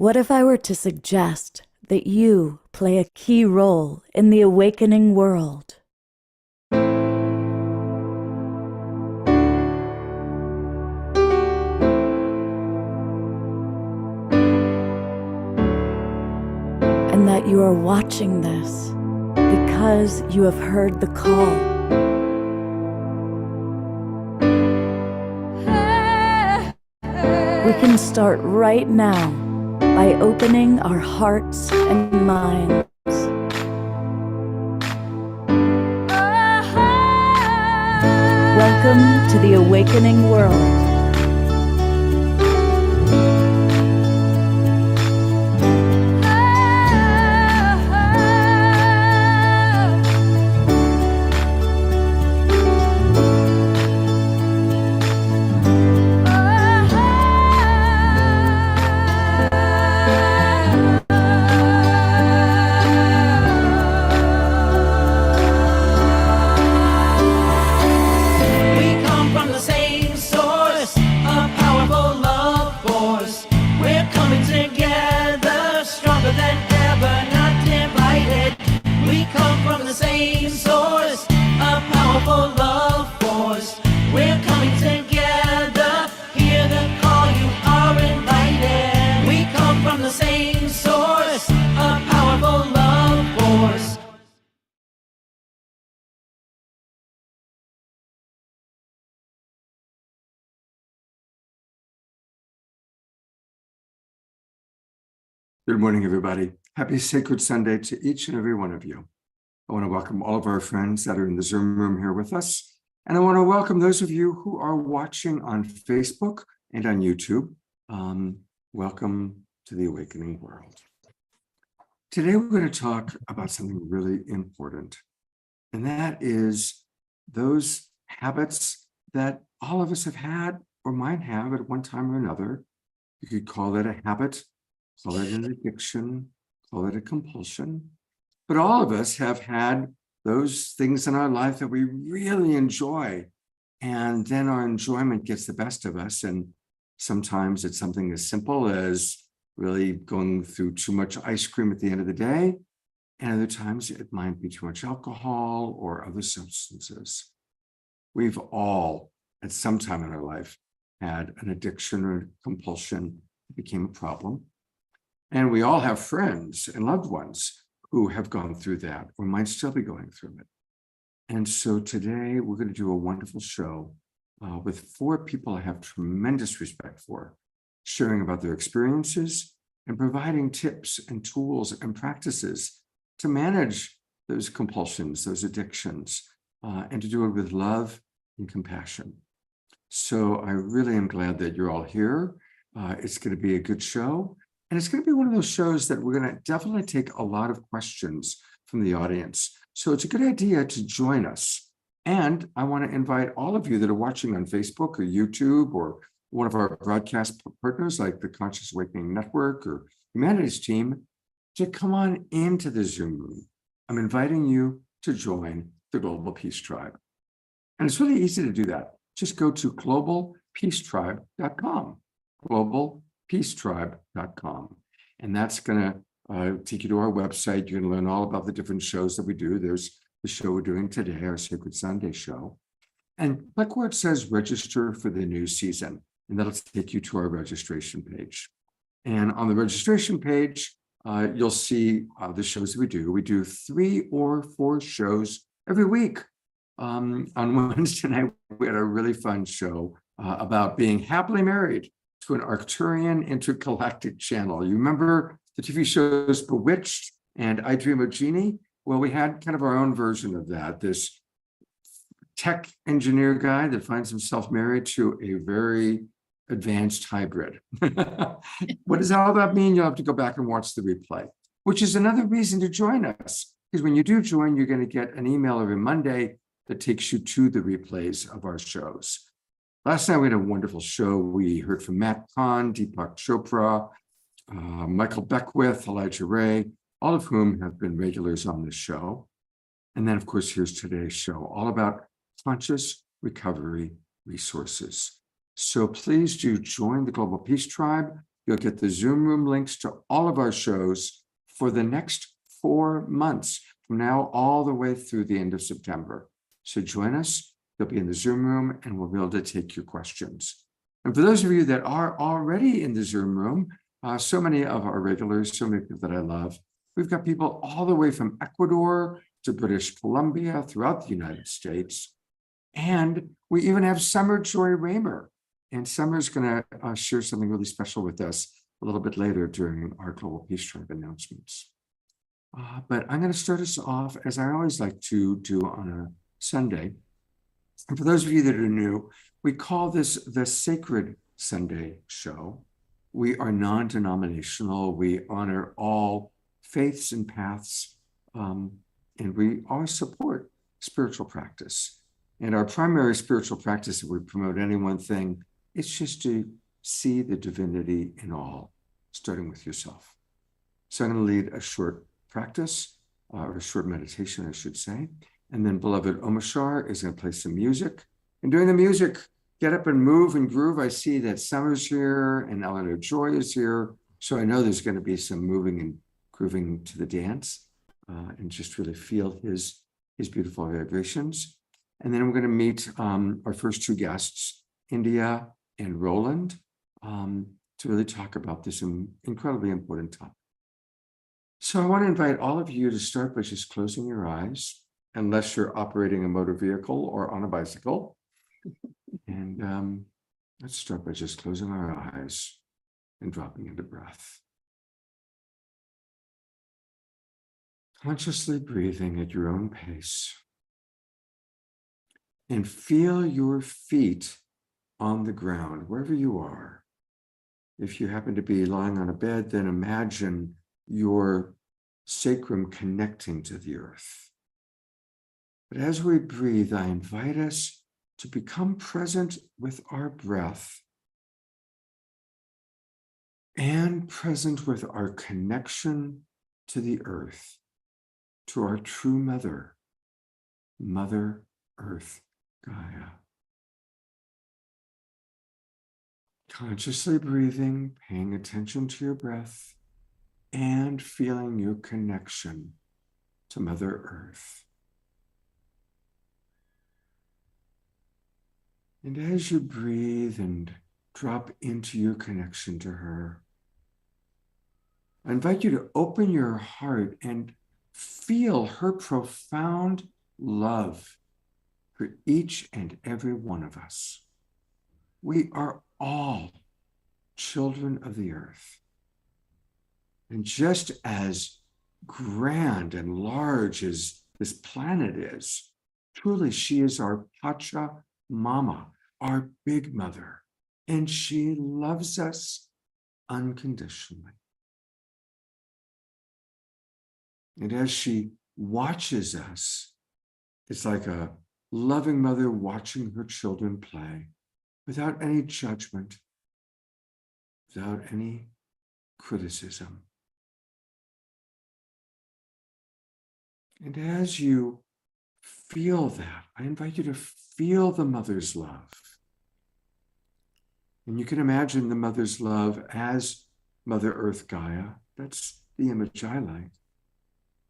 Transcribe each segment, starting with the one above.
What if I were to suggest that you play a key role in the awakening world? And that you are watching this because you have heard the call. We can start right now by opening our hearts and minds. Welcome to the awakening world. Good morning, everybody. Happy Sacred Sunday to each and every one of you. I want to welcome all of our friends that are in the Zoom room here with us. And I want to welcome those of you who are watching on Facebook and on YouTube. Welcome to the Awakening World. Today, we're going to talk about something really important, and that is those habits that all of us have had or might have at one time or another. You could call it a habit, call it an addiction, call it a compulsion. But all of us have had those things in our life that we really enjoy. And then our enjoyment gets the best of us. And sometimes it's something as simple as really going through too much ice cream at the end of the day. And other times it might be too much alcohol or other substances. We've all, at some time in our life, had an addiction or compulsion that became a problem. And we all have friends and loved ones who have gone through that or might still be going through it. And so today we're going to do a wonderful show with 4 people I have tremendous respect for, sharing about their experiences and providing tips and tools and practices to manage those compulsions, those addictions, and to do it with love and compassion. So I really am glad that you're all here. It's going to be a good show. And it's going to be one of those shows that we're going to definitely take a lot of questions from the audience. So it's a good idea to join us. And I want to invite all of you that are watching on Facebook or YouTube or one of our broadcast partners like the Conscious Awakening Network or Humanities Team to come on into the Zoom room. I'm inviting you to join the Global Peace Tribe. And it's really easy to do that. Just go to globalpeacetribe.com. globalpeacetribe.com. And that's going to take you to our website. You're going to learn all about the different shows that we do. There's the show we're doing today, our Sacred Sunday show. And click where it says register for the new season. And that'll take you to our registration page. And on the registration page, you'll see the shows that we do. We do 3 or 4 shows every week. On Wednesday night, we had a really fun show about being happily married to an Arcturian intergalactic channel. You remember the TV shows Bewitched and I Dream of Jeannie? Well, we had kind of our own version of that. This tech engineer guy that finds himself married to a very advanced hybrid. What does all that mean? You'll have to go back and watch the replay, which is another reason to join us. Because when you do join, you're going to get an email every Monday that takes you to the replays of our shows. Last night, we had a wonderful show. We heard from Matt Kahn, Deepak Chopra, Michael Beckwith, Elijah Ray, all of whom have been regulars on this show. And then, of course, here's today's show, all about conscious recovery resources. So please do join the Global Peace Tribe. you'll get the Zoom room links to all of our shows for the next 4 months, from now all the way through the end of September. So join us. You'll be in the Zoom room and we'll be able to take your questions. And for those of you that are already in the Zoom room, so many of our regulars, so many people that I love, we've got people all the way from Ecuador to British Columbia, throughout the United States. And we even have Summer Joy Raymer. And Summer's going to share something really special with us a little bit later during our Global Peace Tribe announcements. But I'm going to start us off, as I always like to do on a Sunday. And for those of you that are new, we call this the Sacred Sunday Show. We are non-denominational. We honor all faiths and paths, and we always support spiritual practice. And our primary spiritual practice, if we promote any one thing, it's just to see the divinity in all, starting with yourself. So I'm going to lead a short practice, or a short meditation, I should say. And then beloved Omashar is going to play some music. And during the music, get up and move and groove. I see that Summer's here and Eleanor Joy is here. So I know there's going to be some moving and grooving to the dance, and just really feel his beautiful vibrations. And then we're going to meet our first two guests, India and Roland, to really talk about this incredibly important topic. So I want to invite all of you to start by just closing your eyes, unless you're operating a motor vehicle or on a bicycle. And let's start by just closing our eyes and dropping into breath. Consciously breathing at your own pace. And feel your feet on the ground, wherever you are. If you happen to be lying on a bed, then imagine your sacrum connecting to the earth. But as we breathe, I invite us to become present with our breath and present with our connection to the earth, to our true mother, Mother Earth Gaia. Consciously breathing, paying attention to your breath, and feeling your connection to Mother Earth. And as you breathe and drop into your connection to her, I invite you to open your heart and feel her profound love for each and every one of us. We are all children of the earth. And just as grand and large as this planet is, truly she is our Pacha Mama, our big mother, and she loves us unconditionally. And as she watches us, it's like a loving mother watching her children play without any judgment, without any criticism. And as you feel that, I invite you to feel the mother's love. And you can imagine the mother's love as Mother Earth Gaia. That's the image I like.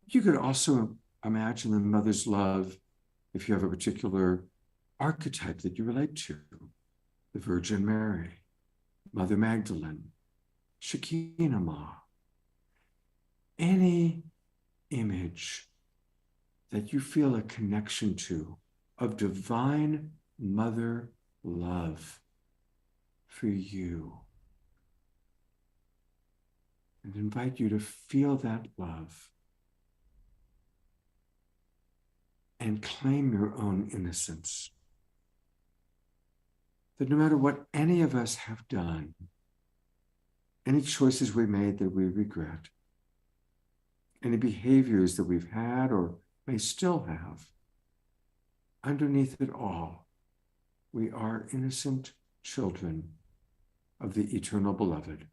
You could also imagine the mother's love if you have a particular archetype that you relate to. The Virgin Mary, Mother Magdalene, Shekinah Ma. Any image that you feel a connection to of divine mother love for you. And invite you to feel that love and claim your own innocence. That no matter what any of us have done, any choices we made that we regret, any behaviors that we've had or may still have, underneath it all, we are innocent children of the eternal beloved,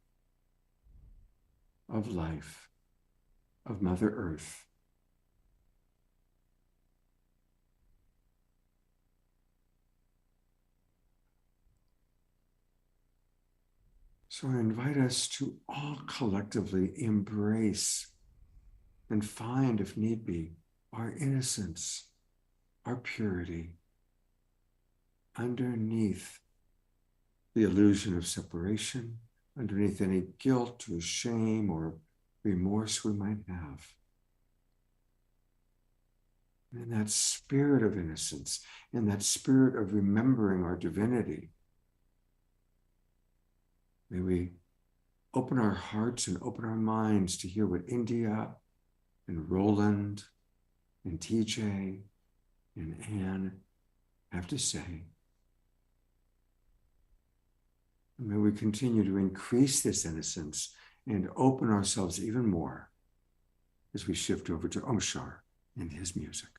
of life, of Mother Earth. So I invite us to all collectively embrace and find, if need be, our innocence, our purity, underneath the illusion of separation, underneath any guilt or shame or remorse we might have. And in that spirit of innocence, in that spirit of remembering our divinity, may we open our hearts and open our minds to hear what India and Roland and TJ and Anne have to say. And may we continue to increase this innocence and open ourselves even more as we shift over to Omshar and his music.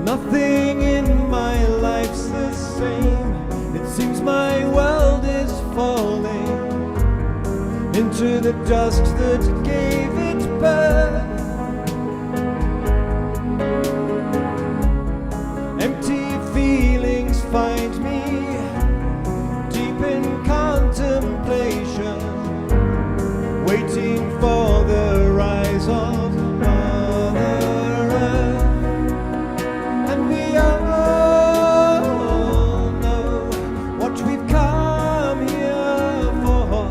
Nothing in my life's the same. It seems my world is falling into the dust that gave it birth. Empty feelings find me deep in contemplation, waiting for the rise of Mother Earth. And we all know what we've come here for,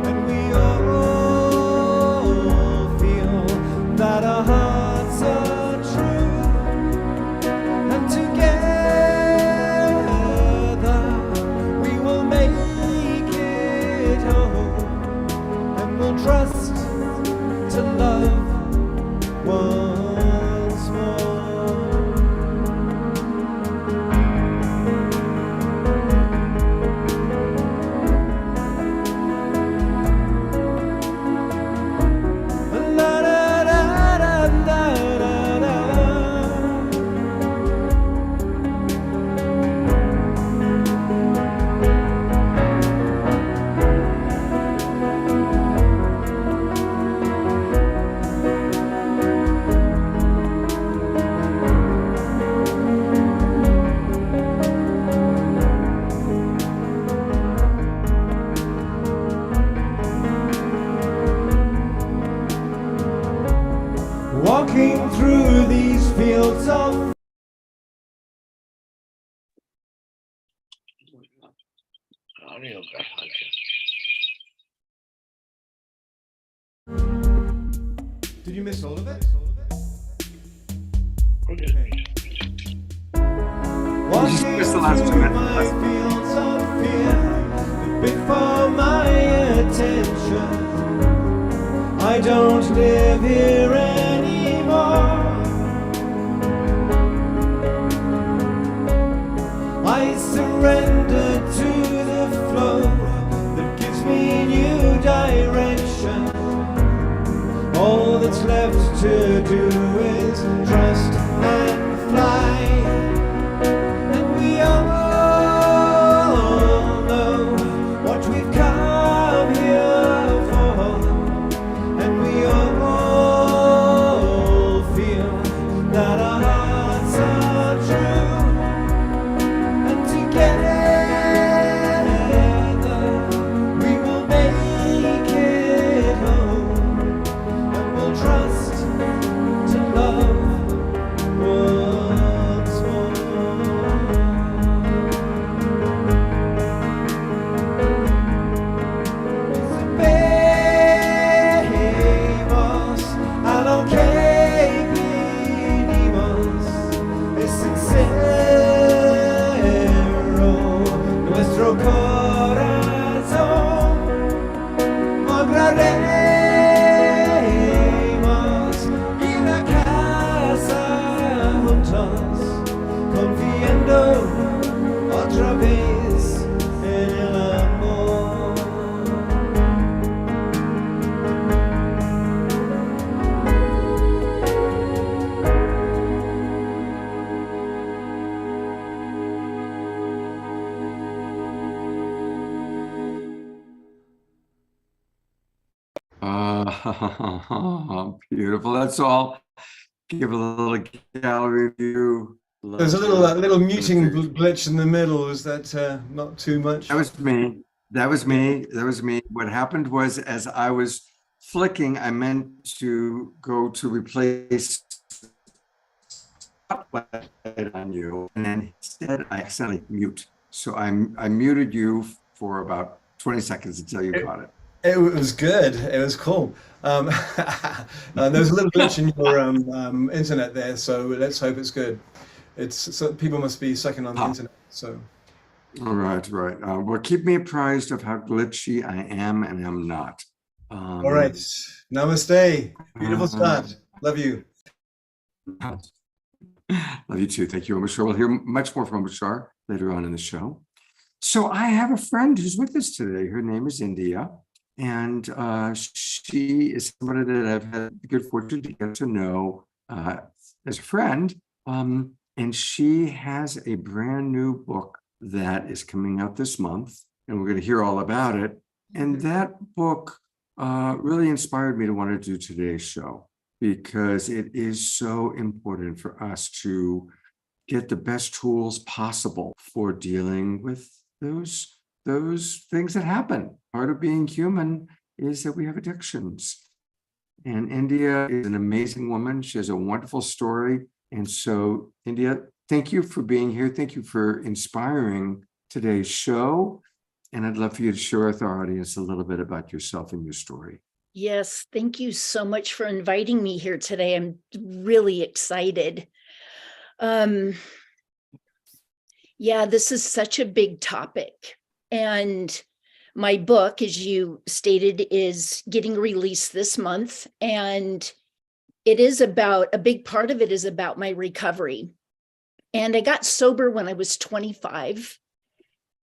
and we all feel that our hearts are true, and together we will make it home, and we'll trust to love once more. La da da da da da da. Walking through these fields of Did you miss all of it? Okay. just missed the last 2 minutes. My fields of fear, before my attention, I don't live here anymore. I surrender to the flow that gives me new direction. All that's left to do is trust and fly. And we all know what we've come here for, and we all feel that our hearts are true, and together we will make it home, and we'll trust to love Beautiful. That's all. Give a little gallery view. There's a little muting glitch in the middle. Is that not too much? That was me. That was me. That was me. What happened was, as I was flicking, I meant to go to replace spotlight on you, and then instead I accidentally mute. So I muted you for about 20 seconds until you caught it. It was good. It was cool. There was a little glitch in your internet there, so let's hope it's good. So people must be sucking on the internet. So, all right. Well, keep me apprised of how glitchy I am and am not. All right. Namaste. Beautiful start. Love you. Love you too. Thank you, Omashar. We'll hear much more from Omashar later on in the show. So I have a friend who's with us today. Her name is India. And she is somebody that I've had the good fortune to get to know as a friend. And she has a brand new book that is coming out this month, and we're going to hear all about it. And that book really inspired me to want to do today's show, because it is so important for us to get the best tools possible for dealing with those things that happen. Part of being human is that we have addictions. And India is an amazing woman. She has a wonderful story. And so, India, thank you for being here. Thank you for inspiring today's show. And I'd love for you to share with our audience a little bit about yourself and your story. Yes, thank you so much for inviting me here today. I'm really excited. Yeah, this is such a big topic. And my book, as you stated, is getting released this month. And it is about, a big part of it is about my recovery. And I got sober when I was 25.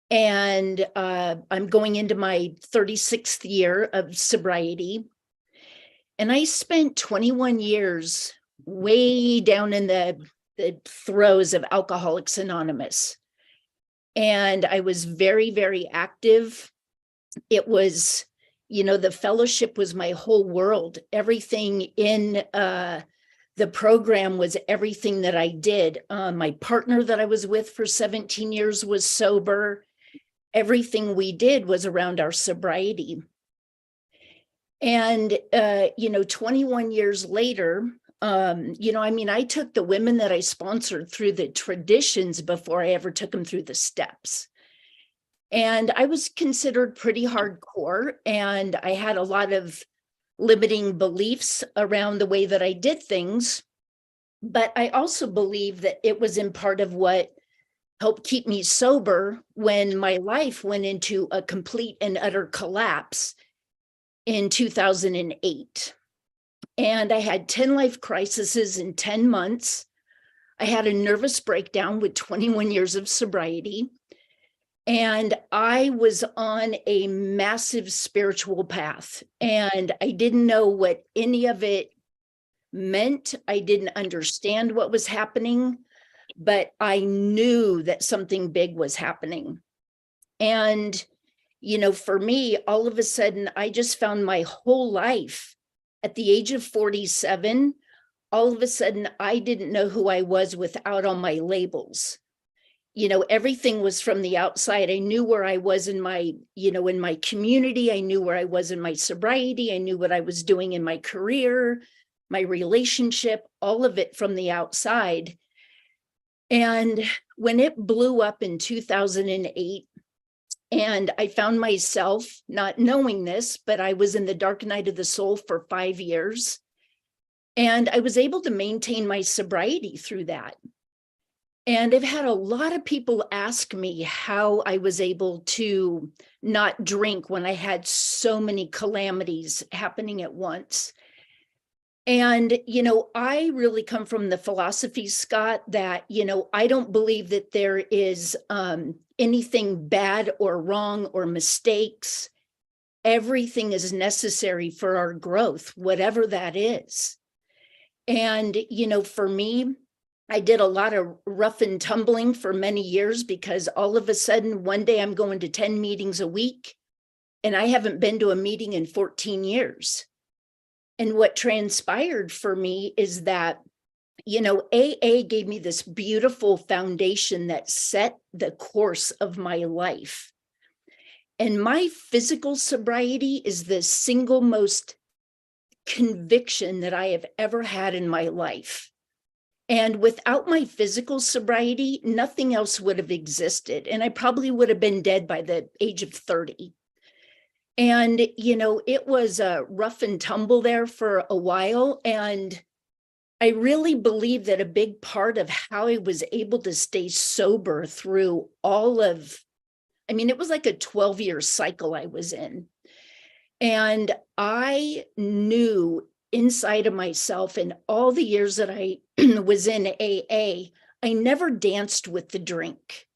And I'm going into my 36th year of sobriety. And I spent 21 years way down in the throes of Alcoholics Anonymous. And I was very, very active. It was, the fellowship was my whole world. Everything in the program was everything that I did. My partner that I was with for 17 years was sober. Everything we did was around our sobriety. And, 21 years later, I took the women that I sponsored through the traditions before I ever took them through the steps. And I was considered pretty hardcore, and I had a lot of limiting beliefs around the way that I did things. But I also believe that it was in part of what helped keep me sober when my life went into a complete and utter collapse in 2008. And I had 10 life crises in 10 months. I had a nervous breakdown with 21 years of sobriety. And I was on a massive spiritual path. And I didn't know what any of it meant. I didn't understand what was happening, but I knew that something big was happening. And, for me, all of a sudden, I just found my whole life. At the age of 47, all of a sudden, I didn't know who I was without all my labels. Everything was from the outside. I knew where I was in my, in my community. I knew where I was in my sobriety. I knew what I was doing in my career, my relationship, all of it from the outside. And when it blew up in 2008, and I found myself not knowing this, but I was in the dark night of the soul for 5 years. And I was able to maintain my sobriety through that. And I've had a lot of people ask me how I was able to not drink when I had so many calamities happening at once. And, I really come from the philosophy, Scott, that, I don't believe that there is anything bad or wrong or mistakes. Everything is necessary for our growth, whatever that is. And, for me, I did a lot of rough and tumbling for many years, because all of a sudden, one day I'm going to 10 meetings a week, and I haven't been to a meeting in 14 years. And what transpired for me is that, you know, AA gave me this beautiful foundation that set the course of my life. And my physical sobriety is the single most conviction that I have ever had in my life. And without my physical sobriety, nothing else would have existed. And I probably would have been dead by the age of 30. And, you know, it was a rough and tumble there for a while. And I really believe that a big part of how I was able to stay sober through all of, I mean, it was like a 12-year cycle I was in. And I knew inside of myself, in all the years that I was in AA, I never danced with the drink.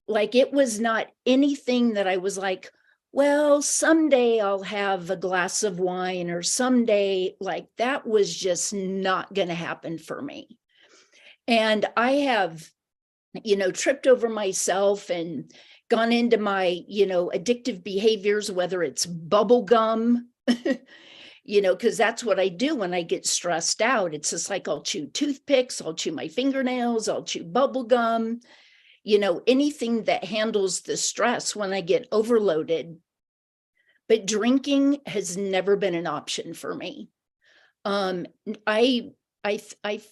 Like, it was not anything that I was like, well, someday I'll have a glass of wine, or someday, like, that was just not going to happen for me. And I have, you know, tripped over myself and gone into my, you know, addictive behaviors, whether it's bubble gum, you know, because that's what I do when I get stressed out. It's just like, I'll chew toothpicks, I'll chew my fingernails, I'll chew bubble gum, you know, anything that handles the stress when I get overloaded. But drinking has never been an option for me. I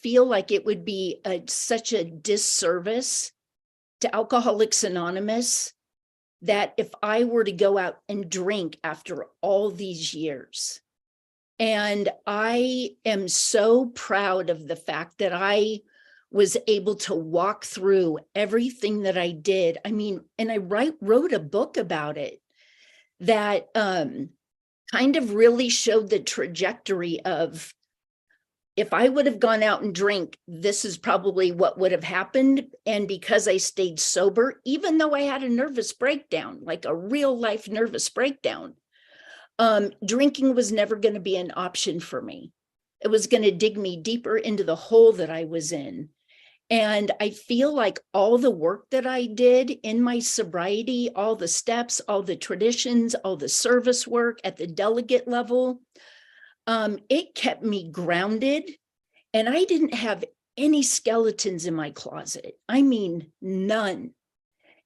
feel like it would be such a disservice to Alcoholics Anonymous that if I were to go out and drink after all these years. And I am so proud of the fact that I was able to walk through everything that I did. I mean, and I wrote a book about it that kind of really showed the trajectory of, if I would have gone out and drink, this is probably what would have happened. And because I stayed sober, even though I had a nervous breakdown, like a real life nervous breakdown, drinking was never going to be an option for me. It was going to dig me deeper into the hole that I was in. And I feel like all the work that I did in my sobriety, all the steps, all the traditions, all the service work at the delegate level, it kept me grounded, and I didn't have any skeletons in my closet. I mean, none.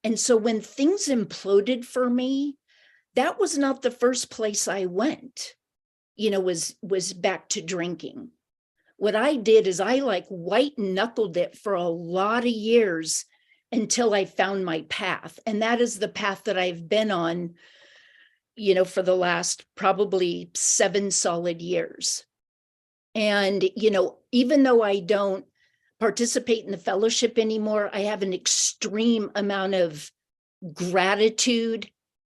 And so when things imploded for me, that was not the first place I went, you know, was back to drinking. What I did is I like white knuckled it for a lot of years until I found my path. And that is the path that I've been on, you know, for the last probably 7 solid years. And, you know, even though I don't participate in the fellowship anymore, I have an extreme amount of gratitude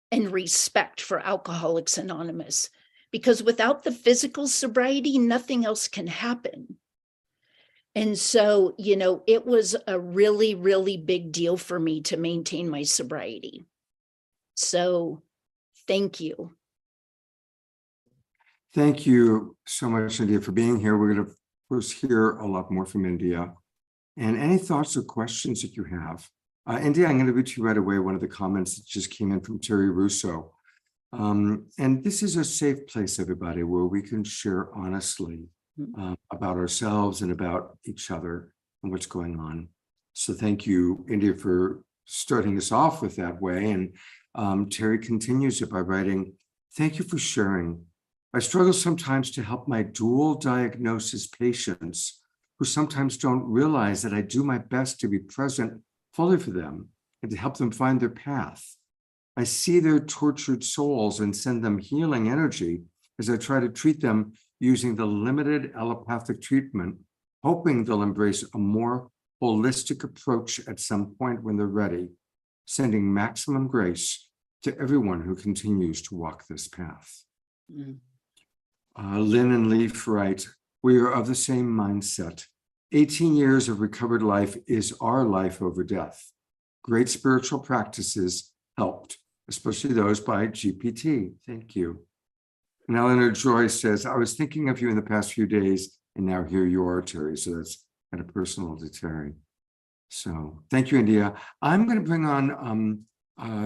and respect for Alcoholics Anonymous, because without the physical sobriety, nothing else can happen. And so, you know, it was a really, really big deal for me to maintain my sobriety. So thank you. Thank you so much, India, for being here. We're going to, of course, hear a lot more from India. And any thoughts or questions that you have. India, I'm going to read to you right away one of the comments that just came in from Terry Russo. And this is a safe place, everybody, where we can share honestly about ourselves and about each other and what's going on. So thank you, India, for starting us off with that way. And Terry continues it by writing, thank you for sharing. I struggle sometimes to help my dual diagnosis patients who sometimes don't realize that I do my best to be present fully for them and to help them find their path. I see their tortured souls and send them healing energy as I try to treat them using the limited allopathic treatment, hoping they'll embrace a more holistic approach at some point when they're ready, sending maximum grace to everyone who continues to walk this path. Lynn and Leaf write, we are of the same mindset. 18 years of recovered life is our life over death. Great spiritual practices helped, especially those by GPT. Thank you. And Eleanor Joy says, I was thinking of you in the past few days, and now here you are, Terry. So that's kind of personal to Terry. So thank you, India. I'm going to bring on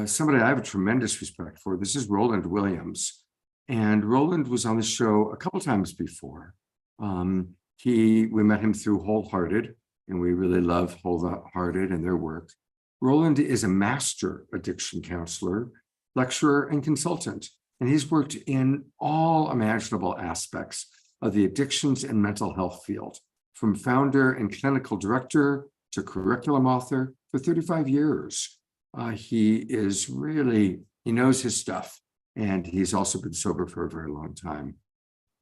somebody I have a tremendous respect for. This is Roland Williams. And Roland was on the show a couple times before. We met him through Wholehearted, and we really love Wholehearted and their work. Roland is a master addiction counselor, lecturer, and consultant, and he's worked in all imaginable aspects of the addictions and mental health field, from founder and clinical director to curriculum author for 35 years. He knows his stuff, and he's also been sober for a very long time.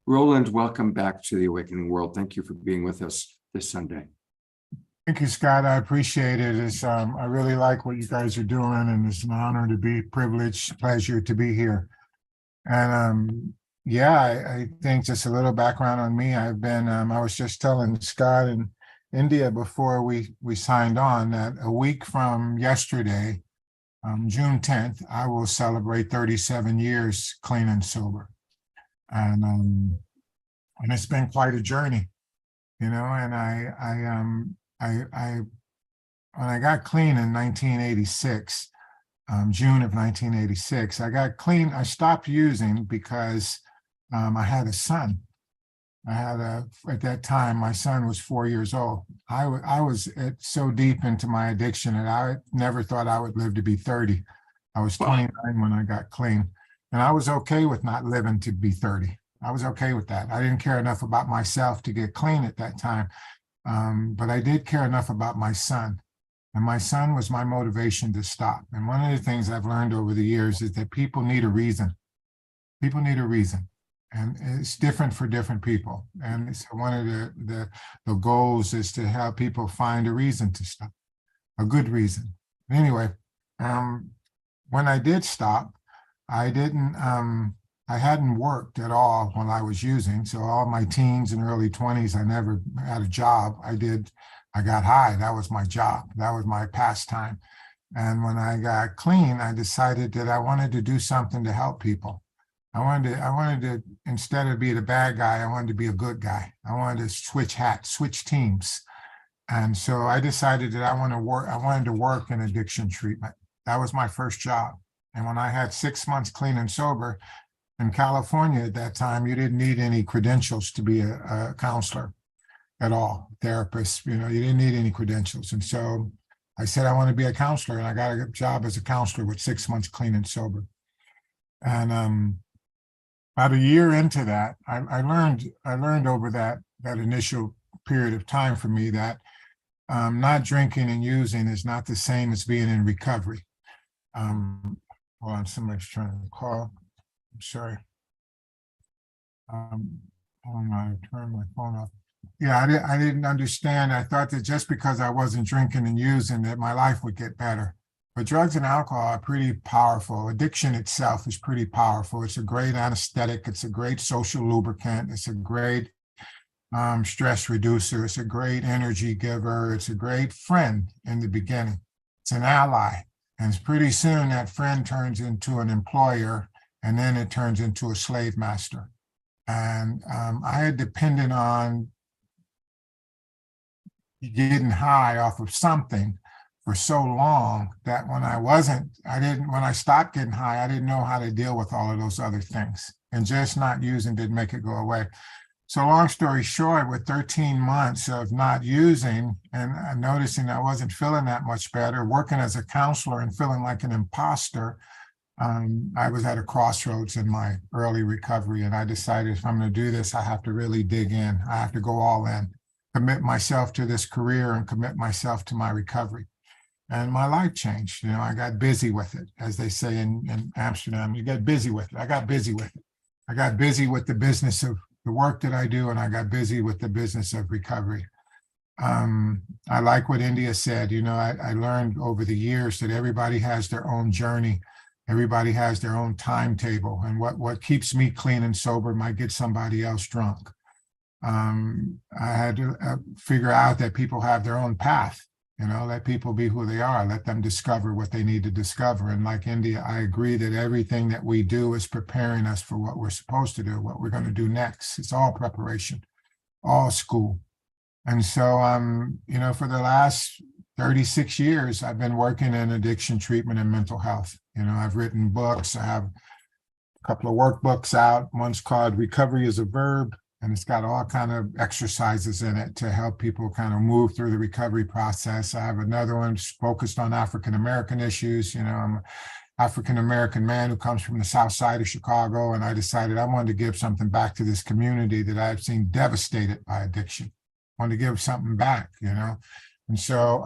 Roland, welcome back to the Awakening World. Thank you for being with us this Sunday. Thank you, Scott. I appreciate it. I really like what you guys are doing, and it's an honor to be privileged, pleasure to be here. And I think just a little background on me. I've been, I was just telling Scott in India before we signed on that a week from yesterday, June 10th, I will celebrate 37 years clean and sober. And it's been quite a journey, and when I got clean in 1986, June of 1986, I got clean. I stopped using because I had a son. At that time, my son was 4 years old. I was so deep into my addiction that I never thought I would live to be 30. I was 29 when I got clean, and I was okay with not living to be 30. I was okay with that. I didn't care enough about myself to get clean at that time. But I did care enough about my son, and my son was my motivation to stop. And one of the things I've learned over the years is that people need a reason. People need a reason, and it's different for different people. And so one of the goals is to have people find a reason to stop, a good reason. Anyway, when I did stop, I hadn't worked at all when I was using. So all my teens and early 20s, I never had a job. I got high. That was my job. That was my pastime. And when I got clean, I decided that I wanted to do something to help people. I wanted to, instead of being a bad guy, I wanted to be a good guy. I wanted to switch hats, switch teams. And so I decided that I wanted to work in addiction treatment. That was my first job. And when I had 6 months clean and sober, in California at that time, you didn't need any credentials to be a counselor at all, therapist, you didn't need any credentials. And so I said, I want to be a counselor, and I got a job as a counselor with 6 months clean and sober. And about a year into that, I learned over that initial period of time for me that not drinking and using is not the same as being in recovery. Hold on, somebody's trying to call. I'm sorry. I turned my phone off. Yeah, I didn't understand. I thought that just because I wasn't drinking and using that my life would get better. But drugs and alcohol are pretty powerful. Addiction itself is pretty powerful. It's a great anesthetic. It's a great social lubricant. It's a great stress reducer. It's a great energy giver. It's a great friend in the beginning. It's an ally. And pretty soon that friend turns into an employer, and then it turns into a slave master. And I had depended on getting high off of something for so long that when I stopped getting high, I didn't know how to deal with all of those other things. And just not using didn't make it go away. So long story short, with 13 months of not using and noticing I wasn't feeling that much better, working as a counselor and feeling like an imposter, I was at a crossroads in my early recovery, and I decided if I'm going to do this, I have to really dig in. I have to go all in, commit myself to this career and commit myself to my recovery. And my life changed. I got busy with it, as they say in Amsterdam. You get busy with it. I got busy with it. I got busy with the business of the work that I do, and I got busy with the business of recovery. I like what India said. I learned over the years that everybody has their own journey. Everybody has their own timetable, and what keeps me clean and sober might get somebody else drunk. I had to figure out that people have their own path. Let people be who they are. Let them discover what they need to discover. And like India, I agree that everything that we do is preparing us for what we're supposed to do, what we're going to do next. It's all preparation, all school. And so, for the last 36 years, I've been working in addiction treatment and mental health. I've written books. I have couple of workbooks out. One's called Recovery is a Verb, and it's got all kind of exercises in it to help people kind of move through the recovery process. I have another one focused on African-American issues. I'm an African-American man who comes from the South Side of Chicago, and I decided I wanted to give something back to this community that I've seen devastated by addiction. I wanted to give something back, And so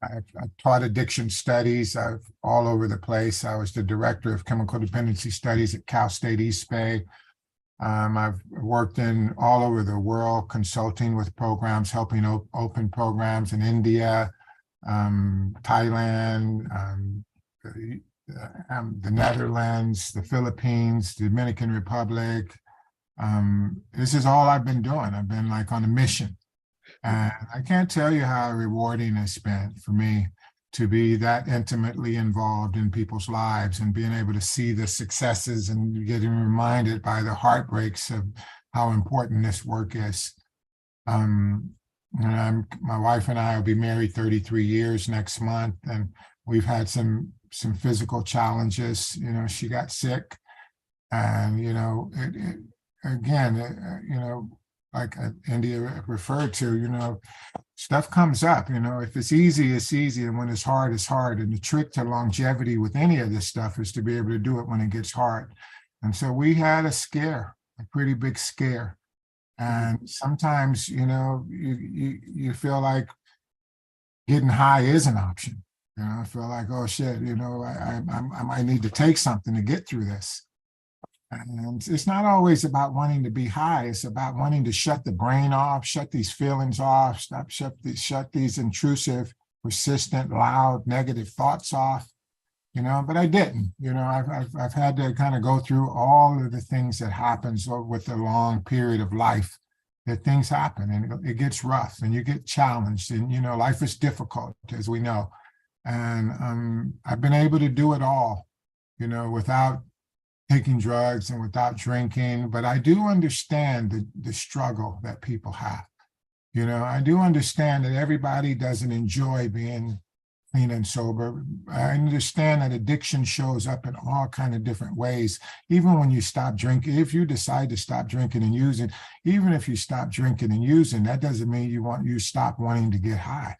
I've taught addiction studies all over the place. I was the director of chemical dependency studies at Cal State East Bay. I've worked in all over the world, consulting with programs, helping open programs in India, Thailand, the Netherlands, the Philippines, the Dominican Republic. This is all I've been doing. I've been like on a mission. And I can't tell you how rewarding it's been for me to be that intimately involved in people's lives and being able to see the successes and getting reminded by the heartbreaks of how important this work is. My wife and I will be married 33 years next month, and we've had some physical challenges. She got sick, and like India referred to, stuff comes up, if it's easy, it's easy. And when it's hard, it's hard. And the trick to longevity with any of this stuff is to be able to do it when it gets hard. And so we had a pretty big scare. And sometimes, you feel like getting high is an option. I feel like, oh shit, I might need to take something to get through this. And it's not always about wanting to be high. It's about wanting to shut the brain off, shut these feelings off, shut these intrusive, persistent, loud, negative thoughts off. But I didn't. I've had to kind of go through all of the things that happens with a long period of life. That things happen and it gets rough and you get challenged, and life is difficult, as we know. And I've been able to do it all, without taking drugs and without drinking, but I do understand the struggle that people have. I do understand that everybody doesn't enjoy being clean and sober. I understand that addiction shows up in all kinds of different ways. Even when you stop drinking, if you decide to stop drinking and using, even if you stop drinking and using, that doesn't mean you stop wanting to get high.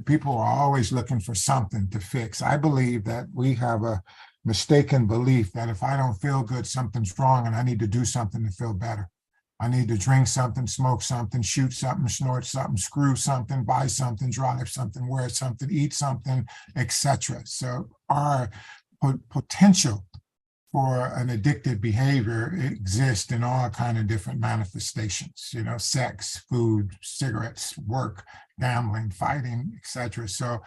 People are always looking for something to fix. I believe that we have a mistaken belief that if I don't feel good, something's wrong and I need to do something to feel better. I need to drink something, smoke something, shoot something, snort something, screw something, buy something, drive something, wear something, eat something, etc. So our potential for an addictive behavior exists in all kind of different manifestations, sex, food, cigarettes, work, gambling, fighting, etc. So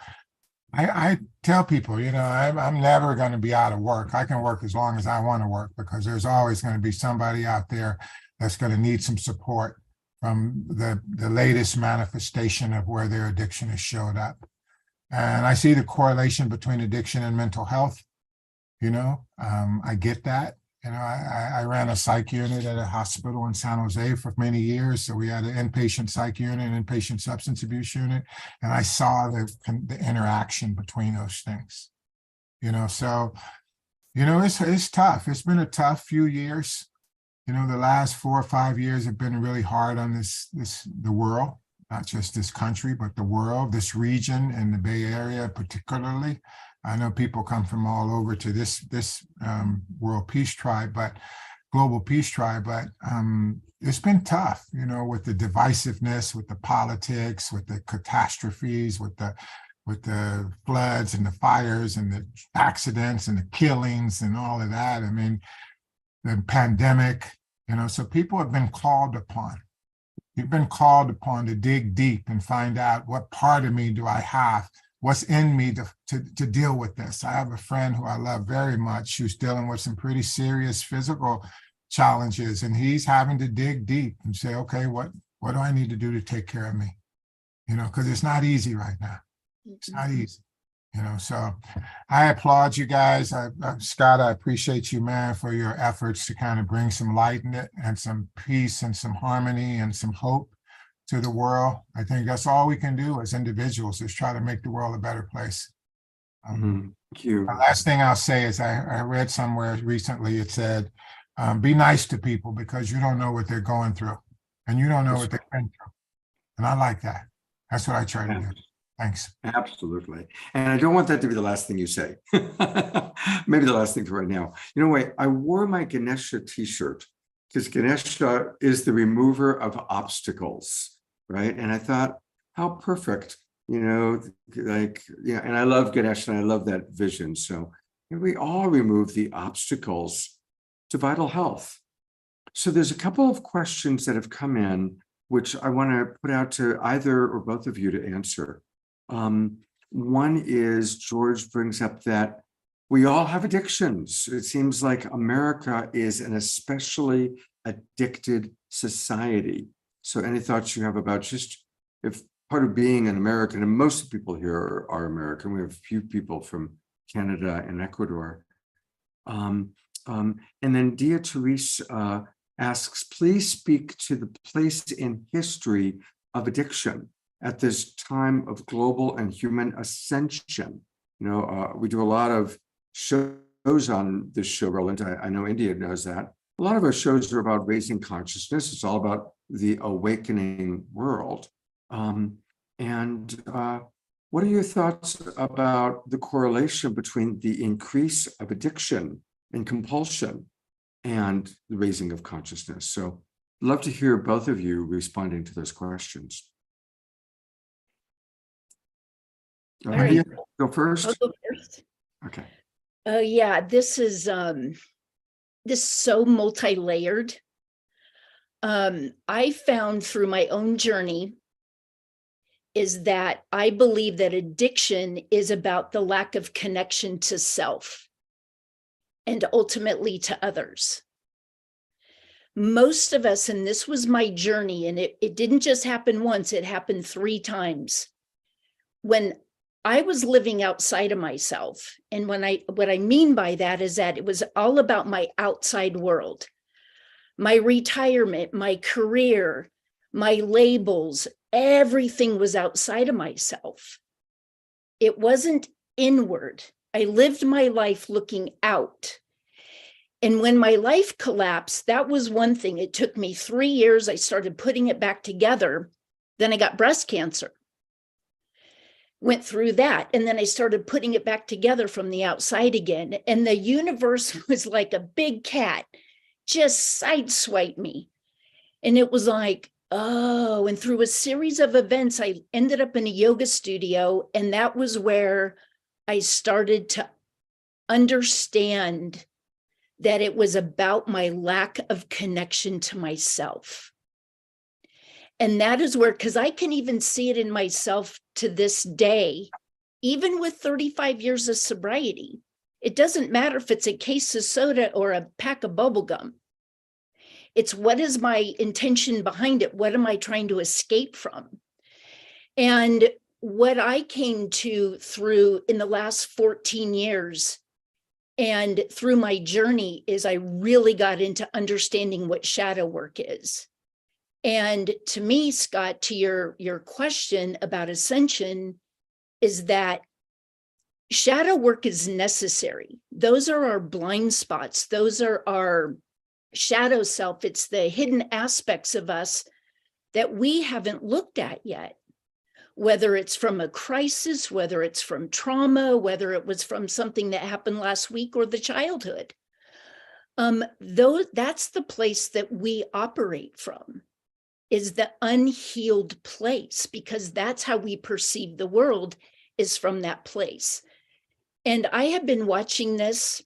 I tell people, I'm never going to be out of work. I can work as long as I want to work, because there's always going to be somebody out there that's going to need some support from the latest manifestation of where their addiction has showed up. And I see the correlation between addiction and mental health. I get that. I ran a psych unit at a hospital in San Jose for many years. So we had an inpatient psych unit and inpatient substance abuse unit. And I saw the interaction between those things, so, it's tough. It's been a tough few years. The last 4 or 5 years have been really hard on the world, not just this country, but the world, this region and the Bay Area particularly. I know people come from all over to this World Peace Tribe, Global Peace Tribe, but it's been tough, with the divisiveness, with the politics, with the catastrophes, with the floods and the fires and the accidents and the killings and all of that. I mean, the pandemic, so people have been called upon. You've been called upon to dig deep and find out what part of me do I have, what's in me to deal with this. I have a friend who I love very much who's dealing with some pretty serious physical challenges, and he's having to dig deep and say, okay, what do I need to do to take care of me? Because it's not easy right now. It's not easy. So I applaud you guys. Scott, I appreciate you, man, for your efforts to kind of bring some light in it and some peace and some harmony and some hope to the world. I think that's all we can do as individuals, is try to make the world a better place. you. The last thing I'll say is I read somewhere recently, it said, be nice to people because you don't know what they're going through and you don't know what they've been through. And I like that. That's what I try to do. Thanks. Absolutely. And I don't want that to be the last thing you say. Maybe the last thing for right now. You know what? I wore my Ganesha t-shirt because Ganesha is the remover of obstacles, right? And I thought, how perfect, like, yeah, and I love Ganesha and I love that vision. So we all remove the obstacles to vital health. So there's a couple of questions that have come in, which I want to put out to either or both of you to answer. One is George brings up that we all have addictions. It seems like America is an especially addicted society. So any thoughts you have about just if part of being an American, and most people here are American, we have a few people from Canada and Ecuador. And then Dia Therese asks, please speak to the place in history of addiction at this time of global and human ascension. We do a lot of shows on this show, Roland. I know India knows that. A lot of our shows are about raising consciousness. It's all about the awakening world. What are your thoughts about the correlation between the increase of addiction and compulsion and the raising of consciousness? So I'd love to hear both of you responding to those questions. All right. Go first. I'll go first. Okay. Yeah, this is so multi-layered. I found through my own journey is that I believe that addiction is about the lack of connection to self and ultimately to others. Most of us, and this was my journey, and it didn't just happen once, it happened 3 times. When I was living outside of myself, and what I mean by that is that it was all about my outside world, my retirement, my career, my labels, everything was outside of myself. It wasn't inward. I lived my life looking out. And when my life collapsed, that was one thing. It took me 3 years. I started putting it back together. Then I got breast cancer. Went through that. And then I started putting it back together from the outside again. And the universe was like a big cat, just sideswiped me. And it was like, oh, and through a series of events, I ended up in a yoga studio. And that was where I started to understand that it was about my lack of connection to myself. And that is where, because I can even see it in myself to this day, even with 35 years of sobriety. It doesn't matter if it's a case of soda or a pack of bubble gum. It's what is my intention behind it? What am I trying to escape from? And what I came to through in the last 14 years and through my journey is I really got into understanding what shadow work is. And to me, Scott, to your question about ascension, is that shadow work is necessary. Those are our blind spots. Those are our shadow self. It's the hidden aspects of us that we haven't looked at yet, whether it's from a crisis, whether it's from trauma, whether it was from something that happened last week or the childhood. That's the place that we operate from, is the unhealed place, because that's how we perceive the world, is from that place. And I have been watching this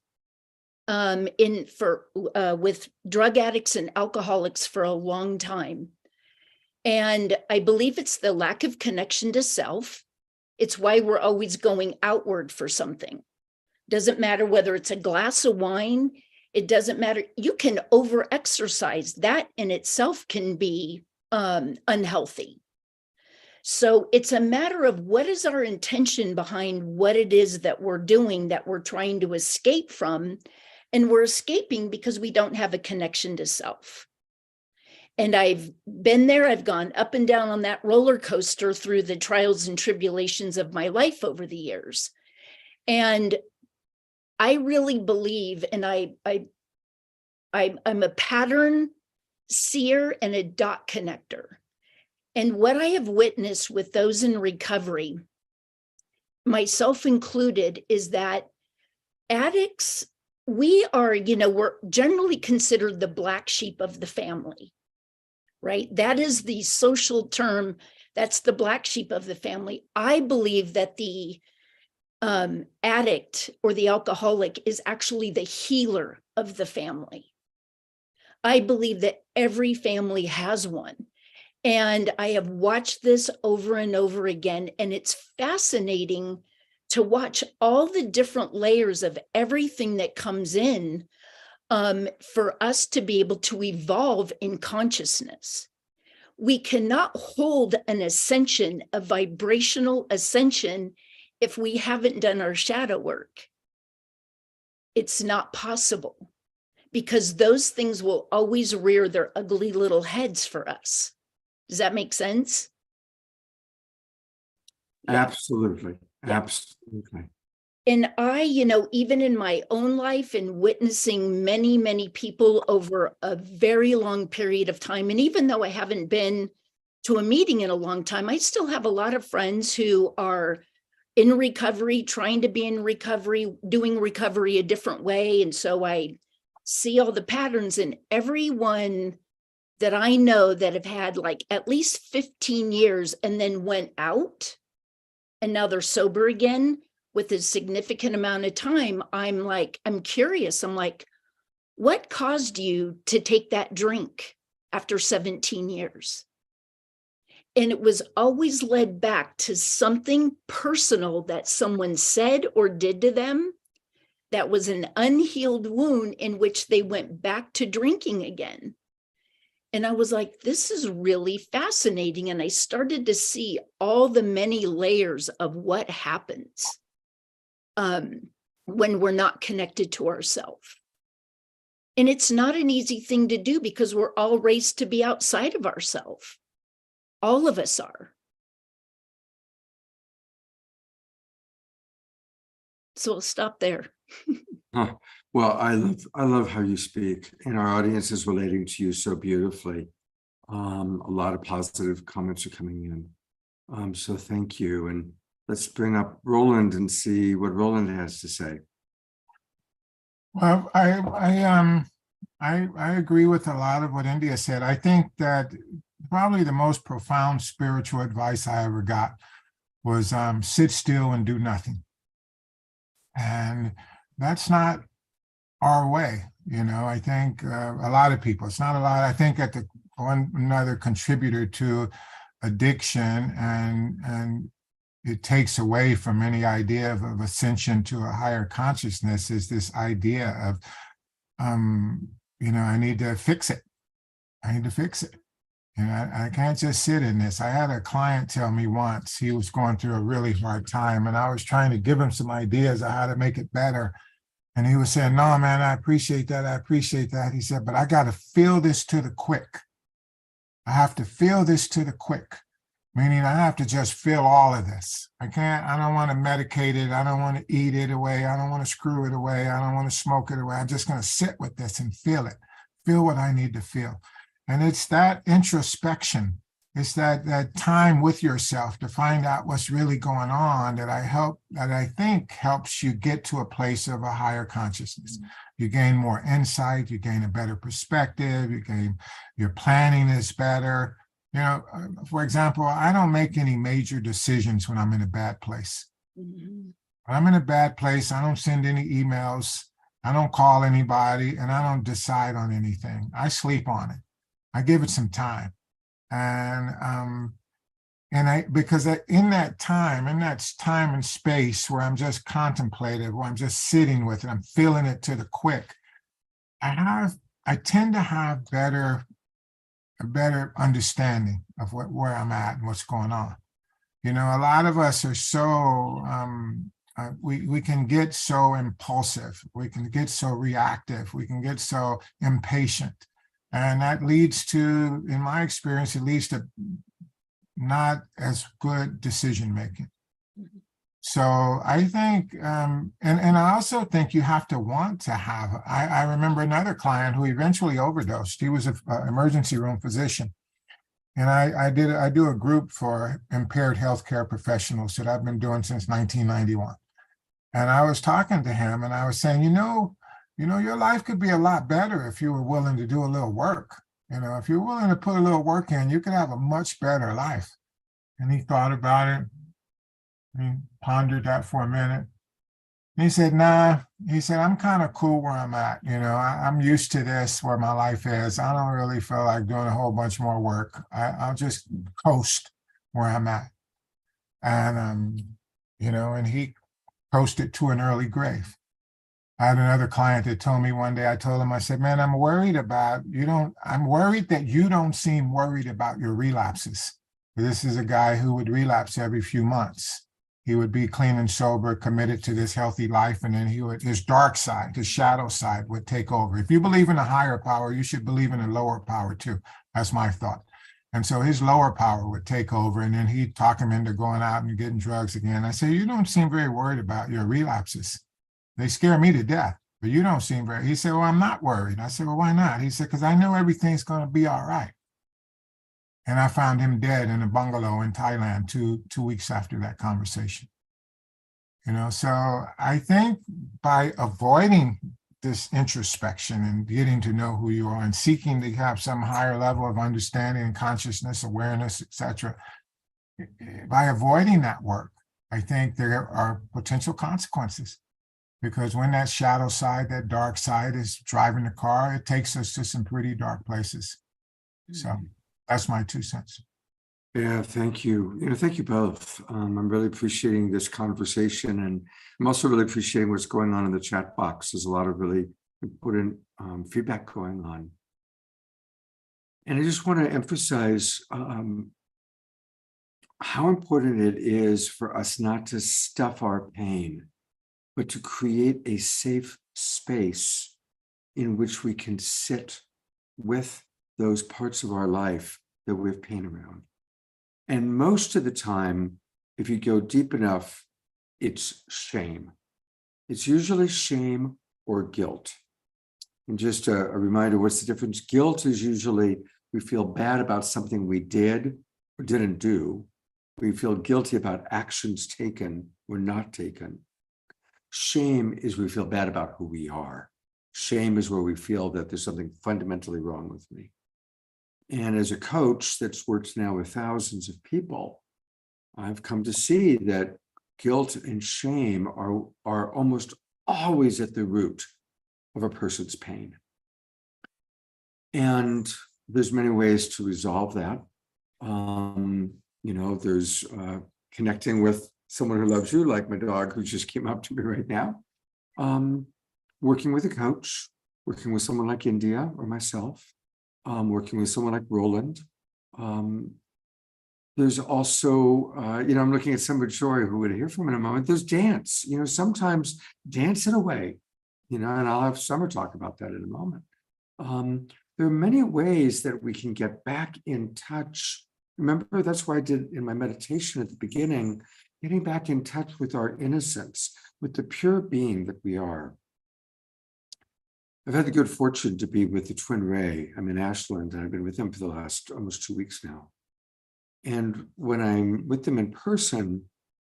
with drug addicts and alcoholics for a long time. And I believe it's the lack of connection to self. It's why we're always going outward for something. Doesn't matter whether it's a glass of wine. It doesn't matter. You can over-exercise. That in itself can be unhealthy. So it's a matter of what is our intention behind what it is that we're doing, that we're trying to escape from. And we're escaping because we don't have a connection to self. And I've been there. I've gone up and down on that roller coaster through the trials and tribulations of my life over the years. And I really believe, and I'm a pattern seer and a dot connector. And what I have witnessed with those in recovery, myself included, is that addicts, we are, we're generally considered the black sheep of the family, right? That is the social term. That's the black sheep of the family. I believe that the addict or the alcoholic is actually the healer of the family. I believe that every family has one. And I have watched this over and over again, and it's fascinating to watch all the different layers of everything that comes in for us to be able to evolve in consciousness. We cannot hold an ascension, a vibrational ascension, if we haven't done our shadow work. It's not possible, because those things will always rear their ugly little heads for us. Does that make sense? Yeah. Absolutely. Yeah. Absolutely. And I, even in my own life and witnessing many, many people over a very long period of time, and even though I haven't been to a meeting in a long time, I still have a lot of friends who are in recovery, trying to be in recovery, doing recovery a different way. And so I see all the patterns, and everyone that I know that have had like at least 15 years and then went out and now they're sober again with a significant amount of time. I'm curious. I'm like, what caused you to take that drink after 17 years? And it was always led back to something personal that someone said or did to them that was an unhealed wound in which they went back to drinking again. And I was like, this is really fascinating. And I started to see all the many layers of what happens when we're not connected to ourselves. And it's not an easy thing to do, because we're all raised to be outside of ourselves. All of us are. So I'll stop there. Well, I love how you speak, and our audience is relating to you so beautifully. A lot of positive comments are coming in. So thank you. And let's bring up Roland and see what Roland has to say. Well, I agree with a lot of what India said. I think that probably the most profound spiritual advice I ever got was sit still and do nothing. And that's not our way. I think a lot of people, it's not a lot. I think that another contributor to addiction, and it takes away from any idea of ascension to a higher consciousness, is this idea of, I need to fix it. I need to fix it. I can't just sit in this. I had a client tell me once, he was going through a really hard time, and I was trying to give him some ideas of how to make it better. And he was saying, no, man, I appreciate that. I appreciate that. He said, but I got to feel this to the quick. I have to feel this to the quick, meaning I have to just feel all of this. I don't want to medicate it. I don't want to eat it away. I don't want to screw it away. I don't want to smoke it away. I'm just going to sit with this and feel it, feel what I need to feel. And it's that introspection, it's that time with yourself to find out what's really going on that I think helps you get to a place of a higher consciousness. You gain more insight, you gain a better perspective, your planning is better. For example, I don't make any major decisions when I'm in a bad place. Mm-hmm. When I'm in a bad place, I don't send any emails, I don't call anybody, and I don't decide on anything. I sleep on it. I give it some time. Because in that time and space where I'm just contemplative, where I'm just sitting with it, I'm feeling it to the quick, I tend to have a better understanding of where I'm at and what's going on. A lot of us are so, we can get so impulsive, we can get so reactive, we can get so impatient. And that leads to, in my experience, it leads to not as good decision making. So I think, and I also think you have to want to have. I remember another client who eventually overdosed. He was an emergency room physician, and I do a group for impaired healthcare professionals that I've been doing since 1991. And I was talking to him, and I was saying, your life could be a lot better if you were willing to do a little work. If you're willing to put a little work in, you could have a much better life. And he thought about it. He pondered that for a minute. And he said, nah, he said, I'm kind of cool where I'm at. I'm used to this, where my life is. I don't really feel like doing a whole bunch more work. I'll just coast where I'm at. And, and he coasted to an early grave. I had another client that told me one day, I told him, I said, man, I'm worried that you don't seem worried about your relapses. This is a guy who would relapse every few months. He would be clean and sober, committed to this healthy life, and then his dark side, his shadow side would take over. If you believe in a higher power, you should believe in a lower power too. That's my thought. And so his lower power would take over, and then he'd talk him into going out and getting drugs again. I said, you don't seem very worried about your relapses. They scare me to death, but you don't seem very. He said, well, I'm not worried. I said, well, why not? He said, because I know everything's going to be all right. And I found him dead in a bungalow in Thailand two weeks after that conversation. So I think by avoiding this introspection and getting to know who you are and seeking to have some higher level of understanding and consciousness, awareness, etc., by avoiding that work, I think there are potential consequences. Because when that shadow side, that dark side is driving the car, it takes us to some pretty dark places. So that's my 2 cents. Yeah, thank you. Thank you both. I'm really appreciating this conversation, and I'm also really appreciating what's going on in the chat box. There's a lot of really important feedback going on. And I just want to emphasize how important it is for us not to stuff our pain, but to create a safe space in which we can sit with those parts of our life that we have pain around. And most of the time, if you go deep enough, it's shame. It's usually shame or guilt. And just a reminder, what's the difference? Guilt is usually we feel bad about something we did or didn't do. We feel guilty about actions taken or not taken. Shame is we feel bad about who we are. Shame is where we feel that there's something fundamentally wrong with me. And as a coach that's worked now with thousands of people, I've come to see that guilt and shame are almost always at the root of a person's pain. And there's many ways to resolve that. There's connecting with someone who loves you, like my dog who just came up to me right now. Working with a coach, working with someone like India or myself. Working with someone like Roland. There's also, I'm looking at Summer Joy, who would hear from in a moment. There's dance, sometimes dance in a way, and I'll have Summer talk about that in a moment. There are many ways that we can get back in touch. Remember, that's why I did in my meditation at the beginning, getting back in touch with our innocence, with the pure being that we are. I've had the good fortune to be with the twin Ray. I'm in Ashland, and I've been with them for the last almost 2 weeks now. And when I'm with them in person,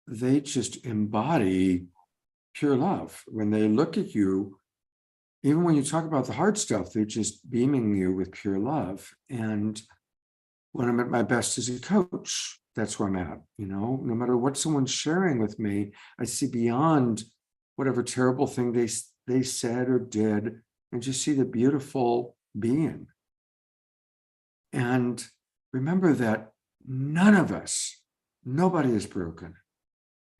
they just embody pure love. When they look at you, even when you talk about the hard stuff, they're just beaming you with pure love. And when I'm at my best as a coach, that's where I'm at. No matter what someone's sharing with me, I see beyond whatever terrible thing they said or did, and just see the beautiful being. And remember that nobody is broken.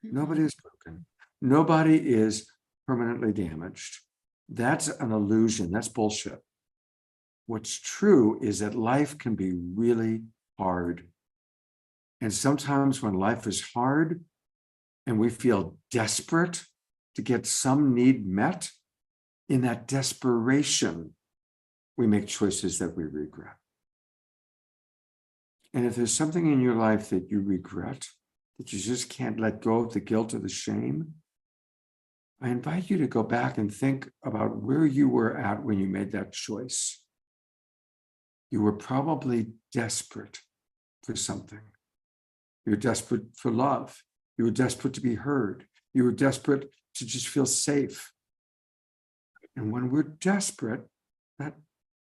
Nobody is broken. Nobody is permanently damaged. That's an illusion. That's bullshit. What's true is that life can be really hard. And sometimes when life is hard and we feel desperate to get some need met, in that desperation, we make choices that we regret. And if there's something in your life that you regret, that you just can't let go of the guilt or the shame, I invite you to go back and think about where you were at when you made that choice. You were probably desperate for something. You were desperate for love. You were desperate to be heard. You were desperate to just feel safe. And when we're desperate, that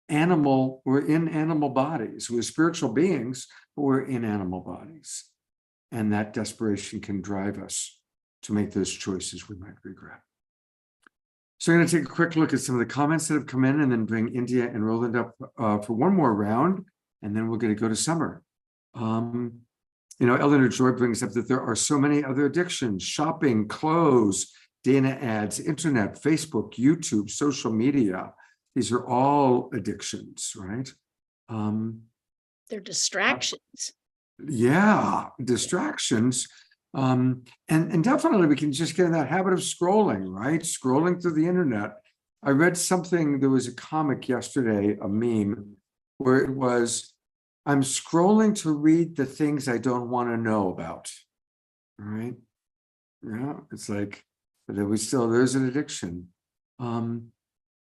we're in animal bodies. We're spiritual beings, but we're in animal bodies. And that desperation can drive us to make those choices we might regret. So I'm going to take a quick look at some of the comments that have come in and then bring India and Roland up for one more round, and then we're going to go to Summer. Eleanor Joy brings up that there are so many other addictions: shopping, clothes, Dana ads, internet, Facebook, YouTube, social media. These are all addictions, right? They're distractions. Yeah, distractions. And definitely we can just get in that habit of scrolling, right? Scrolling through the internet. I read something, there was a comic yesterday, a meme, where it was, I'm scrolling to read the things I don't want to know about. All right. Yeah, it's like, but there's an addiction.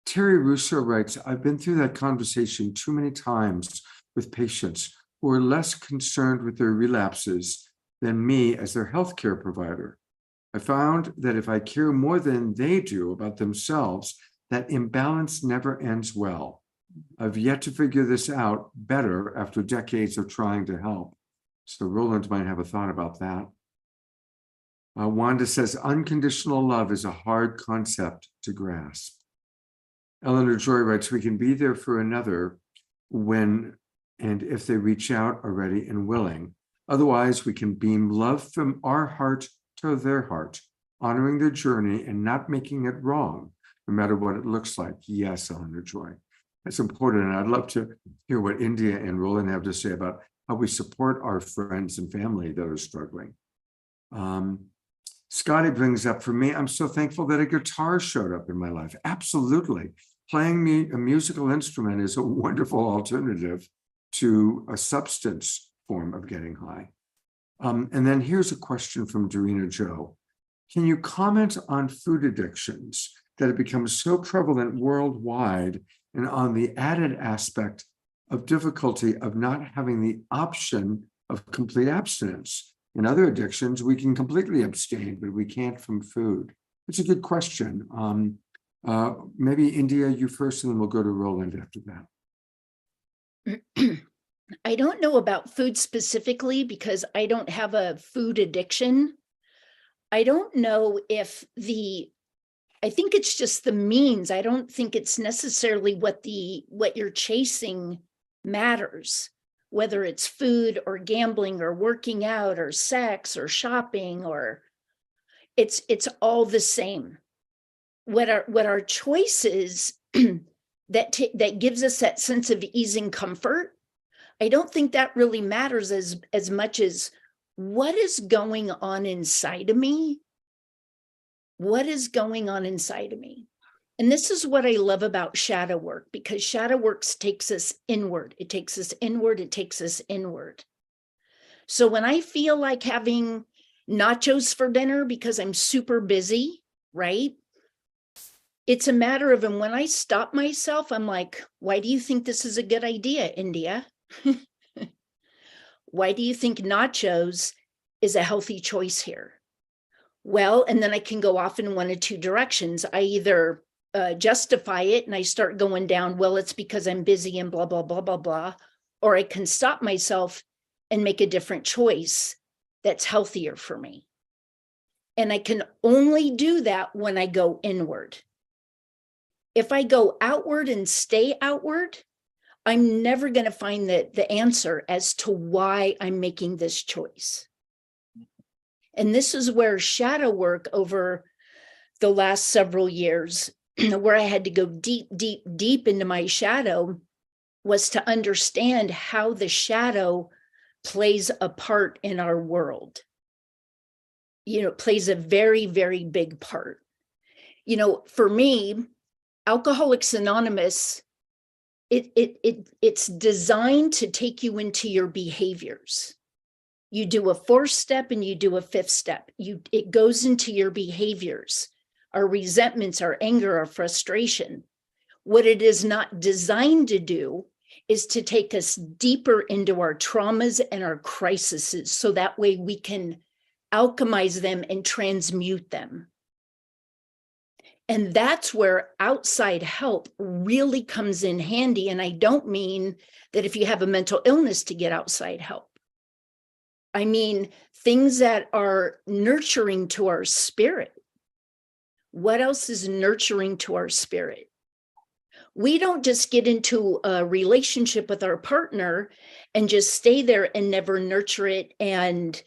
Terry Russo writes, I've been through that conversation too many times with patients who are less concerned with their relapses than me as their healthcare provider. I found that if I care more than they do about themselves, that imbalance never ends well. I've yet to figure this out better after decades of trying to help. So Roland might have a thought about that. Wanda says, unconditional love is a hard concept to grasp. Eleanor Joy writes, we can be there for another when and if they reach out, are ready and willing. Otherwise, we can beam love from our heart to their heart, honoring their journey and not making it wrong, no matter what it looks like. Yes, Eleanor Joy. That's important. And I'd love to hear what India and Roland have to say about how we support our friends and family that are struggling. Scotty brings up, for me, I'm so thankful that a guitar showed up in my life. Absolutely. Playing me a musical instrument is a wonderful alternative to a substance form of getting high. And then here's a question from Dorina Joe. Can you comment on food addictions that have become so prevalent worldwide, and on the added aspect of difficulty of not having the option of complete abstinence? In other addictions, we can completely abstain, but we can't from food. It's a good question. Maybe India, you first, and then we'll go to Roland after that. I don't know about food specifically because I don't have a food addiction. I don't know if I think it's just the means. I don't think it's necessarily what you're chasing matters, whether it's food or gambling or working out or sex or shopping, or it's all the same. What our choice is that gives us that sense of ease and comfort, I don't think that really matters as much as what is going on inside of me. What is going on inside of me? And this is what I love about shadow work, because shadow work takes us inward. It takes us inward. It takes us inward. So when I feel like having nachos for dinner because I'm super busy, right? It's a matter of, and when I stop myself, I'm like, why do you think this is a good idea, India? Why do you think nachos is a healthy choice here? Well, and then I can go off in one of two directions. I either justify it and I start going down, well, it's because I'm busy and blah, blah, blah, blah, blah. Or I can stop myself and make a different choice that's healthier for me. And I can only do that when I go inward. If I go outward and stay outward, I'm never going to find the answer as to why I'm making this choice. And this is where shadow work over the last several years, where I had to go deep, deep, deep into my shadow, was to understand how the shadow plays a part in our world. It plays a very, very big part. For me, Alcoholics Anonymous, it's designed to take you into your behaviors. You do a 4th step and you do a 5th step. It goes into your behaviors, our resentments, our anger, our frustration. What it is not designed to do is to take us deeper into our traumas and our crises, so that way we can alchemize them and transmute them. And that's where outside help really comes in handy. And I don't mean that if you have a mental illness to get outside help. I mean, things that are nurturing to our spirit. What else is nurturing to our spirit? We don't just get into a relationship with our partner and just stay there and never nurture it and,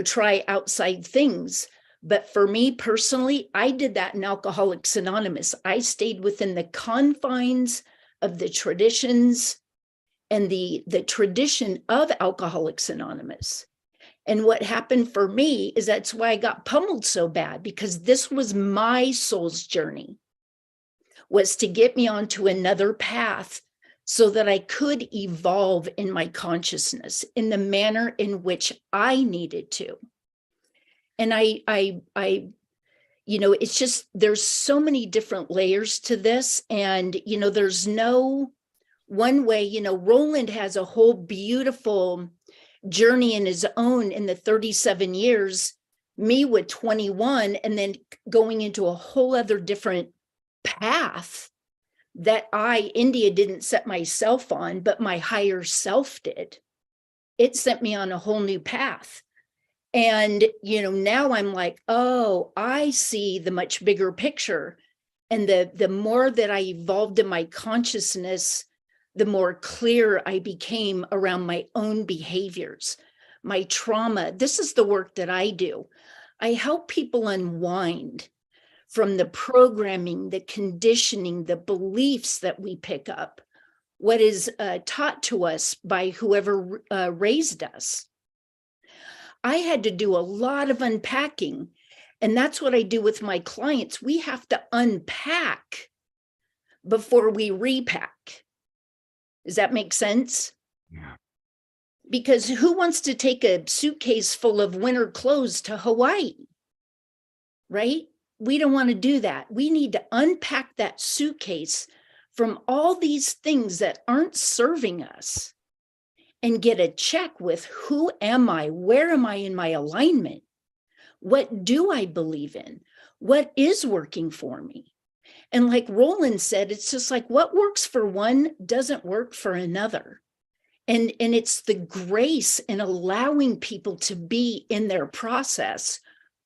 try outside things. But for me personally, I did that in Alcoholics Anonymous. I stayed within the confines of the traditions and the tradition of Alcoholics Anonymous. And what happened for me is that's why I got pummeled so bad, because this was my soul's journey, was to get me onto another path so that I could evolve in my consciousness in the manner in which I needed to. And it's just, there's so many different layers to this. And, there's no one way. Roland has a whole beautiful journey in his own in the 37 years, me with 21, and then going into a whole other different path that India didn't set myself on, but my higher self did. It sent me on a whole new path. And, now I'm like, oh, I see the much bigger picture. And the more that I evolved in my consciousness, the more clear I became around my own behaviors, my trauma. This is the work that I do. I help people unwind from the programming, the conditioning, the beliefs that we pick up, what is taught to us by whoever raised us. I had to do a lot of unpacking, and that's what I do with my clients. We have to unpack before we repack. Does that make sense? Yeah. Because who wants to take a suitcase full of winter clothes to Hawaii, right? We don't want to do that. We need to unpack that suitcase from all these things that aren't serving us and get a check with who am I? Where am I in my alignment? What do I believe in? What is working for me? And like Roland said, it's just like what works for one doesn't work for another. And it's the grace in allowing people to be in their process,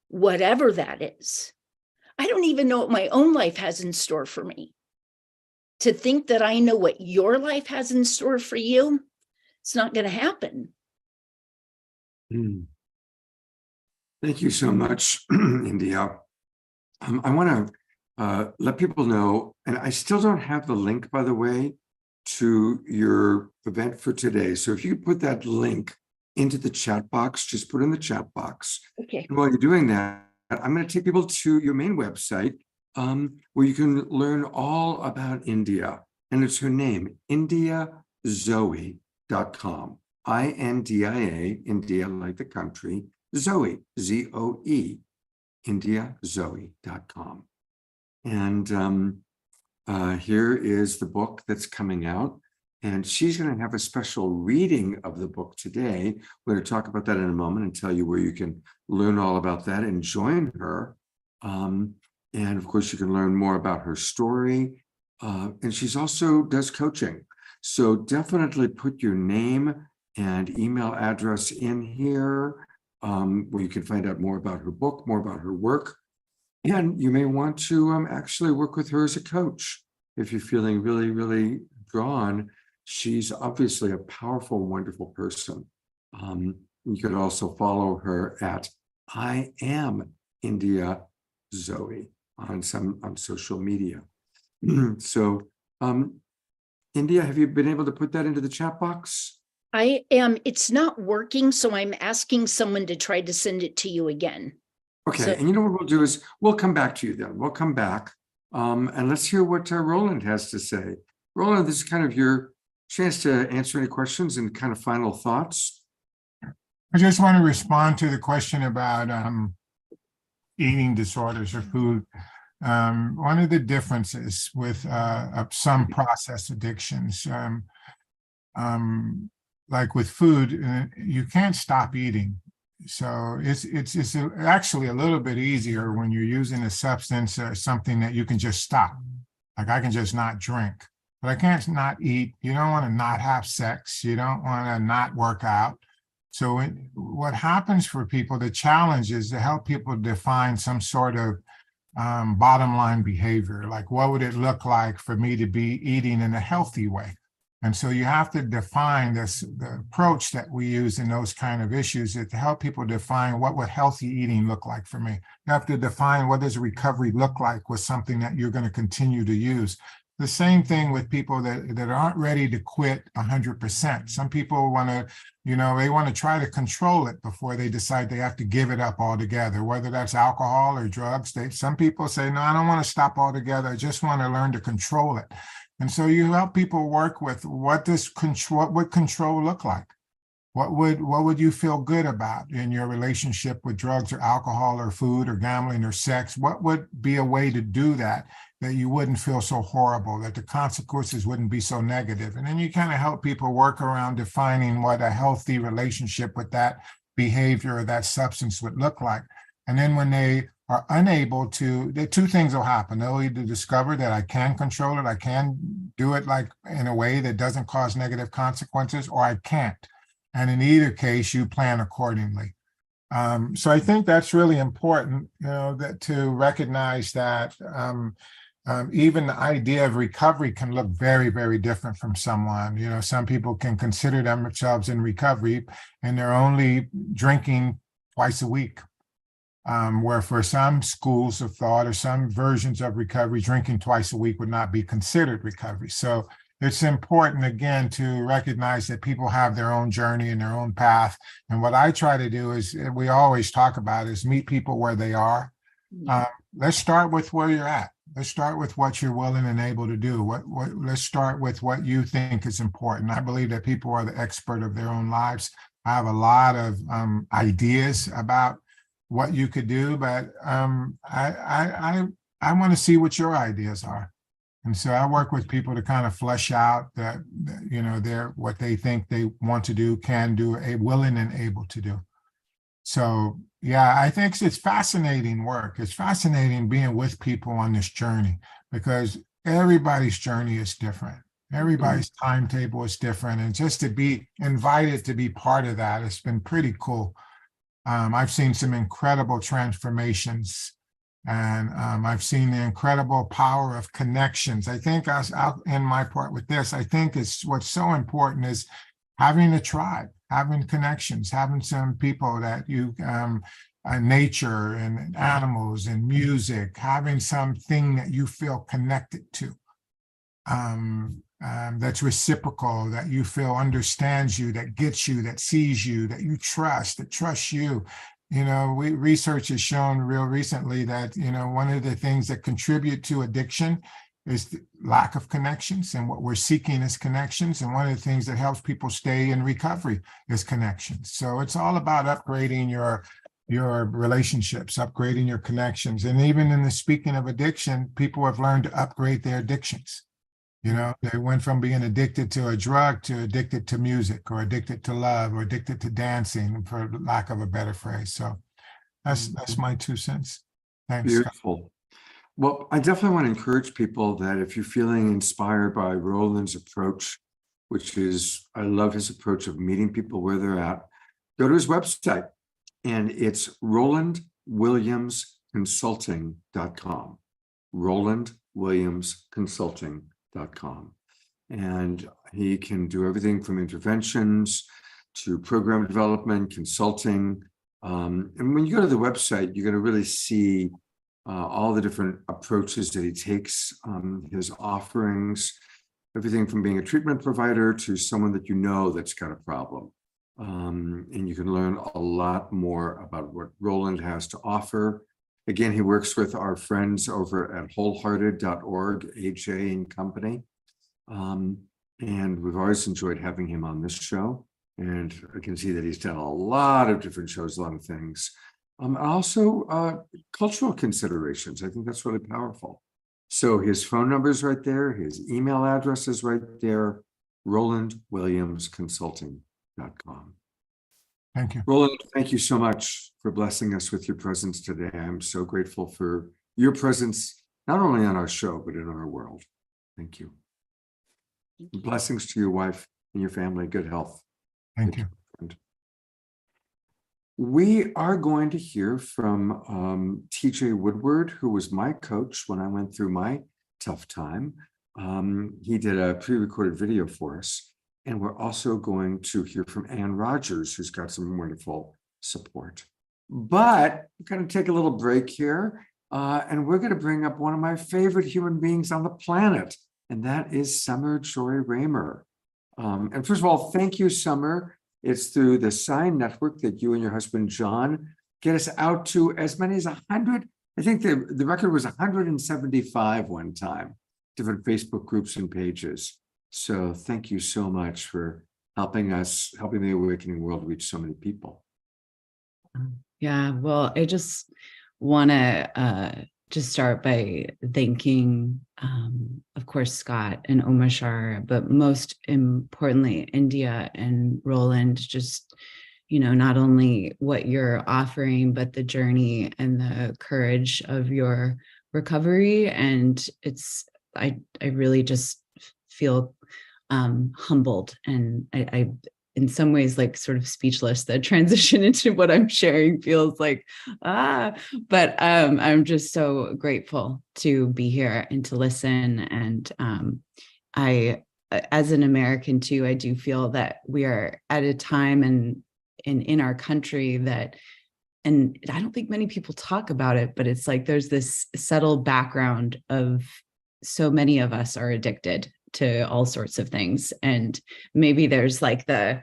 whatever that is. I don't even know what my own life has in store for me. To think that I know what your life has in store for you, it's not going to happen. Thank you so much, India. I want to let people know, and I still don't have the link, by the way, to your event for today. So if you put that link into the chat box, just put it in the chat box. Okay. And while you're doing that, I'm going to take people to your main website where you can learn all about India. And it's her name, IndiaZoe.com. INDIA, India like the country, Zoe, ZOE, IndiaZoe.com. And here is the book that's coming out. And she's going to have a special reading of the book today. We're going to talk about that in a moment and tell you where you can learn all about that and join her. And of course, you can learn more about her story. And she's also does coaching. So definitely put your name and email address in here where you can find out more about her book, more about her work. And you may want to actually work with her as a coach if you're feeling really, really drawn. She's obviously a powerful, wonderful person. You could also follow her at I Am India Zoe on social media. So, India, have you been able to put that into the chat box? I am. It's not working, so I'm asking someone to try to send it to you again. Okay, So- and you know what we'll do is we'll come back to you then. We'll come back and let's hear what Roland has to say. Roland, this is kind of your chance to answer any questions and kind of final thoughts. I just want to respond to the question about eating disorders or food. One of the differences with some processed addictions, like with food, you can't stop eating. So it's actually a little bit easier when you're using a substance or something that you can just stop. Like I can just not drink, but I can't not eat. You don't want to not have sex. You don't want to not work out. So what happens for people, the challenge is to help people define some sort of bottom line behavior. Like what would it look like for me to be eating in a healthy way? And so you have to define the approach that we use in those kind of issues is to help people define what would healthy eating look like for me. You have to define what does recovery look like with something that you're going to continue to use. The same thing with people that aren't ready to quit 100%. Some people want to, they want to try to control it before they decide they have to give it up altogether, whether that's alcohol or drugs. Some people say, no, I don't want to stop altogether. I just want to learn to control it. And so you help people work with what would control look like? What would you feel good about in your relationship with drugs or alcohol or food or gambling or sex? What would be a way to do that you wouldn't feel so horrible, that the consequences wouldn't be so negative? And then you kind of help people work around defining what a healthy relationship with that behavior or that substance would look like. And then when they are unable to, the two things will happen. They'll either discover that I can control it, I can do it like in a way that doesn't cause negative consequences, or I can't. And in either case, you plan accordingly. So I think that's really important, that to recognize that even the idea of recovery can look very, very different from someone. Some people can consider themselves in recovery and they're only drinking twice a week. Where for some schools of thought or some versions of recovery, drinking twice a week would not be considered recovery. So it's important, again, to recognize that people have their own journey and their own path. And what I try to do is, we always talk about, is meet people where they are. Let's start with where you're at. Let's start with what you're willing and able to do. Let's start with what you think is important. I believe that people are the expert of their own lives. I have a lot of ideas about what you could do, but I want to see what your ideas are. And so I work with people to kind of flesh out that, they're what they think they want to do, can do, willing and able to do. So, yeah, I think it's fascinating work. It's fascinating being with people on this journey because everybody's journey is different. Everybody's timetable is different. And just to be invited to be part of that, it's been pretty cool. I've seen some incredible transformations, and I've seen the incredible power of connections. I think I'll end my part with this. I think what's so important is having a tribe, having connections, having some people that you, nature and animals and music, having something that you feel connected to. That's reciprocal, that you feel understands you, that gets you, that sees you, that you trust, that trusts you. Research has shown real recently that, one of the things that contribute to addiction is the lack of connections, and what we're seeking is connections. And one of the things that helps people stay in recovery is connections. So it's all about upgrading your relationships, upgrading your connections. And even in the speaking of addiction, people have learned to upgrade their addictions. They went from being addicted to a drug to addicted to music, or addicted to love, or addicted to dancing, for lack of a better phrase. So that's my 2 cents. Thanks. Beautiful. Well, I definitely want to encourage people that if you're feeling inspired by Roland's approach, which is, I love his approach of meeting people where they're at, go to his website, and it's RolandWilliamsConsulting.com. RolandWilliamsConsulting.com. And he can do everything from interventions to program development, consulting. And when you go to the website, you're going to really see all the different approaches that he takes, his offerings, everything from being a treatment provider to someone that that's got a problem. And you can learn a lot more about what Roland has to offer. Again, he works with our friends over at wholehearted.org, AJ and company. And we've always enjoyed having him on this show. And I can see that he's done a lot of different shows, a lot of things. Also, cultural considerations. I think that's really powerful. So his phone number is right there. His email address is right there. RolandWilliamsConsulting.com. Thank you. Roland, thank you so much for blessing us with your presence today. I'm so grateful for your presence, not only on our show, but in our world. Thank you. Blessings to your wife and your family. Good health. Thank you. We are going to hear from TJ Woodward, who was my coach when I went through my tough time. He did a pre-recorded video for us. And we're also going to hear from Ann Rogers, who's got some wonderful support. But we're going to take a little break here, and we're going to bring up one of my favorite human beings on the planet, and that is Summer Joy Raymer. And first of all, thank you, Summer. It's through the Sign Network that you and your husband, John, get us out to as many as 100. I think the record was 175 one time, different Facebook groups and pages. So thank you so much for helping the Awakening World reach so many people. Yeah, well, I just want to just start by thanking, of course, Scott and Omashar, but most importantly, India and Roland, just, not only what you're offering, but the journey and the courage of your recovery. And I really just feel humbled, and I in some ways like sort of speechless. The transition into what I'm sharing feels like but I'm just so grateful to be here and to listen. And I, as an American too, I do feel that we are at a time and in our country that, and I don't think many people talk about it, but it's like there's this subtle background of so many of us are addicted to all sorts of things. And maybe there's like the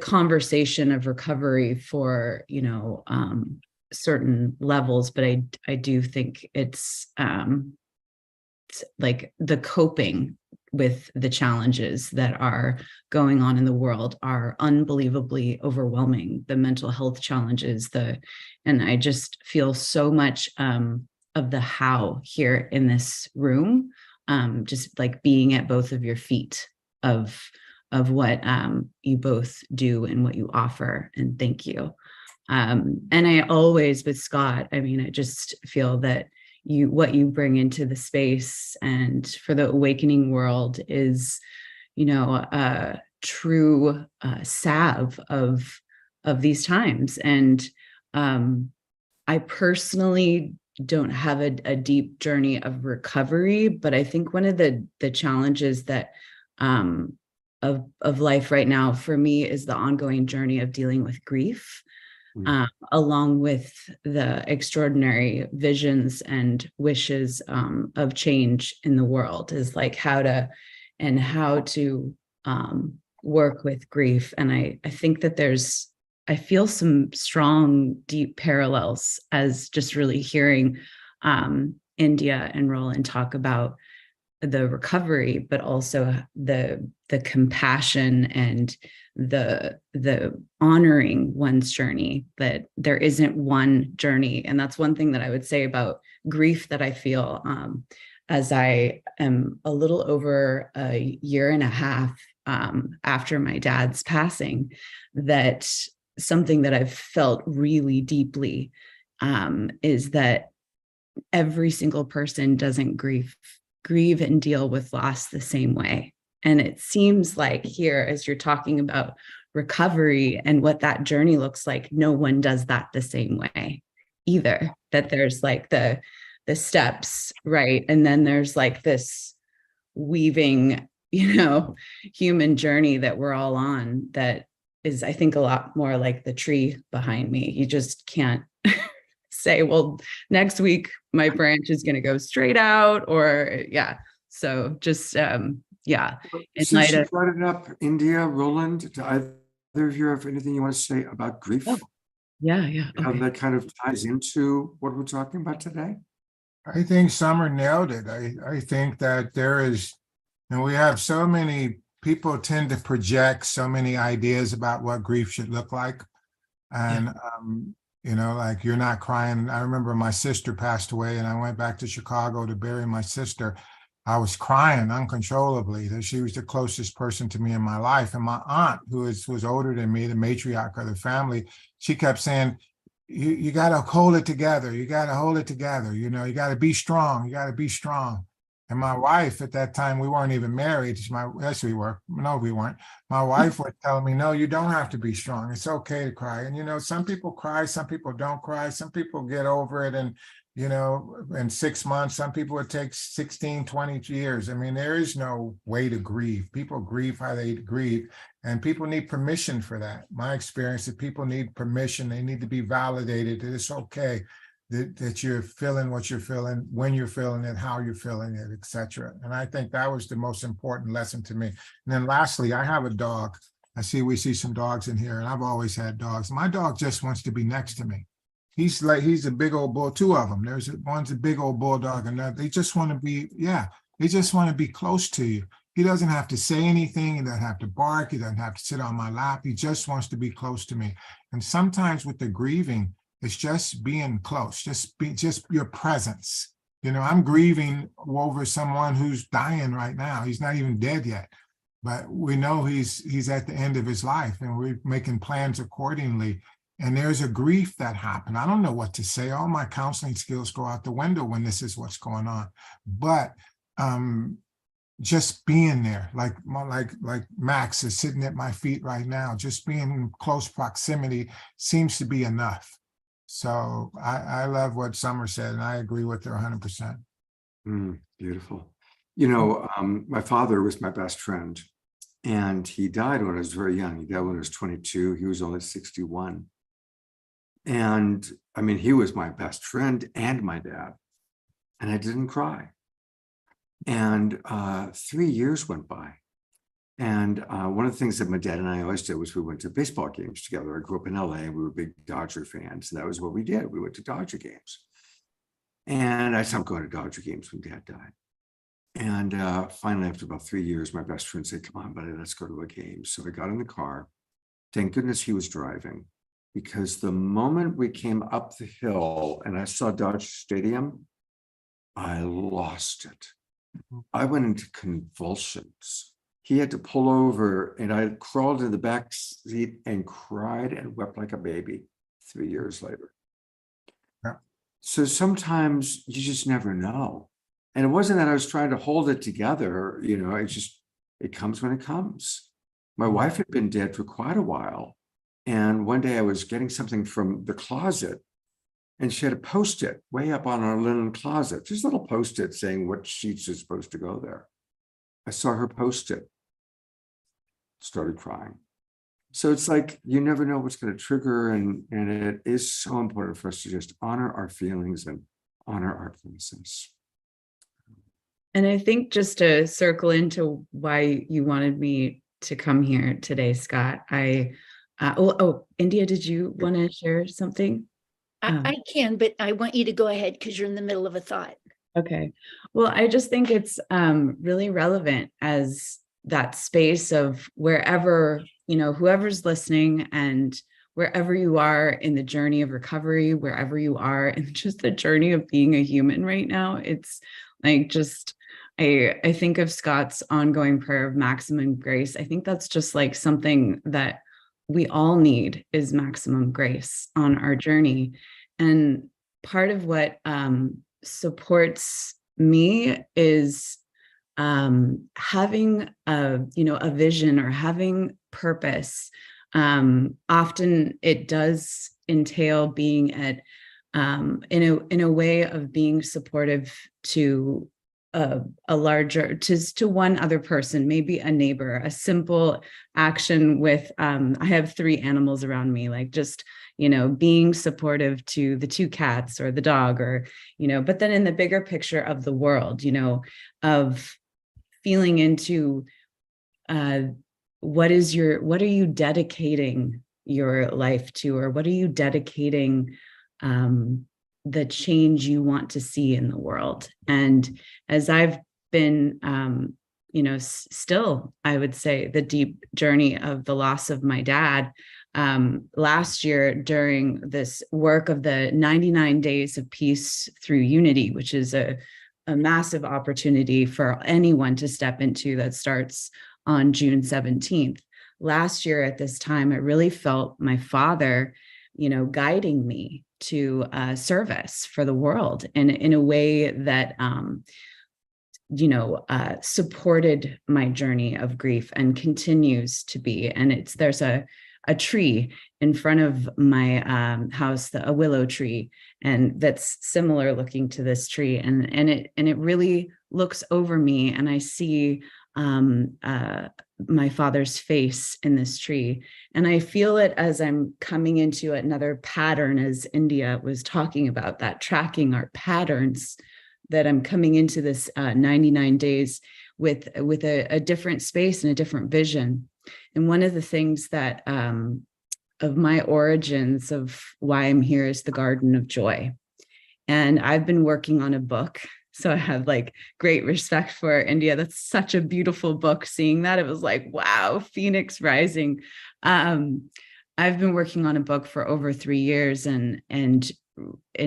conversation of recovery for, certain levels, but I do think it's like the coping with the challenges that are going on in the world are unbelievably overwhelming. The mental health challenges, and I just feel so much of the how here in this room. Just like being at both of your feet of what you both do and what you offer. And thank you. And I always, with Scott, I just feel that what you bring into the space and for the awakening world is, a true salve of these times. And I personally don't have a deep journey of recovery, but I think one of the challenges that of life right now for me is the ongoing journey of dealing with grief, along with the extraordinary visions and wishes of change in the world, is like how to work with grief. And I think that I feel some strong, deep parallels as just really hearing India and Roland talk about the recovery, but also the compassion and the honoring one's journey, that there isn't one journey. And that's one thing that I would say about grief that I feel as I am a little over a year and a half after my dad's passing, that something that I've felt really deeply is that every single person doesn't grieve and deal with loss the same way. And it seems like here, as you're talking about recovery and what that journey looks like, no one does that the same way either. That there's like the steps, right? And then there's like this weaving, human journey that we're all on that is, I think, a lot more like the tree behind me. You just can't say, well, next week my branch is going to go straight out, or so just Since you brought it up, India, Roland, do either of you have anything you want to say about grief? How that kind of ties into what we're talking about today? I think Summer nailed it. I think that there is, and we have so many people tend to project so many ideas about what grief should look like. And, you know, like you're not crying. I remember my sister passed away and I went back to Chicago to bury my sister. I was crying uncontrollably. That she was the closest person to me in my life. And my aunt, who was older than me, the matriarch of the family, she kept saying, you got to hold it together. You got to hold it together. You know, you got to be strong. You got to be strong. And my wife at that time, we weren't even married. Yes, we were. No, we weren't. My wife was telling me, no, you don't have to be strong. It's okay to cry. And, you know, some people cry, some people don't cry. Some people get over it and, you know, in 6 months, some people it takes 16, 20 years. I mean, there is no way to grieve. People grieve how they grieve, and people need permission for that. My experience is people need permission. They need to be validated that it's okay. That you're feeling what you're feeling, when you're feeling it, how you're feeling it, etc. And I think that was the most important lesson to me. And then lastly, I have a dog. We see some dogs in here, and I've always had dogs. My dog just wants to be next to me. He's a big old bull, two of them. One's a big old bulldog, and they just want to be, they just want to be close to you. He doesn't have to say anything. He doesn't have to bark. He doesn't have to sit on my lap. He just wants to be close to me. And sometimes with the grieving, it's just being close, just your presence. You know, I'm grieving over someone who's dying right now. He's not even dead yet, but we know he's at the end of his life, and we're making plans accordingly. And there's a grief that happened. I don't know what to say. All my counseling skills go out the window when this is what's going on. But just being there, like Max is sitting at my feet right now, just being in close proximity seems to be enough. So I love what Summer said, and I agree with her 100%. Beautiful. You know, my father was my best friend, and he died when I was very young. He died when I was 22. He was only 61. And I mean, he was my best friend and my dad, and I didn't cry. And 3 years went by. And one of the things that my dad and I always did was we went to baseball games together. I grew up in LA, and we were big Dodger fans. And that was what we did. We went to Dodger games. And I stopped going to Dodger games when Dad died. And finally, after about 3 years, my best friend said, come on, buddy, let's go to a game. So I got in the car. Thank goodness he was driving, because the moment we came up the hill and I saw Dodger Stadium, I lost it. I went into convulsions. He had to pull over, and I crawled in the back seat and cried and wept like a baby 3 years later. Yeah. So sometimes you just never know. And it wasn't that I was trying to hold it together, you know, it comes when it comes. My wife had been dead for quite a while. And one day I was getting something from the closet, and she had a Post-it way up on our linen closet, just a little Post-it saying what sheets are supposed to go there. I saw her Post-it, started crying. So it's like, you never know what's going to trigger. And it is so important for us to just honor our feelings and honor our process. And I think just to circle into why you wanted me to come here today, Scott, India, did you want to share something? I can, but I want you to go ahead because you're in the middle of a thought. Okay. Well, I just think it's really relevant as that space of wherever, you know, whoever's listening, and wherever you are in the journey of recovery, wherever you are in just the journey of being a human right now, it's like just, I think of Scott's ongoing prayer of maximum grace. I think that's just like something that we all need, is maximum grace on our journey. And part of what supports me is having a vision or having purpose. Often it does entail being at in a way of being supportive to a larger, to one other person, maybe a neighbor, a simple action with, I have 3 animals around me, like just, you know, being supportive to the 2 cats or the dog, or, you know, but then in the bigger picture of the world, you know, of feeling into what are you dedicating your life to, or what are you dedicating the change you want to see in the world. And as I've been still, I would say, the deep journey of the loss of my dad. Last year, during this work of the 99 Days of Peace through Unity, which is a massive opportunity for anyone to step into, that starts on June 17th. Last year at this time, I really felt my father, guiding me to service for the world in a way that, supported my journey of grief and continues to be. And there's a tree in front of my house, a willow tree, and that's similar looking to this tree. And it really looks over me, and I see my father's face in this tree. And I feel it as I'm coming into another pattern, as India was talking about, that tracking our patterns, that I'm coming into this 99 days with a different space and a different vision. And one of the things that of my origins of why I'm here is the Garden of Joy. And I've been working on a book. So I have great respect for India. That's such a beautiful book. Seeing that, it was like, wow, Phoenix rising. I've been working on a book for over 3 years, and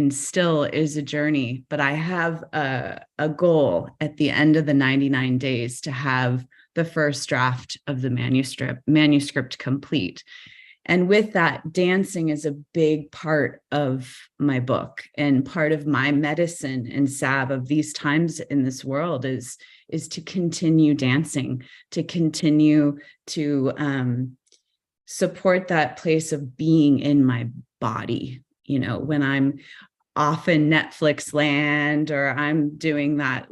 still is a journey. But I have a goal at the end of the 99 days to have the first draft of the manuscript complete. And with that, dancing is a big part of my book, and part of my medicine and salve of these times in this world is to continue dancing, to continue to support that place of being in my body. When I'm off in Netflix land, or I'm doing that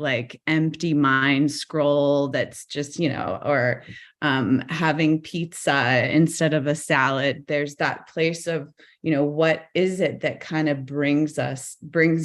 empty mind scroll that's just, or having pizza instead of a salad, there's that place of, what is it that kind of brings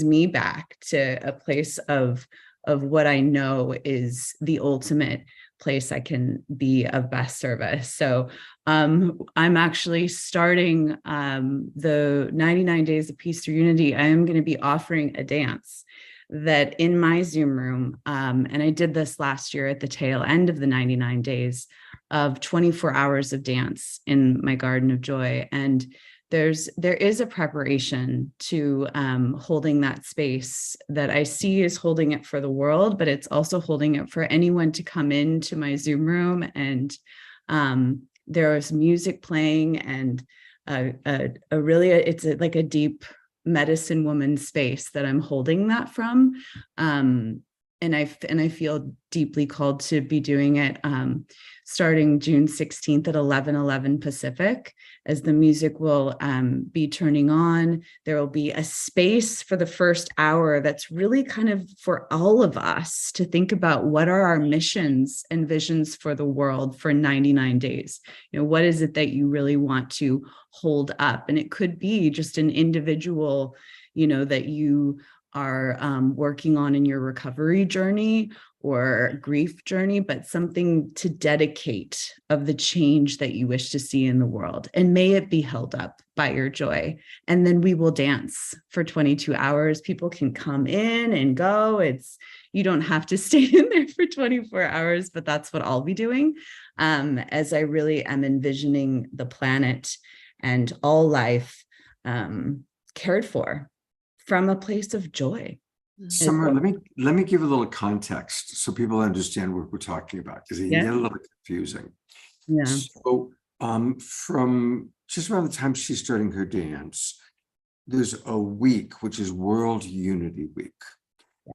me back to a place of what I know is the ultimate place I can be of best service. So I'm actually starting the 99 Days of Peace through Unity. I am going to be offering a dance that in my Zoom room, and I did this last year at the tail end of the 99 days, of 24 hours of dance in my Garden of Joy. And there is a preparation to holding that space that I see is holding it for the world, but it's also holding it for anyone to come into my Zoom room. And there is music playing, and it's like a deep medicine woman space that I'm holding that from. And I feel deeply called to be doing it starting June 16th at 11:11 Pacific, as the music will be turning on. There will be a space for the first hour that's really kind of for all of us to think about what are our missions and visions for the world for 99 days. What is it that you really want to hold up? And it could be just an individual, that you are working on in your recovery journey or grief journey, but something to dedicate of the change that you wish to see in the world. And may it be held up by your joy. And then we will dance for 22 hours. People can come in and go. You don't have to stay in there for 24 hours, but that's what I'll be doing as I really am envisioning the planet and all life cared for from a place of joy. Summer, let me give a little context so people understand what we're talking about, because it can get a little bit confusing. Yeah. So from just around the time she's starting her dance, there's a week, which is World Unity Week.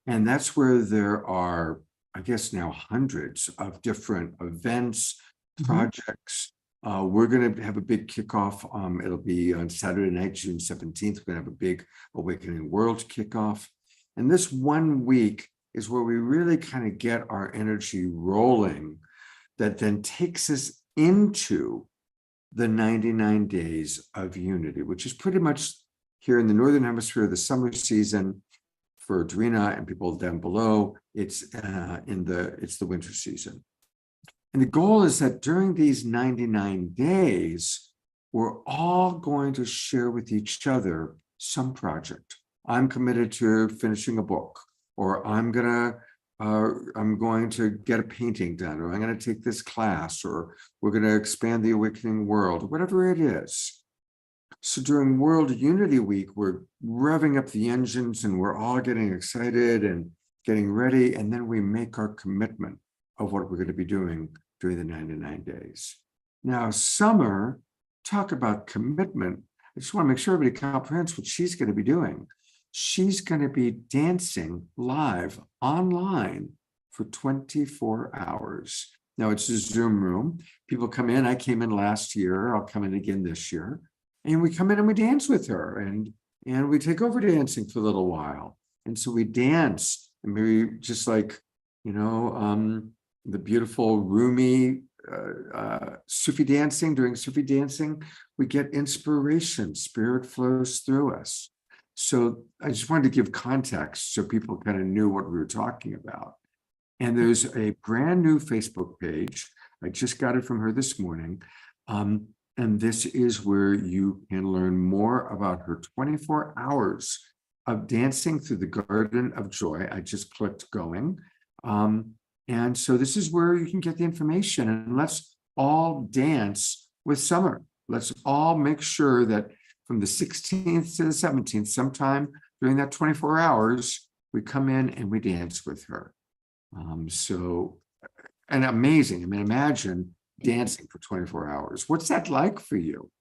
And that's where there are, I guess now, hundreds of different events, projects. We're going to have a big kickoff. It'll be on Saturday night, June 17th. We're going to have a big Awakening World kickoff. And this 1 week is where we really kind of get our energy rolling, that then takes us into the 99 Days of Unity, which is pretty much here in the Northern Hemisphere, the summer season. For Adrina and people down below, it's the winter season. And the goal is that during these 99 days, we're all going to share with each other some project. I'm committed to finishing a book, or I'm going to I'm going to get a painting done, or I'm going to take this class, or we're going to expand the awakening world, whatever it is. So during World Unity Week, we're revving up the engines and we're all getting excited and getting ready. And then we make our commitment of what we're going to be doing during the 99 days. Now, Summer, talk about commitment. I just want to make sure everybody comprehends what she's going to be doing. She's going to be dancing live online for 24 hours. Now, it's a Zoom room. People come in. I came in last year. I'll come in again this year. And we come in and we dance with her, and we take over dancing for a little while. And so we dance, and we just like, the beautiful Rumi Sufi dancing, during Sufi dancing, we get inspiration, spirit flows through us. So I just wanted to give context so people kind of knew what we were talking about. And there's a brand new Facebook page. I just got it from her this morning. And this is where you can learn more about her 24 hours of dancing through the Garden of Joy. I just clicked going. And so this is where you can get the information. And let's all dance with Summer. Let's all make sure that from the 16th to the 17th, sometime during that 24 hours, we come in and we dance with her. And amazing. I mean, imagine dancing for 24 hours. What's that like for you?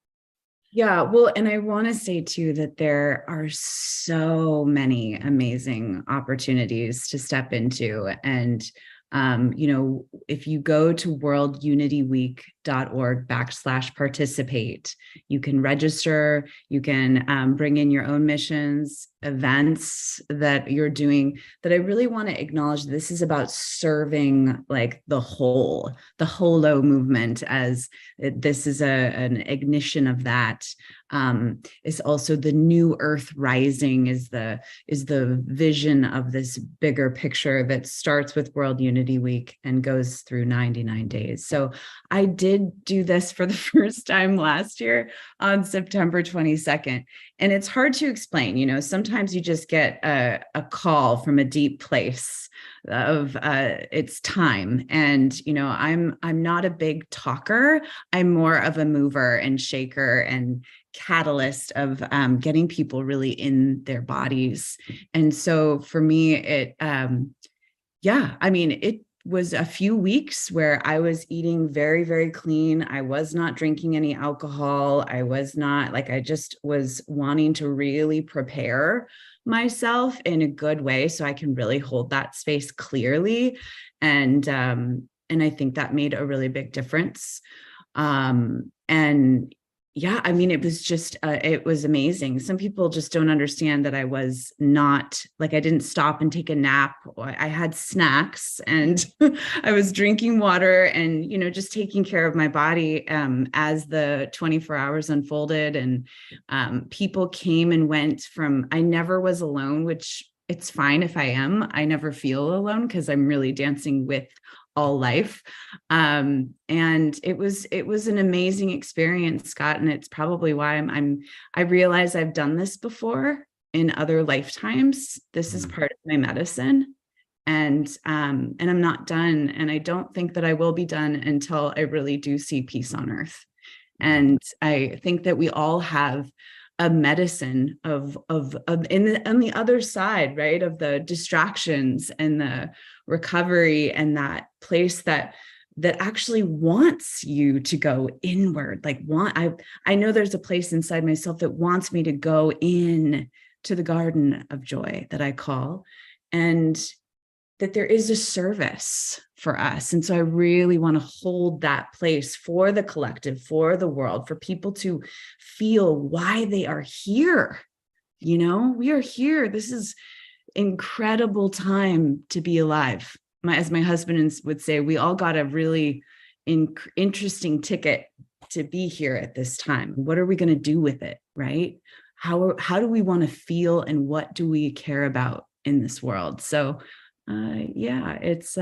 Yeah, well, and I want to say too that there are so many amazing opportunities to step into. And, if you go to worldunityweek.org/participate, you can register, you can bring in your own missions, events that you're doing, that I really want to acknowledge. This is about serving like the holo movement, as this is an ignition of that. Is also the new earth rising is the vision of this bigger picture that starts with World Unity Week and goes through 99 days. So I did do this for the first time last year on September 22nd. And it's hard to explain, sometimes you just get a call from a deep place of it's time. And, I'm not a big talker. I'm more of a mover and shaker and catalyst of getting people really in their bodies. And so for me, it was a few weeks where I was eating very, very clean. I was not drinking any alcohol. I was not I just was wanting to really prepare myself in a good way so I can really hold that space clearly. And I think that made a really big difference. It was just, it was amazing. Some people just don't understand that I was not, I didn't stop and take a nap. I had snacks and I was drinking water and, just taking care of my body as the 24 hours unfolded. And people came and went from, I never was alone, which it's fine if I am. I never feel alone because I'm really dancing with all life. And it was an amazing experience, Scott. And it's probably why I realize I've done this before in other lifetimes. This is part of my medicine. And I'm not done. And I don't think that I will be done until I really do see peace on earth. And I think that we all have a medicine on the other side, right, of the distractions and the recovery and that place that actually wants you to go inward. I know there's a place inside myself that wants me to go in to the garden of joy that I call, and that there is a service for us. And so I really want to hold that place for the collective, for the world, for people to feel why they are here. We are here. This is incredible time to be alive. As my husband would say, we all got a really interesting ticket to be here at this time. What are we going to do with it, right? How do we want to feel, and what do we care about in this world? So it's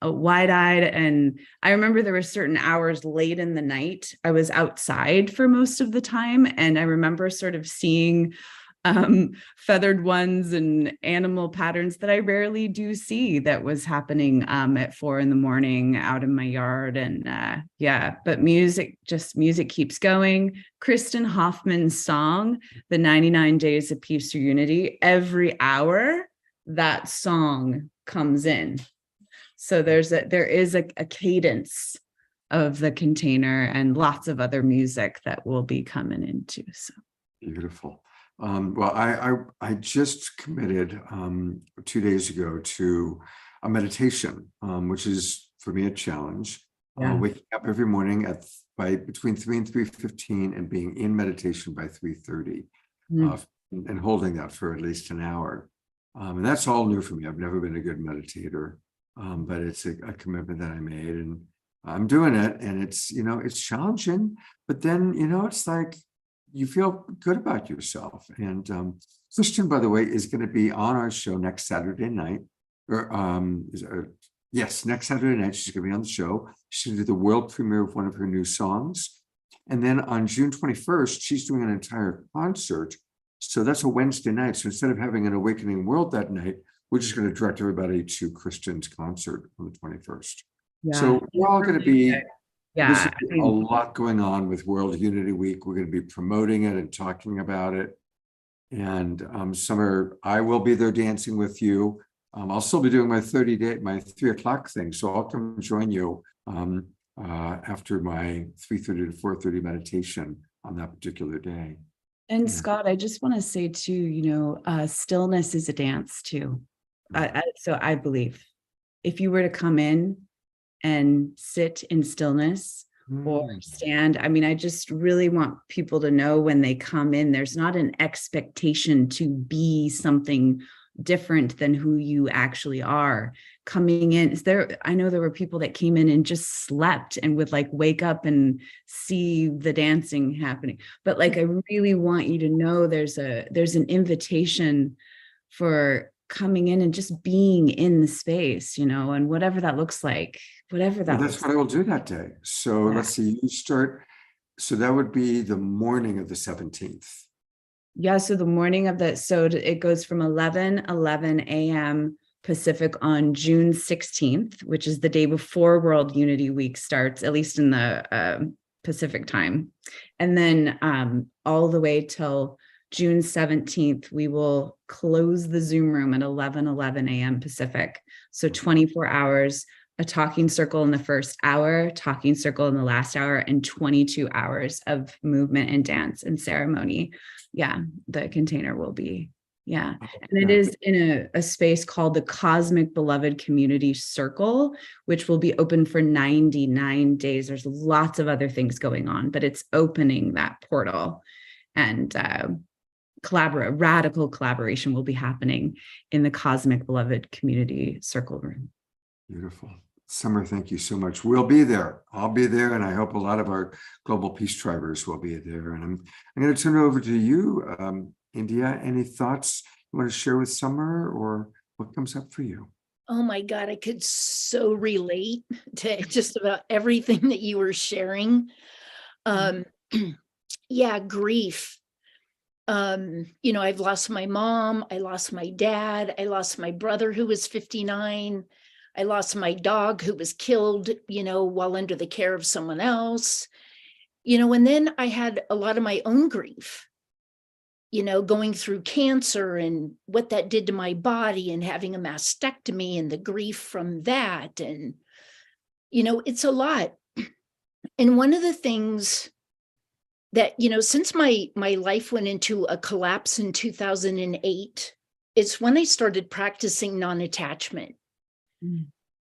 wide-eyed. And I remember there were certain hours late in the night. I was outside for most of the time. And I remember sort of seeing feathered ones and animal patterns that I rarely do see that was happening at 4 a.m. out in my yard. And but music keeps going. Kristen Hoffman's song, The 99 Days of Peace or Unity, every hour that song comes in. So there is a cadence of the container and lots of other music that will be coming into. So beautiful. Well, I just committed 2 days ago to a meditation, which is for me a challenge. Waking up every morning by between 3 and 3:15 and being in meditation by 3:30, and holding that for at least an hour. And that's all new for me. I've never been a good meditator, but it's a commitment that I made, and I'm doing it. And it's challenging, but then it's like, you feel good about yourself. And Kristen, by the way, is going to be on our show next Saturday night. Next Saturday night, she's going to be on the show. She's going to do the world premiere of one of her new songs. And then on June 21st, she's doing an entire concert. So that's a Wednesday night. So instead of having an Awakening World that night, we're just going to direct everybody to Kristen's concert on the 21st. Yeah, so we're all going to be... There's a lot going on with World Unity Week. We're going to be promoting it and talking about it. And I will be there dancing with you. I'll still be doing my 3 o'clock thing. So I'll come join you after my 3:30 to 4:30 meditation on that particular day. And Scott, I just want to say too, stillness is a dance too. So I believe if you were to come in and sit in stillness or stand. I mean, I just really want people to know when they come in, there's not an expectation to be something different than who you actually are. Coming in, I know there were people that came in and just slept and would wake up and see the dancing happening. But I really want you to know there's an invitation for coming in and just being in the space, and whatever that looks like, that's what I will do that day. So let's see, you start. So that would be the morning of the 17th. Yeah. So the morning of so it goes from 11 a.m. Pacific on June 16th, which is the day before World Unity Week starts, at least in the Pacific time. And then all the way till June 17th, we will close the Zoom room at 11 a.m. Pacific. So 24 hours, a talking circle in the first hour, talking circle in the last hour, and 22 hours of movement and dance and ceremony. Yeah, the container will be, and it is in a space called the Cosmic Beloved Community Circle, which will be open for 99 days. There's lots of other things going on, but it's opening that portal. And radical collaboration will be happening in the Cosmic Beloved Community Circle room. Beautiful. Summer, thank you so much. We'll be there. I'll be there, and I hope a lot of our Global Peace Drivers will be there. And I'm going to turn it over to you, India. Any thoughts you want to share with Summer, or what comes up for you? Oh my God, I could so relate to just about everything that you were sharing. Grief. I've lost my mom, I lost my dad, I lost my brother who was 59. I lost my dog who was killed, while under the care of someone else, and then I had a lot of my own grief, going through cancer and what that did to my body, and having a mastectomy and the grief from that. And, it's a lot. And one of the things that, since my life went into a collapse in 2008, it's when I started practicing non-attachment.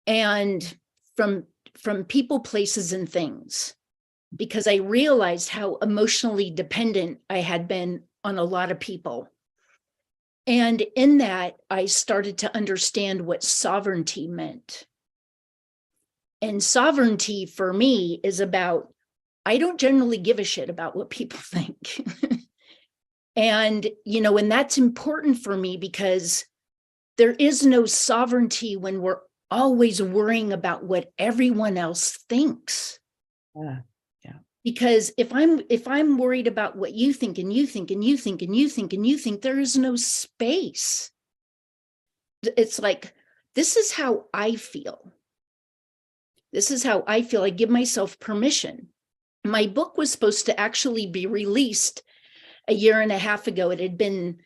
And from people, places, and things, because I realized how emotionally dependent I had been on a lot of people. And in that, I started to understand what sovereignty meant. And sovereignty for me is about, I don't generally give a shit about what people think. And, and that's important for me, because there is no sovereignty when we're always worrying about what everyone else thinks. Because if I'm worried about what you think and you think and you think and you think and you think, there is no space. It's like, this is how I feel. This is how I feel. I give myself permission. My book was supposed to actually be released a year and a half ago. It had been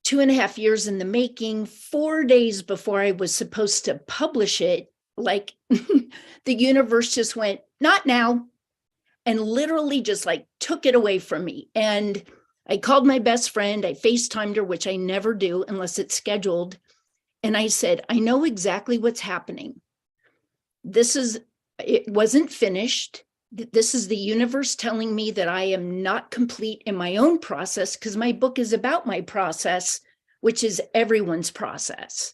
2.5 years in the making. 4 days before I was supposed to publish it, like the universe just went, not now, and literally just like took it away from me. And I called my best friend, I FaceTimed her, which I never do unless it's scheduled. And I said, I know exactly what's happening. It wasn't finished. This is the universe telling me that I am not complete in my own process, because my book is about my process, which is everyone's process.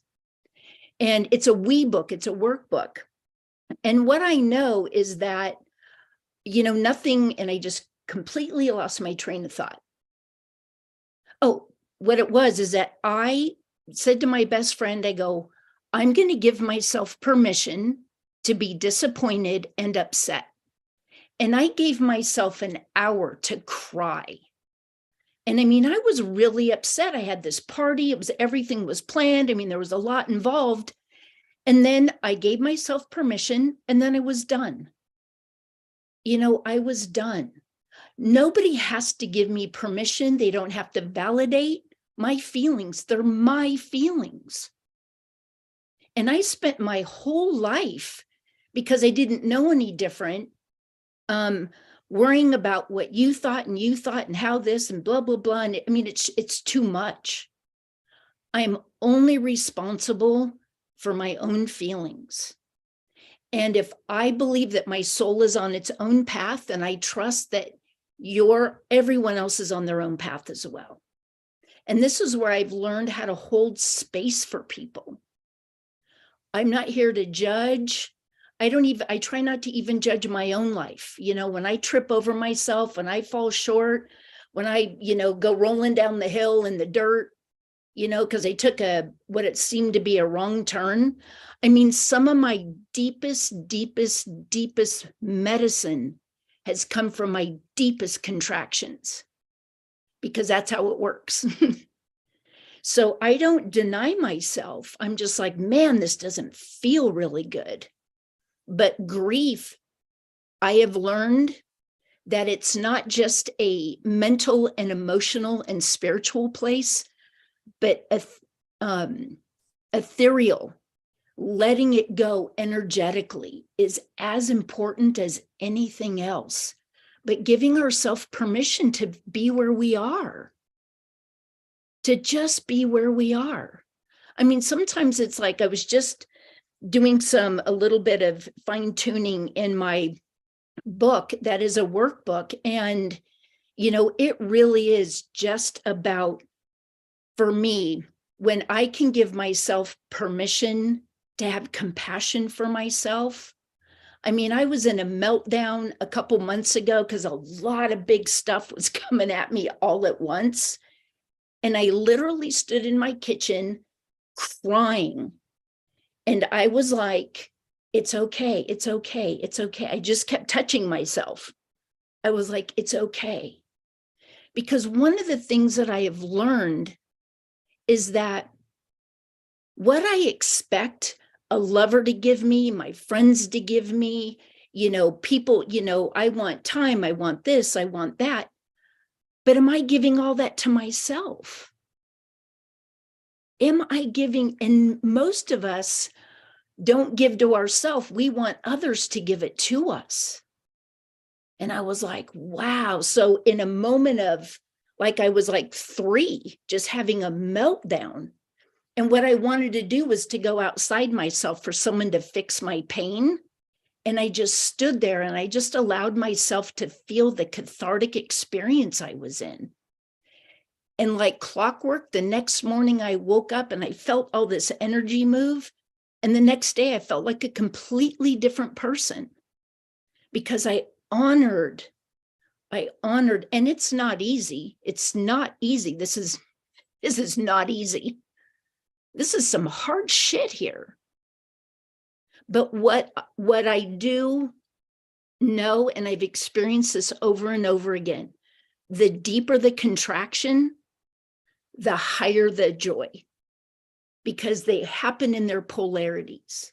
And it's a we book, it's a workbook. And what I know is that, nothing, and I just completely lost my train of thought. Oh, what it was is that I said to my best friend, I go, I'm going to give myself permission to be disappointed and upset. And I gave myself an hour to cry. And I mean, I was really upset. I had this party. Everything was planned. I mean, there was a lot involved. And then I gave myself permission, and then I was done. I was done. Nobody has to give me permission. They don't have to validate my feelings. They're my feelings. And I spent my whole life, because I didn't know any different, worrying about what you thought and how this and blah, blah, blah. And I mean, it's too much. I'm only responsible for my own feelings. And if I believe that my soul is on its own path, then I trust that everyone else is on their own path as well. And this is where I've learned how to hold space for people. I'm not here to judge. I try not to even judge my own life. When I trip over myself, when I fall short, when I, go rolling down the hill in the dirt, because I took what it seemed to be a wrong turn. I mean, some of my deepest medicine has come from my deepest contractions, because that's how it works. So I don't deny myself. I'm just like, man, this doesn't feel really good. But grief, I have learned that it's not just a mental and emotional and spiritual place, but ethereal. Letting it go energetically is as important as anything else. But giving ourselves permission to be where we are, to just be where we are. I mean, sometimes it's like I was just doing a little bit of fine tuning in my book that is a workbook. And, it really is just about, for me, when I can give myself permission to have compassion for myself. I mean, I was in a meltdown a couple months ago because a lot of big stuff was coming at me all at once. And I literally stood in my kitchen crying. And I was like, it's okay, it's okay, it's okay. I just kept touching myself. I was like, it's okay. Because one of the things that I have learned is that what I expect a lover to give me, my friends to give me, people, I want time, I want this, I want that. But am I giving all that to myself? Am I giving? And most of us don't give to ourselves. We want others to give it to us. And I was like, wow. So in a moment of, like, I was like 3, just having a meltdown. And what I wanted to do was to go outside myself for someone to fix my pain. And I just stood there and I just allowed myself to feel the cathartic experience I was in. And like clockwork, the next morning I woke up and I felt all this energy move. And the next day I felt like a completely different person, because I honored, and it's not easy. It's not easy. This is not easy. This is some hard shit here. But what I do No, and I've experienced this over and over again. The deeper the contraction, the higher the joy, because they happen in their polarities.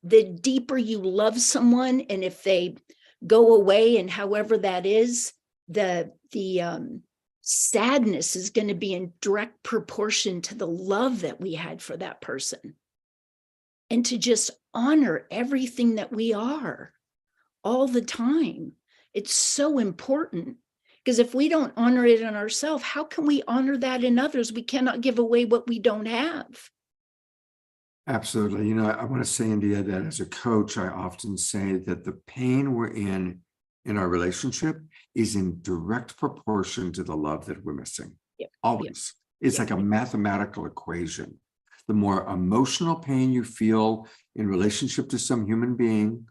The deeper you love someone, and if they go away, and however that is, the sadness is going to be in direct proportion to the love that we had for that person. And to just honor everything that we are all the time. It's so important, because if we don't honor it in ourselves, how can we honor that in others? We cannot give away what we don't have. Absolutely. You know, I want to say, India, that as a coach, I often say that the pain we're in our relationship is in direct proportion to the love that we're missing. Yep. Always. It's like a mathematical equation. The more emotional pain you feel in relationship to some human being,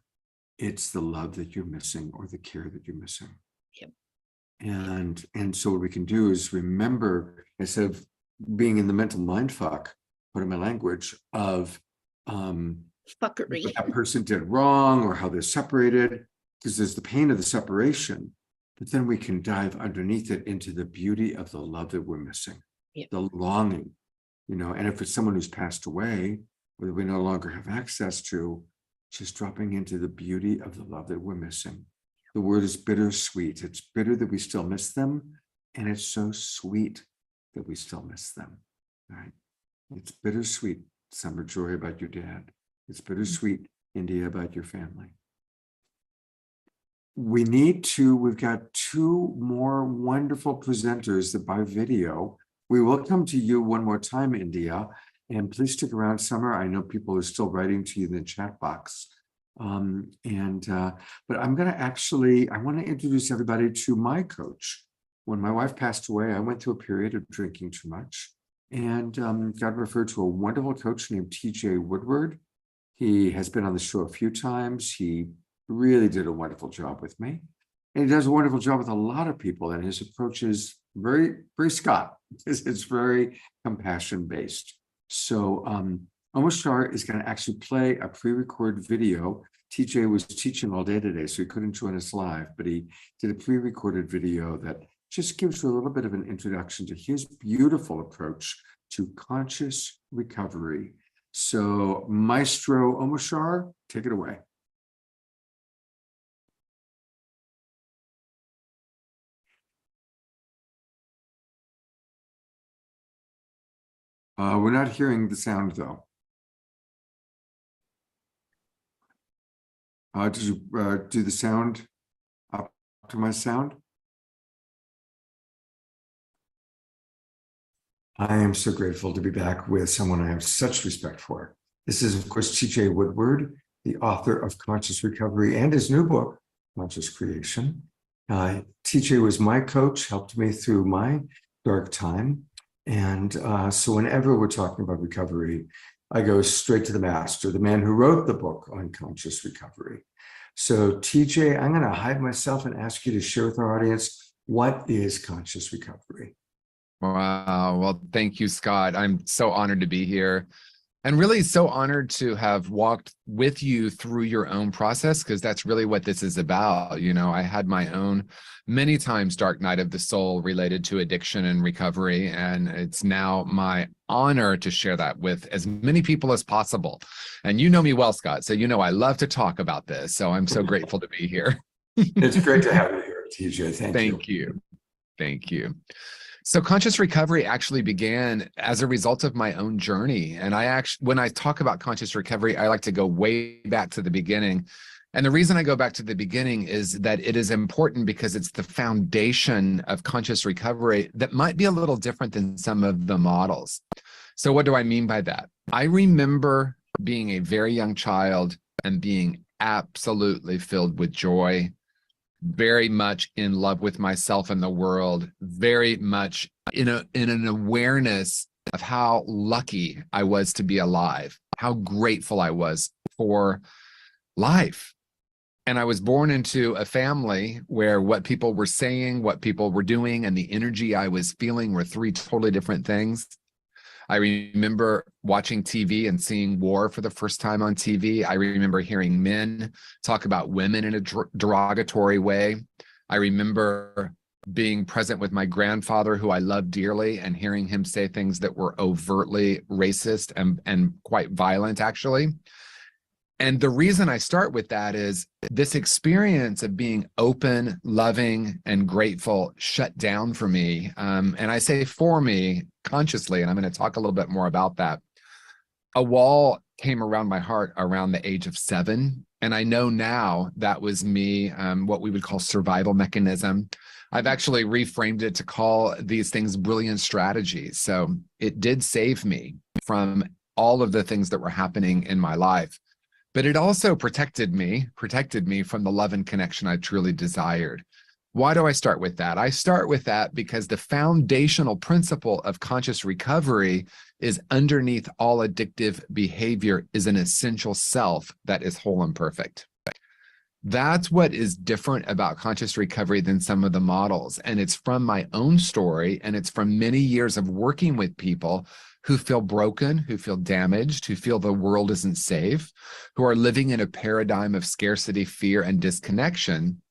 it's the love that you're missing or the care that you're missing. Yep. And so what we can do is remember, instead of being in the mental mind fuck, put in my language, of Fuckery. what that person did wrong or how they're separated, because there's the pain of the separation, but then we can dive underneath it into the beauty of the love that we're missing. Yep. The longing, you know, and if it's someone who's passed away or that we no longer have access to, just dropping into the beauty of the love that we're missing. The word is bittersweet. It's bitter that we still miss them, and it's so sweet that we still miss them, right? It's bittersweet, Summer Joy, about your dad. It's bittersweet, India, about your family. We've got two more wonderful presenters that by video. We will come to you one more time, India, and please stick around, Summer. I know people are still writing to you in the chat box. But I'm going to I want to introduce everybody to my coach. When my wife passed away, I went through a period of drinking too much and got referred to a wonderful coach named TJ Woodward. He has been on the show a few times. He really did a wonderful job with me. And he does a wonderful job with a lot of people. And his approach is very, very Scott. It's very compassion-based. So Omashar is going to actually play a pre-recorded video. TJ was teaching all day today, so he couldn't join us live, but he did a pre-recorded video that just gives you a little bit of an introduction to his beautiful approach to conscious recovery. So Maestro Omashar, take it away. We're not hearing the sound though. Did you do the sound, optimize sound? I am so grateful to be back with someone I have such respect for. This is, of course, TJ Woodward, the author of Conscious Recovery and his new book, Conscious Creation. TJ was my coach, helped me through my dark time. And so whenever we're talking about recovery, I go straight to the master, the man who wrote the book on conscious recovery. So TJ, I'm going to hide myself and ask you to share with our audience, what is conscious recovery? Wow. Well, thank you, Scott. I'm so honored to be here and really so honored to have walked with you through your own process, because that's really what this is about. You know, I had my own many times dark night of the soul related to addiction and recovery, and it's now my honor to share that with as many people as possible. And you know me well, Scott, so you know I love to talk about this. So I'm so grateful to be here. It's great to have you here, TJ. Thank you. Thank you. So conscious recovery actually began as a result of my own journey. And when I talk about conscious recovery, I like to go way back to the beginning. And the reason I go back to the beginning is that it is important because it's the foundation of conscious recovery that might be a little different than some of the models. So what do I mean by that? I remember being a very young child and being absolutely filled with joy, very much in love with myself and the world, very much in an awareness of how lucky I was to be alive, how grateful I was for life. And I was born into a family where what people were saying, what people were doing, and the energy I was feeling were three totally different things. I remember watching TV and seeing war for the first time on TV. I remember hearing men talk about women in a derogatory way. I remember being present with my grandfather, who I loved dearly, and hearing him say things that were overtly racist and quite violent, actually. And the reason I start with that is this experience of being open, loving, and grateful shut down for me. And I say for me consciously, and I'm going to talk a little bit more about that. A wall came around my heart around the age of 7. And I know now that was me, what we would call survival mechanism. I've actually reframed it to call these things brilliant strategies. So it did save me from all of the things that were happening in my life. But it also protected me from the love and connection I truly desired. Why do I start with that? I start with that because the foundational principle of conscious recovery is underneath all addictive behavior is an essential self that is whole and perfect. That's what is different about conscious recovery than some of the models. And it's from my own story, and it's from many years of working with people who feel broken, who feel damaged, who feel the world isn't safe, who are living in a paradigm of scarcity, fear, and disconnection.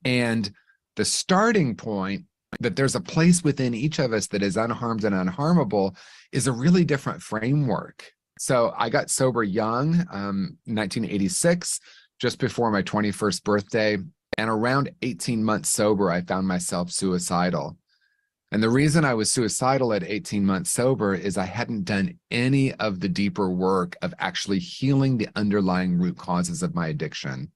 And the starting point that there's a place within each of us that is unharmed and unharmable is a really different framework. So I got sober young, 1986, just before my 21st birthday. And around 18 months sober, I found myself suicidal. And the reason I was suicidal at 18 months sober is I hadn't done any of the deeper work of actually healing the underlying root causes of my addiction.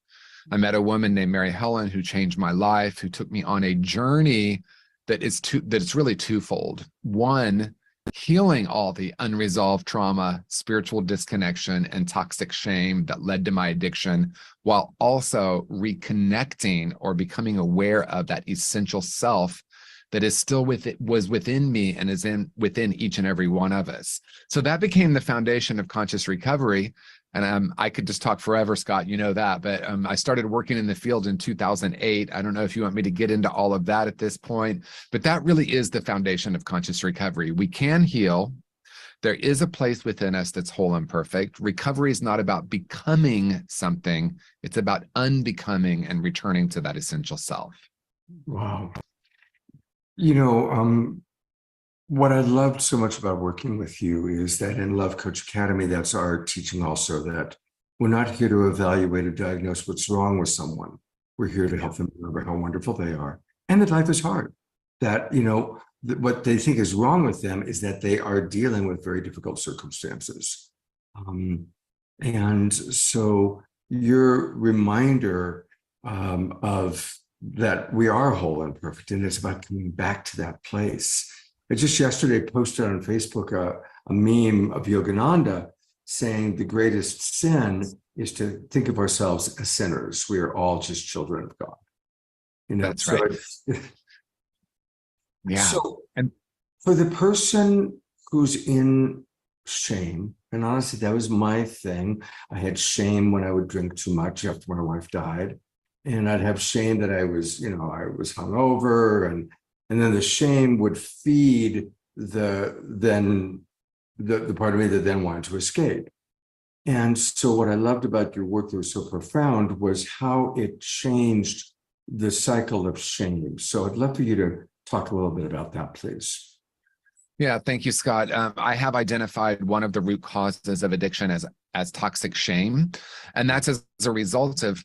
I met a woman named Mary Helen who changed my life, who took me on a journey that it's really twofold. One, healing all the unresolved trauma, spiritual disconnection, and toxic shame that led to my addiction, while also reconnecting or becoming aware of that essential self that is still was within me and is within each and every one of us. So that became the foundation of conscious recovery. And I could just talk forever, Scott, you know that, but I started working in the field in 2008. I don't know if you want me to get into all of that at this point, but that really is the foundation of conscious recovery. We can heal. There is a place within us that's whole and perfect. Recovery is not about becoming something. It's about unbecoming and returning to that essential self. Wow. You know, what I loved so much about working with you is that in Love Coach Academy, that's our teaching also, that we're not here to evaluate or diagnose what's wrong with someone. We're here to help them remember how wonderful they are and that life is hard. That, you know, what they think is wrong with them is that they are dealing with very difficult circumstances. And so your reminder of that we are whole and perfect, and it's about coming back to that place. I just yesterday posted on Facebook a meme of Yogananda saying the greatest sin is to think of ourselves as sinners. We are all just children of God. You know, that's right. Yeah. So, and for the person who's in shame, and honestly, that was my thing. I had shame when I would drink too much after my wife died. And I'd have shame that I was, you know, I was hungover, and then the shame would feed the part of me that then wanted to escape. And so what I loved about your work that was so profound was how it changed the cycle of shame. So I'd love for you to talk a little bit about that, please. Yeah, thank you, Scott. I have identified one of the root causes of addiction as toxic shame, and that's as a result of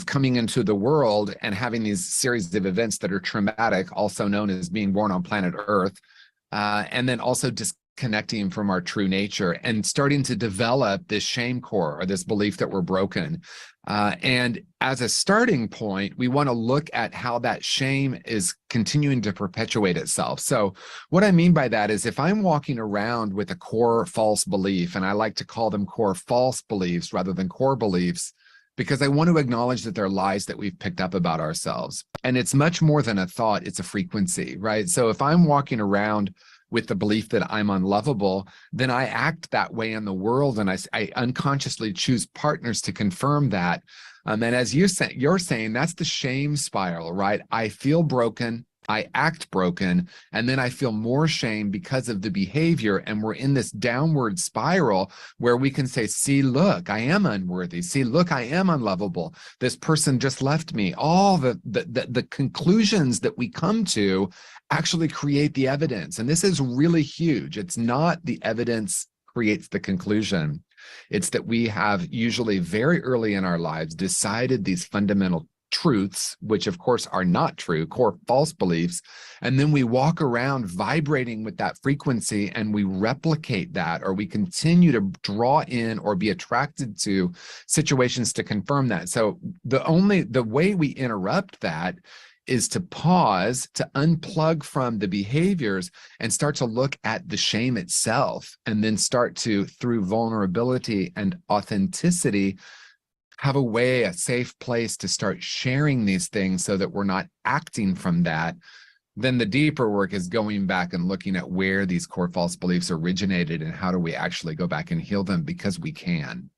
coming into the world and having these series of events that are traumatic, also known as being born on planet Earth, and then also disconnecting from our true nature and starting to develop this shame core, or this belief that we're broken. And as a starting point, we want to look at how that shame is continuing to perpetuate itself. So what I mean by that is if I'm walking around with a core false belief, and I like to call them core false beliefs rather than core beliefs, because I want to acknowledge that they're lies that we've picked up about ourselves. And it's much more than a thought, it's a frequency, right? So if I'm walking around with the belief that I'm unlovable, then I act that way in the world, and I unconsciously choose partners to confirm that. And as you're saying, that's the shame spiral, right? I feel broken, I act broken, and then I feel more shame because of the behavior. And we're in this downward spiral where we can say, see, look, I am unworthy. See, look, I am unlovable. This person just left me. All the conclusions that we come to actually create the evidence. And this is really huge. It's not the evidence creates the conclusion. It's that we have usually very early in our lives decided these fundamental truths, which of course are not true, core false beliefs. And then we walk around vibrating with that frequency and we replicate that, or we continue to draw in or be attracted to situations to confirm that. So the way we interrupt that is to pause, to unplug from the behaviors and start to look at the shame itself, and then start to, through vulnerability and authenticity, have a way, a safe place to start sharing these things so that we're not acting from that. Then the deeper work is going back and looking at where these core false beliefs originated and how do we actually go back and heal them, because we can.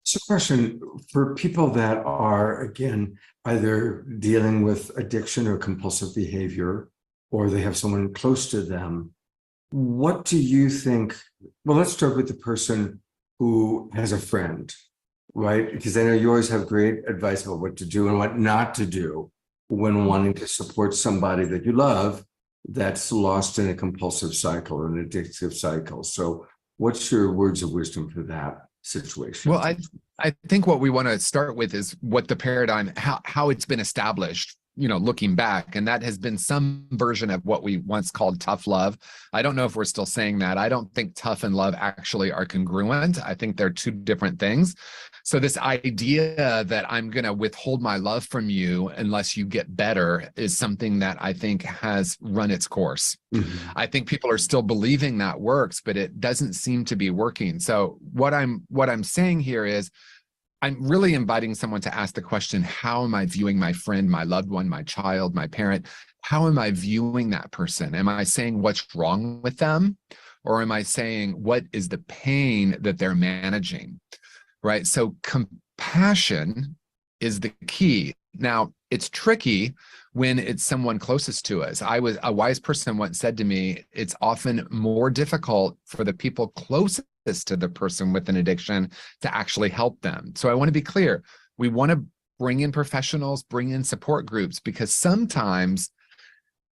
So, question for people that are, again, either dealing with addiction or compulsive behavior, or they have someone close to them. What do you think? Well, let's start with the person who has a friend, right? Because I know you always have great advice about what to do and what not to do when wanting to support somebody that you love that's lost in a compulsive cycle or an addictive cycle. So what's your words of wisdom for that situation? Well, I think what we want to start with is what the paradigm, how it's been established, looking back. And that has been some version of what we once called tough love. I don't know if we're still saying that. I don't think tough and love actually are congruent. I think they're two different things. So this idea that I'm going to withhold my love from you unless you get better is something that I think has run its course. Mm-hmm. I think people are still believing that works, but it doesn't seem to be working. So what I'm saying here is, I'm really inviting someone to ask the question, how am I viewing my friend, my loved one, my child, my parent? How am I viewing that person? Am I saying what's wrong with them? Or am I saying what is the pain that they're managing? Right? So compassion is the key. Now, it's tricky when it's someone closest to us. A wise person once said to me, it's often more difficult for the people closest to the person with an addiction to actually help them. So I want to be clear. We want to bring in professionals, bring in support groups, because sometimes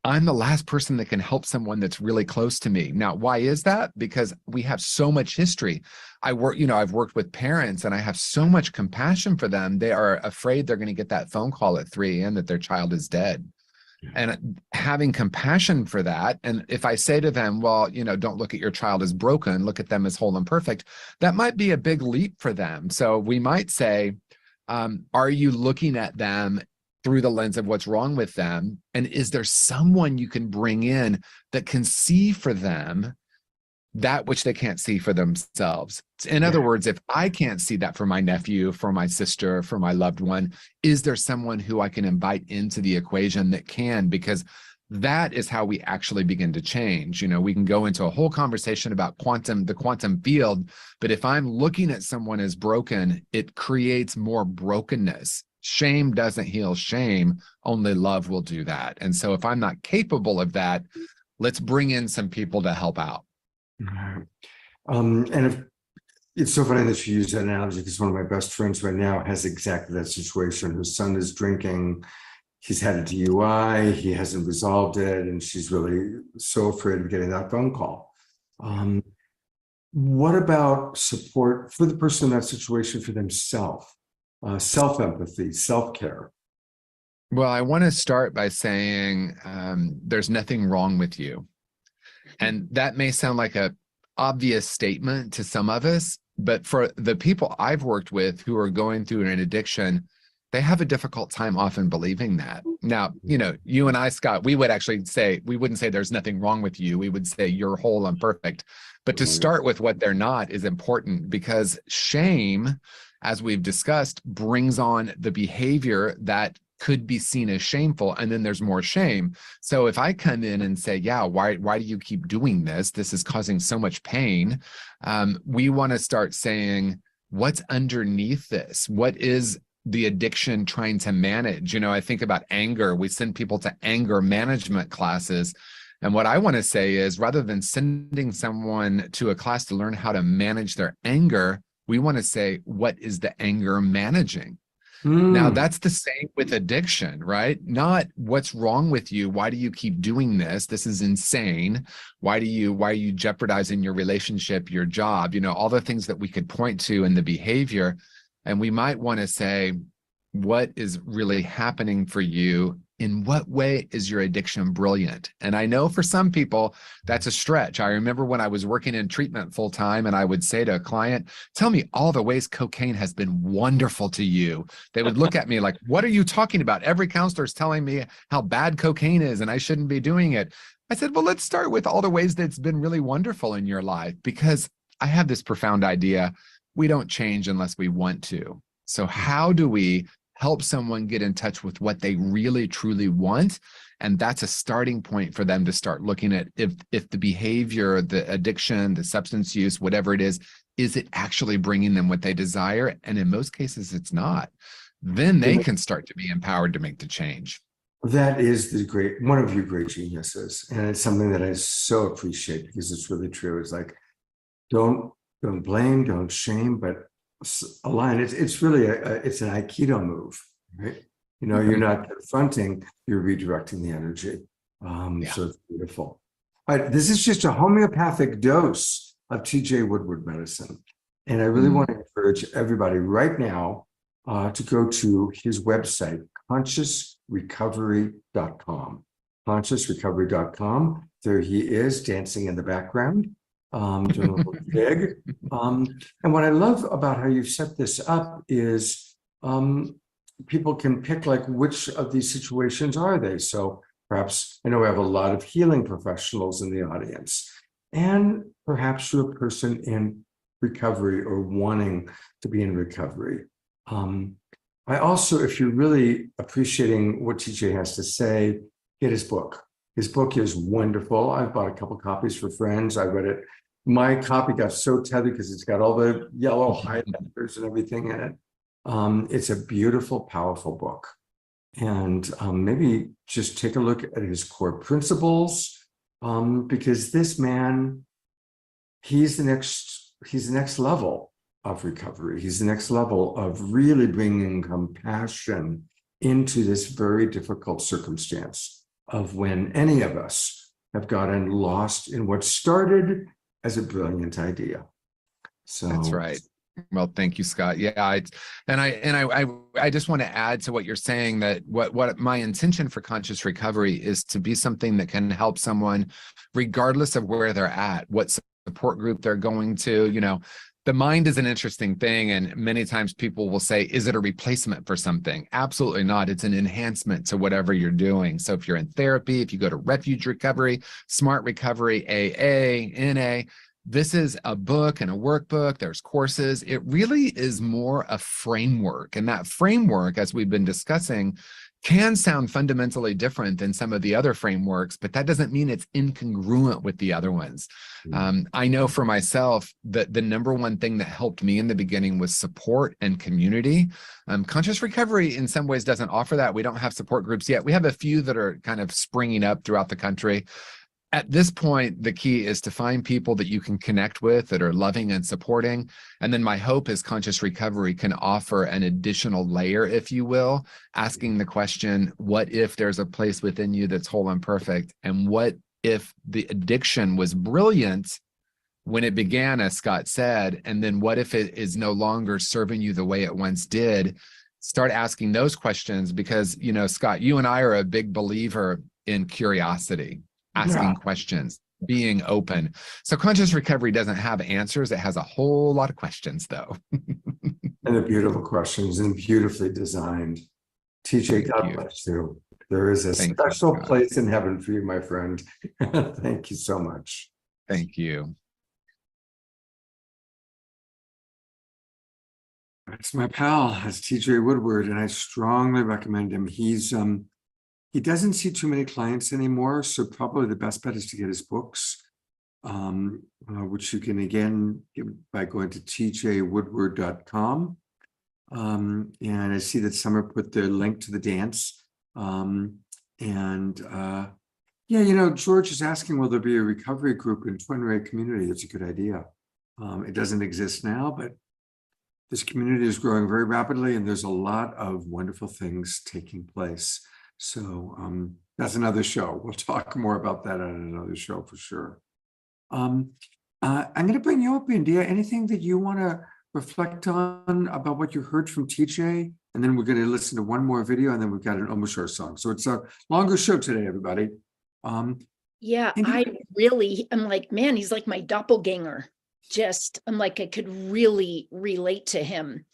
I'm the last person that can help someone that's really close to me. Now, why is that? Because we have so much history. I've worked with parents and I have so much compassion for them. They are afraid they're going to get that phone call at 3 a.m. that their child is dead. And having compassion for that. And if I say to them, well, don't look at your child as broken, look at them as whole and perfect, that might be a big leap for them. So we might say, are you looking at them through the lens of what's wrong with them? And is there someone you can bring in that can see for them that which they can't see for themselves? In other words, if I can't see that for my nephew, for my sister, for my loved one, is there someone who I can invite into the equation that can? Because that is how we actually begin to change. We can go into a whole conversation about the quantum field, but if I'm looking at someone as broken, it creates more brokenness. Shame doesn't heal shame, only love will do that. And so if I'm not capable of that, let's bring in some people to help out. And if it's so funny that you use that analogy, because one of my best friends right now has exactly that situation. Her son is drinking, he's had a DUI, he hasn't resolved it, and she's really so afraid of getting that phone call. What about support for the person in that situation for themselves? Self-empathy, self-care. Well, I want to start by saying there's nothing wrong with you. And that may sound like an obvious statement to some of us, but for the people I've worked with who are going through an addiction, they have a difficult time often believing that. Now, you and I, Scott, we would actually say, we wouldn't say there's nothing wrong with you. We would say you're whole and perfect. But to start with what they're not is important, because shame, as we've discussed, brings on the behavior that could be seen as shameful, and then there's more shame. So if I come in and say, yeah, why do you keep doing this? This is causing so much pain. We want to start saying, what's underneath this? What is the addiction trying to manage. I think about anger. We send people to anger management classes. And what I want to say is, rather than sending someone to a class to learn how to manage their anger, we want to say, what is the anger managing? Now, that's the same with addiction, right? Not what's wrong with you? Why do you keep doing this? This is insane. Why are you jeopardizing your relationship, your job? All the things that we could point to in the behavior. And we might want to say, what is really happening for you? In what way is your addiction brilliant? And I know for some people, that's a stretch. I remember when I was working in treatment full time and I would say to a client, tell me all the ways cocaine has been wonderful to you. They would look at me like, what are you talking about? Every counselor is telling me how bad cocaine is and I shouldn't be doing it. I said, well, let's start with all the ways that it's been really wonderful in your life, because I have this profound idea. We don't change unless we want to. So how do we help someone get in touch with what they really truly want? And that's a starting point for them to start looking at if the behavior, the addiction, the substance use, whatever it is it actually bringing them what they desire? And in most cases, it's not. Then they can start to be empowered to make the change. That is one of your great geniuses. And it's something that I so appreciate, because it's really true. It's like, don't blame, don't shame, but align. It's really it's an Aikido move, right? You're not confronting, you're redirecting the energy. So it's beautiful. All right, this is just a homeopathic dose of TJ Woodward medicine. And I really want to encourage everybody right now to go to his website, consciousrecovery.com. Consciousrecovery.com. There he is, dancing in the background. Doing a little gig. And what I love about how you've set this up is people can pick like which of these situations are they. So perhaps, I know we have a lot of healing professionals in the audience, and perhaps you're a person in recovery or wanting to be in recovery. I also, if you're really appreciating what TJ has to say, get his book. His book is wonderful. I've bought a couple copies for friends. I read it. My copy got so tethered because it's got all the yellow highlighters and everything in it. It's a beautiful, powerful book. And maybe just take a look at his core principles, because this man, he's the next level of recovery. He's the next level of really bringing compassion into this very difficult circumstance of when any of us have gotten lost in what started as a brilliant idea. So that's right. Well, thank you, Scott. Yeah, I just want to add to what you're saying, that what my intention for conscious recovery is to be something that can help someone, regardless of where they're at, what support group they're going to. The mind is an interesting thing, and many times people will say, is it a replacement for something? Absolutely not. It's an enhancement to whatever you're doing. So if you're in therapy, if you go to Refuge Recovery, Smart Recovery, AA, NA, this is a book and a workbook. There's courses. It really is more a framework. And that framework, as we've been discussing, can sound fundamentally different than some of the other frameworks, but that doesn't mean it's incongruent with the other ones. I know for myself that the number one thing that helped me in the beginning was support and community. Conscious Recovery in some ways doesn't offer that. We don't have support groups yet. We have a few that are kind of springing up throughout the country. At this point, the key is to find people that you can connect with that are loving and supporting. And then my hope is Conscious Recovery can offer an additional layer, if you will, asking the question, what if there's a place within you that's whole and perfect? And what if the addiction was brilliant when it began, as Scott said, and then what if it is no longer serving you the way it once did? Start asking those questions because, Scott, you and I are a big believer in curiosity. Asking questions, being open. So Conscious Recovery doesn't have answers. It has a whole lot of questions, though. And they're beautiful questions and beautifully designed. TJ, God bless you. There is a special place in heaven for you, my friend. Thank you so much. Thank you. That's my pal. That's TJ Woodward, and I strongly recommend him. He doesn't see too many clients anymore, so probably the best bet is to get his books, which you can again get by going to tjwoodward.com. And I see that Summer put the link to the dance. Yeah, you know, George is asking, will there be a recovery group in Twin Ray community? That's a good idea. It doesn't exist now, but this community is growing very rapidly and there's a lot of wonderful things taking place. So that's another show. We'll talk more about that on another show for sure. I'm going to bring you up, India. Anything that you want to reflect on about what you heard from TJ? And then we're going to listen to one more video and then we've got an Om Shore song. So it's a longer show today, everybody. Yeah, I'm like, man, he's like my doppelganger. I'm like, I could really relate to him.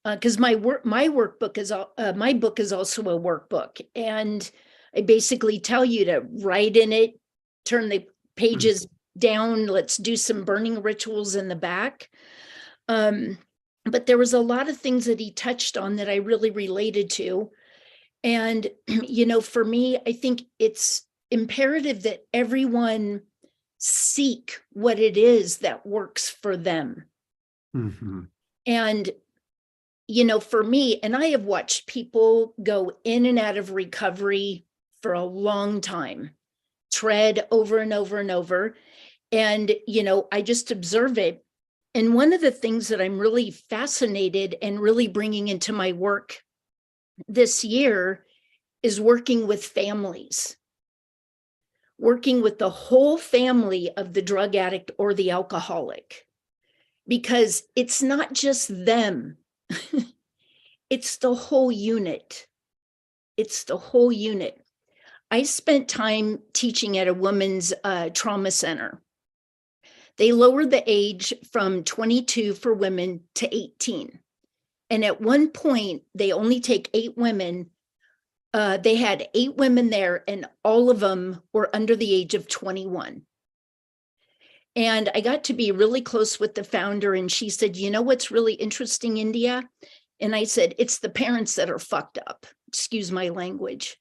Because my book is also a workbook. And I basically tell you to write in it, turn the pages down, let's do some burning rituals in the back. But there was a lot of things that he touched on that I really related to. And, you know, for me, I think it's imperative that everyone seek what it is that works for them. And, you know, for me, and I have watched people go in and out of recovery for a long time, tread over and over and over. And, you know, I just observe it. And one of the things that I'm really fascinated and really bringing into my work this year is working with families, working with the whole family of the drug addict or the alcoholic, because it's not just them. It's the whole unit. It's the whole unit. I spent time teaching at a women's trauma center. They lowered the age from 22 for women to 18. And at one point, they only take 8 women. They had 8 women there and all of them were under the age of 21. And I got to be really close with the founder and she said, you know what's really interesting, India? And I said, it's the parents that are fucked up. Excuse my language.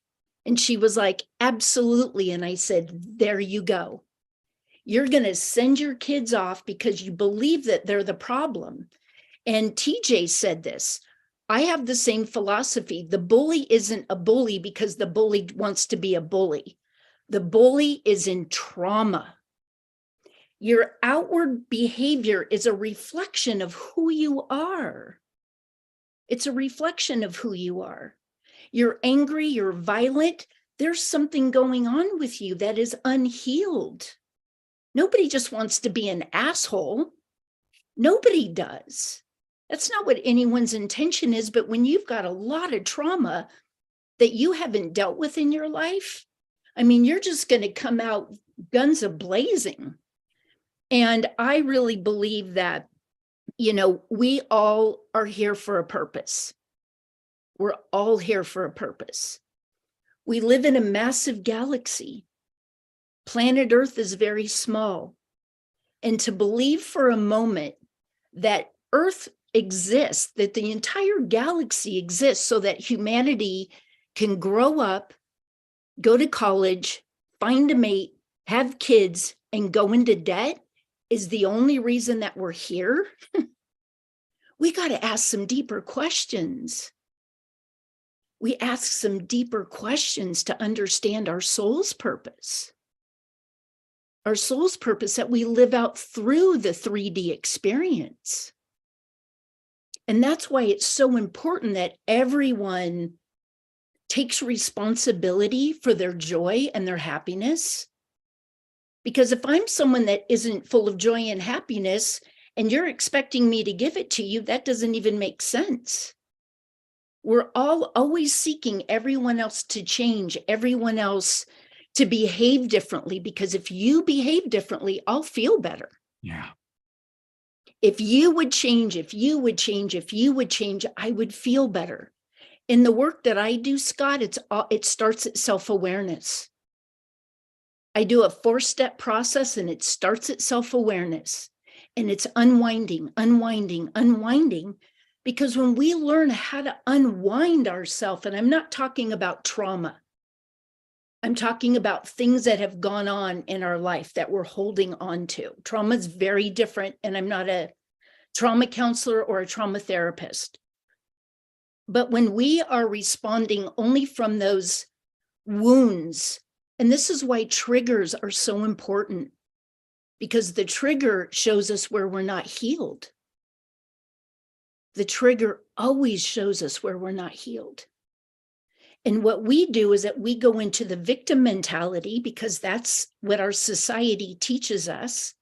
And she was like, absolutely. And I said, there you go. You're going to send your kids off because you believe that they're the problem. And TJ said this. I have the same philosophy. The bully isn't a bully because the bully wants to be a bully. The bully is in trauma. Your outward behavior is a reflection of who you are. It's a reflection of who you are. You're angry, you're violent. There's something going on with you that is unhealed. Nobody just wants to be an asshole. Nobody does. That's not what anyone's intention is. But when you've got a lot of trauma that you haven't dealt with in your life, I mean, you're just going to come out guns a-blazing. And I really believe that, you know, we all are here for a purpose. We're all here for a purpose. We live in a massive galaxy. Planet Earth is very small. And to believe for a moment that Earth exists, that the entire galaxy exists so that humanity can grow up, go to college, find a mate, have kids, and go into debt is the only reason that we're here. We got to ask some deeper questions. We ask some deeper questions to understand our soul's purpose. Our soul's purpose that we live out through the 3D experience. And that's why it's so important that everyone takes responsibility for their joy and their happiness. Because if I'm someone that isn't full of joy and happiness, and you're expecting me to give it to you, that doesn't even make sense. We're all always seeking everyone else to change, everyone else to behave differently, because if you behave differently, I'll feel better. Yeah. If you would change, if you would change, if you would change, I would feel better. In the work that I do, Scott, it starts at self-awareness. I do a 4-step process and it starts at self-awareness. And it's unwinding, unwinding, unwinding. Because when we learn how to unwind ourselves, and I'm not talking about trauma, I'm talking about things that have gone on in our life that we're holding on to. Trauma is very different, and I'm not a trauma counselor or a trauma therapist. But when we are responding only from those wounds, and this is why triggers are so important, because the trigger shows us where we're not healed. The trigger always shows us where we're not healed. And what we do is that we go into the victim mentality, because that's what our society teaches us.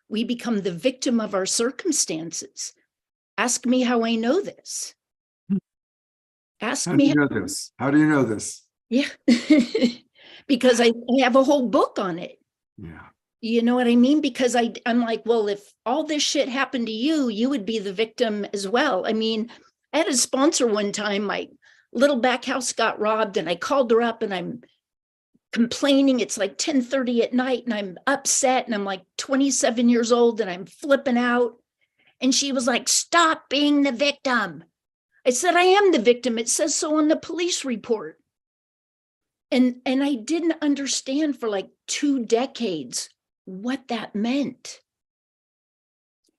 We become the victim of our circumstances. Ask me how I know this. Ask How do me. you know this? How do you know this? Yeah, because I have a whole book on it. Yeah. You know what I mean? Because I'm like, well, if all this shit happened to you, you would be the victim as well. I mean, I had a sponsor one time, my little back house got robbed, and I called her up and I'm complaining. It's like 10:30 at night and I'm upset, and I'm like 27 years old and I'm flipping out. And she was like, stop being the victim. I said, I am the victim. It says so on the police report. And I didn't understand for like 2 decades what that meant.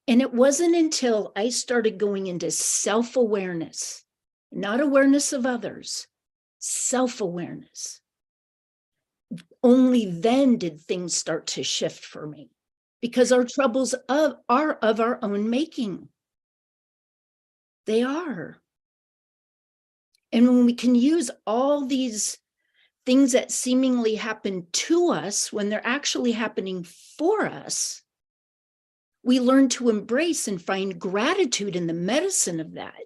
And it wasn't until I started going into self-awareness, not awareness of others, self-awareness. Only then did things start to shift for me, because our troubles are of our own making. They are. And when we can use all these things that seemingly happen to us when they're actually happening for us, we learn to embrace and find gratitude in the medicine of that,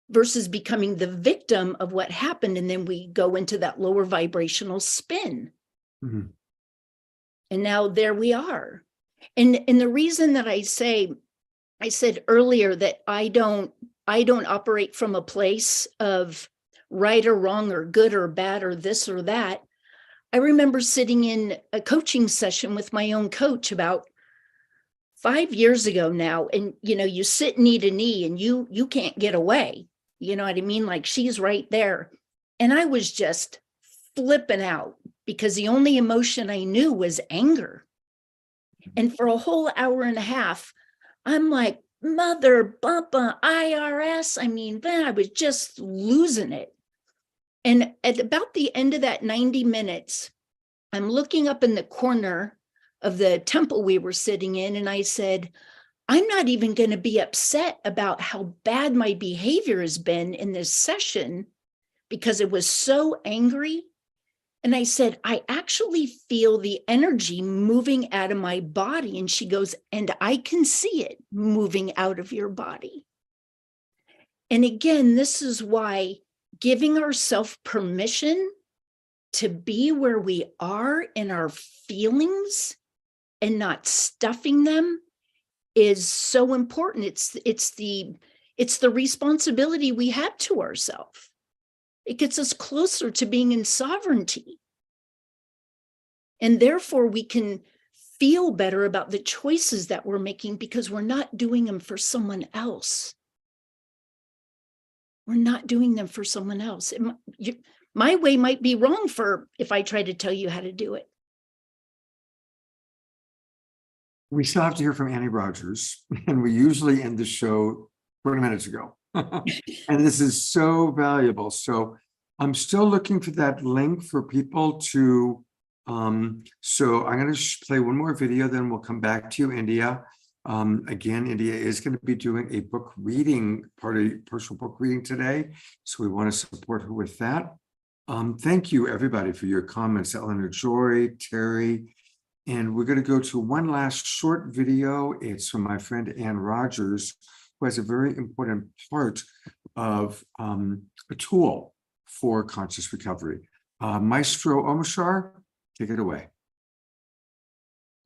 versus becoming the victim of what happened. And then we go into that lower vibrational spin. Mhm. And now there we are. And the reason that I said earlier that I don't operate from a place of right or wrong or good or bad or this or that. I remember sitting in a coaching session with my own coach about 5 years ago now. And, you know, you sit knee to knee and you can't get away. You know what I mean? Like, she's right there. And I was just flipping out because the only emotion I knew was anger. And for a whole hour and a half, I'm like, mother bumper IRS. I mean, man, I was just losing it. And at about the end of that 90 minutes, I'm looking up in the corner of the temple we were sitting in, and I said, I'm not even going to be upset about how bad my behavior has been in this session, because it was so angry. And I said, I actually feel the energy moving out of my body. And she goes, and I can see it moving out of your body. And again, this is why giving ourselves permission to be where we are in our feelings and not stuffing them is so important. It's the responsibility we have to ourselves. It gets us closer to being in sovereignty. And therefore, we can feel better about the choices that we're making, because we're not doing them for someone else. We're not doing them for someone else. My way might be wrong if I try to tell you how to do it. We still have to hear from Annie Rogers, and we usually end the show 20 minutes ago. And this is so valuable. So I'm still looking for that link for people to, so I'm going to play one more video, then we'll come back to you, India. Again, India is going to be doing a book reading, partial book reading today. So we want to support her with that. Thank you, everybody, for your comments. Eleanor Joy, Terry. And we're going to go to one last short video. It's from my friend Ann Rogers, who has a very important part of a tool for conscious recovery. Maestro Omashar, take it away.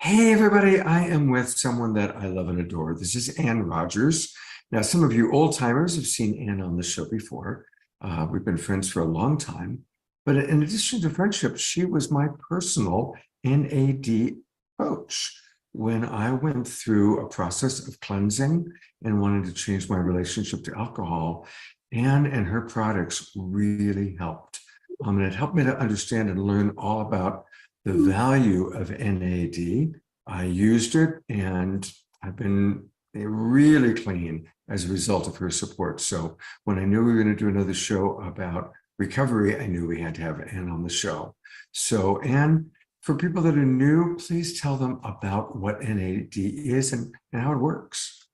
Hey, everybody. I am with someone that I love and adore. This is Ann Rogers. Now, some of you old timers have seen Ann on the show before. We've been friends for a long time. But in addition to friendship, she was my personal NAD coach when I went through a process of cleansing and wanted to change my relationship to alcohol. Ann and her products really helped. And it helped me to understand and learn all about the value of NAD. I used it and I've been really clean as a result of her support. So when I knew we were going to do another show about recovery, I knew we had to have Ann on the show. So Ann, for people that are new, please tell them about what NAD is and how it works.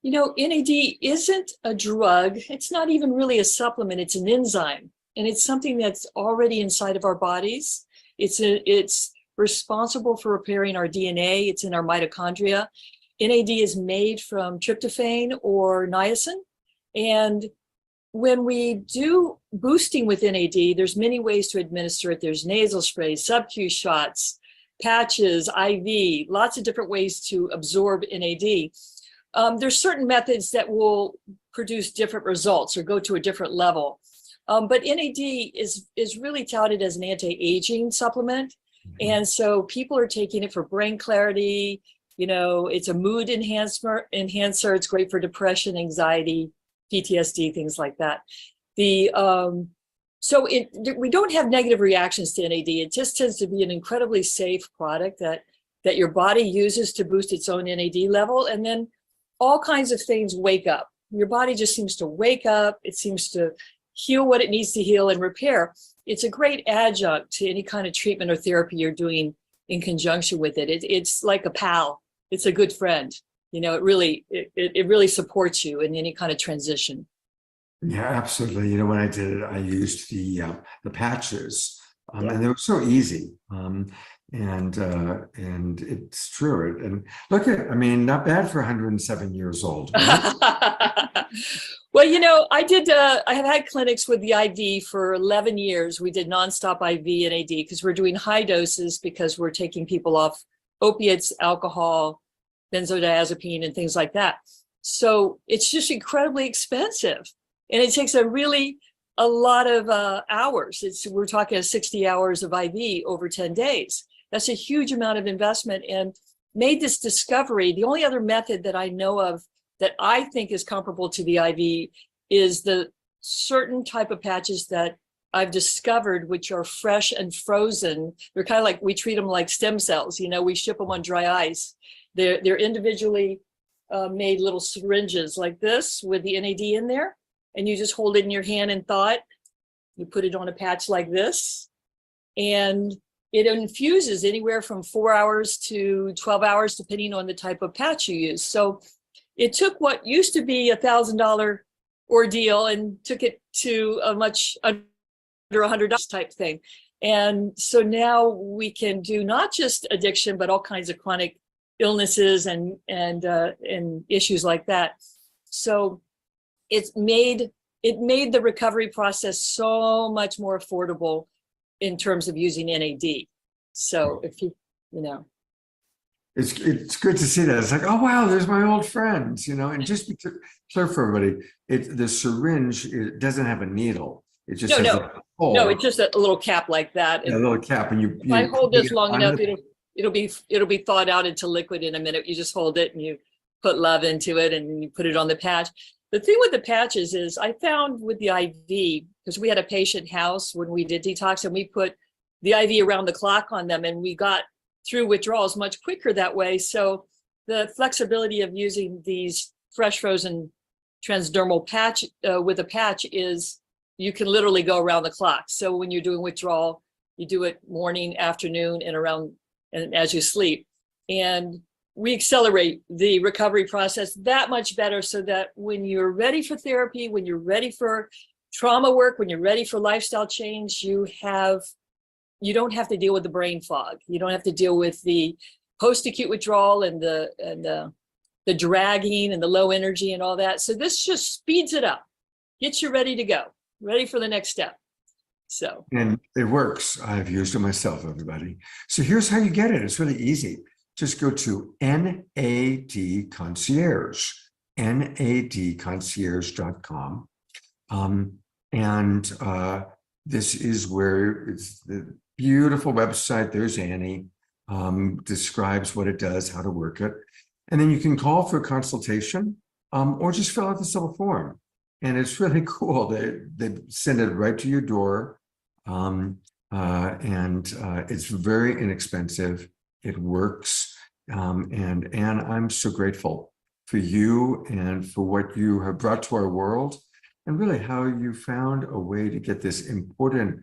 You know, NAD isn't a drug. It's not even really a supplement. It's an enzyme, and it's something that's already inside of our bodies. It's responsible for repairing our DNA. It's in our mitochondria. NAD is made from tryptophan or niacin. And when we do boosting with NAD, there's many ways to administer it. There's nasal sprays, sub-Q shots, patches, IV, lots of different ways to absorb NAD. There's certain methods that will produce different results or go to a different level. But NAD is really touted as an anti-aging supplement. And so people are taking it for brain clarity. You know, it's a mood enhancer. It's great for depression, anxiety, PTSD, things like that. We don't have negative reactions to NAD. It just tends to be an incredibly safe product that your body uses to boost its own NAD level. And then all kinds of things wake up. Your body just seems to wake up. It seems to heal what it needs to heal and repair. It's a great adjunct to any kind of treatment or therapy you're doing in conjunction with it. It's like a pal. It's a good friend. You know, it really supports you in any kind of transition. Yeah, absolutely. You know, when I did it, I used the patches, and they were so easy. And it's true. And look at, I mean, not bad for 107 years old. Right? Well, you know, I have had clinics with the IV for 11 years. We did nonstop IV NAD because we're doing high doses because we're taking people off opiates, alcohol, benzodiazepine, and things like that. So it's just incredibly expensive. And it takes a lot of hours. We're talking 60 hours of IV over 10 days. That's a huge amount of investment, and made this discovery. The only other method that I know of that I think is comparable to the IV is the certain type of patches that I've discovered, which are fresh and frozen. They're kind of like, we treat them like stem cells. You know, we ship them on dry ice. They're individually made little syringes like this with the NAD in there. And you just hold it in your hand and thought, you put it on a patch like this, and it infuses anywhere from 4 hours to 12 hours, depending on the type of patch you use. So it took what used to be $1,000 ordeal and took it to a much under $100 type thing. And so now we can do not just addiction, but all kinds of chronic illnesses and issues like that. So it made the recovery process so much more affordable in terms of using NAD. So if you know. It's good to see that. It's like, oh, wow, there's my old friends, you know, and just to be clear for everybody, the syringe, it doesn't have a needle. It just has a hole. No, it's just a little cap like that. Yeah, a little cap, and you if I hold this long enough, it'll be thawed out into liquid in a minute. You just hold it and you put love into it and you put it on the patch. The thing with the patches is I found with the IV, because we had a patient house when we did detox, and we put the IV around the clock on them, and we got through withdrawals much quicker that way. So the flexibility of using these fresh frozen transdermal patch with a patch is you can literally go around the clock. So when you're doing withdrawal, you do it morning, afternoon, and as you sleep. And we accelerate the recovery process that much better, so that when you're ready for therapy, when you're ready for trauma work, when you're ready for lifestyle change, you don't have to deal with the brain fog. You don't have to deal with the post-acute withdrawal and the dragging and the low energy and all that. So this just speeds it up, gets you ready to go, ready for the next step. So. And it works. I've used it myself, everybody. So here's how you get it. It's really easy. Just go to NAD Concierge, nadconcierge.com. This is where it's the beautiful website. There's Annie, describes what it does, how to work it. And then you can call for a consultation or just fill out this little form. And it's really cool. They send it right to your door. It's very inexpensive. It works. And I'm so grateful for you and for what you have brought to our world, and really how you found a way to get this important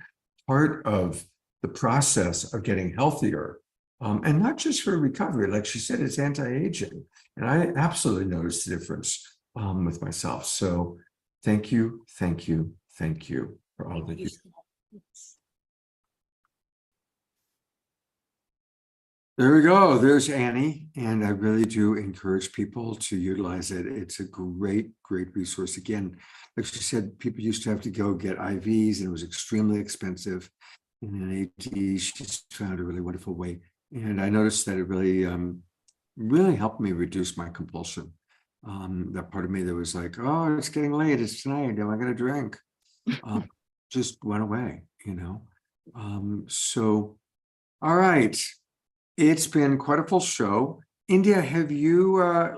part of the process of getting healthier. And not just for recovery, like she said, it's anti-aging. And I absolutely noticed the difference with myself. So thank you for all that you do. There we go. There's Annie. And I really do encourage people to utilize it. It's a great, great resource. Again, like she said, people used to have to go get IVs and it was extremely expensive. And in AD, she's found a really wonderful way. And I noticed that it really helped me reduce my compulsion. That part of me that was like, oh, it's getting late. It's tonight. Am I going to drink? Just went away, you know? So, all right. It's been quite a full show. India, have you,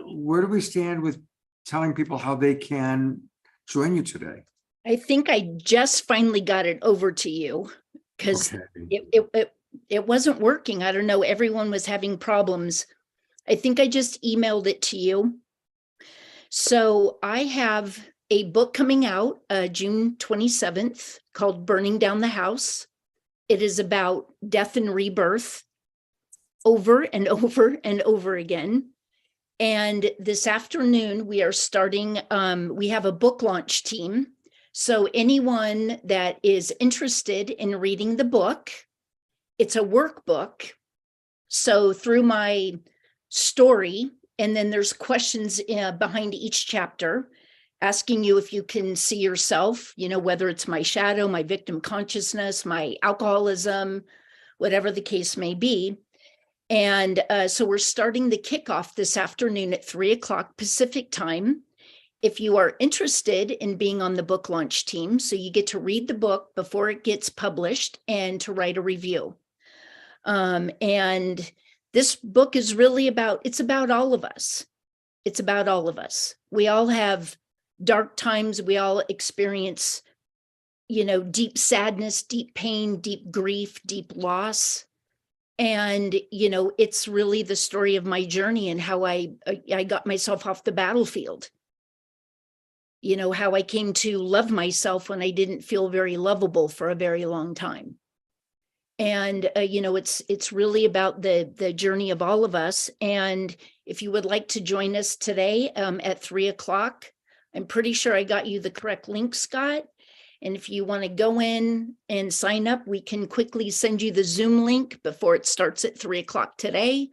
where do we stand with telling people how they can join you today? I think I just finally got it over to you because it wasn't working. I don't know. Everyone was having problems. I think I just emailed it to you. So I have a book coming out June 27th called Burning Down the House. It is about death and rebirth over and over and over again. And this afternoon we are starting, we have a book launch team. So anyone that is interested in reading the book, it's a workbook. So through my story, and then there's questions behind each chapter, asking you if you can see yourself, you know, whether it's my shadow, my victim consciousness, my alcoholism, whatever the case may be. And so we're starting the kickoff this afternoon at 3:00 Pacific time. If you are interested in being on the book launch team, so you get to read the book before it gets published and to write a review. And this book is really about, it's about all of us. It's about all of us. We all have dark times. We all experience, you know, deep sadness, deep pain, deep grief, deep loss. And, you know, it's really the story of my journey and how I got myself off the battlefield. You know, how I came to love myself when I didn't feel very lovable for a very long time. And, you know, it's really about the journey of all of us. And if you would like to join us today at 3:00, I'm pretty sure I got you the correct link, Scott. And if you want to go in and sign up, we can quickly send you the Zoom link before it starts at 3:00 today.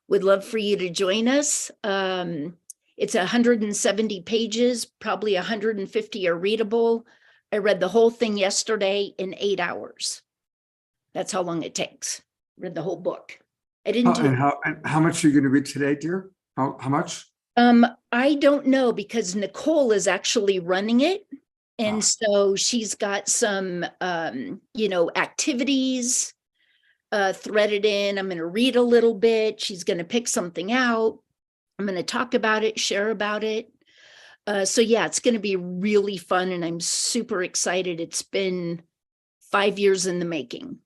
Would love for you to join us. It's 170 pages, probably 150 are readable. I read the whole thing yesterday in 8 hours. That's how long it takes. Read the whole book. I didn't do and how much are you going to read today, dear? How much? I don't know because Nicole is actually running it. And so she's got some, you know, activities threaded in. I'm going to read a little bit. She's going to pick something out. I'm going to talk about it, share about it. So yeah, it's going to be really fun and I'm super excited. It's been 5 years in the making.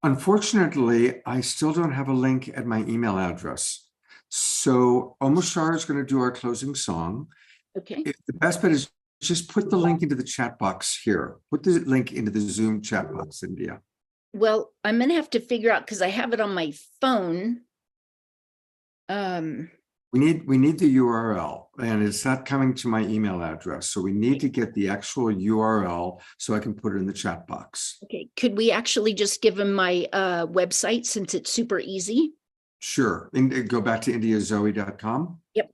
Unfortunately, I still don't have a link at my email address. So Omashar is going to do our closing song. Okay. The best bet is just put the link into the chat box here. Put the link into the Zoom chat box, India. Well, I'm going to have to figure out because I have it on my phone. We need the URL and it's not coming to my email address. So we need to get the actual URL so I can put it in the chat box. Okay. Could we actually just give them my website since it's super easy? Sure. And go back to indiazoe.com. Yep.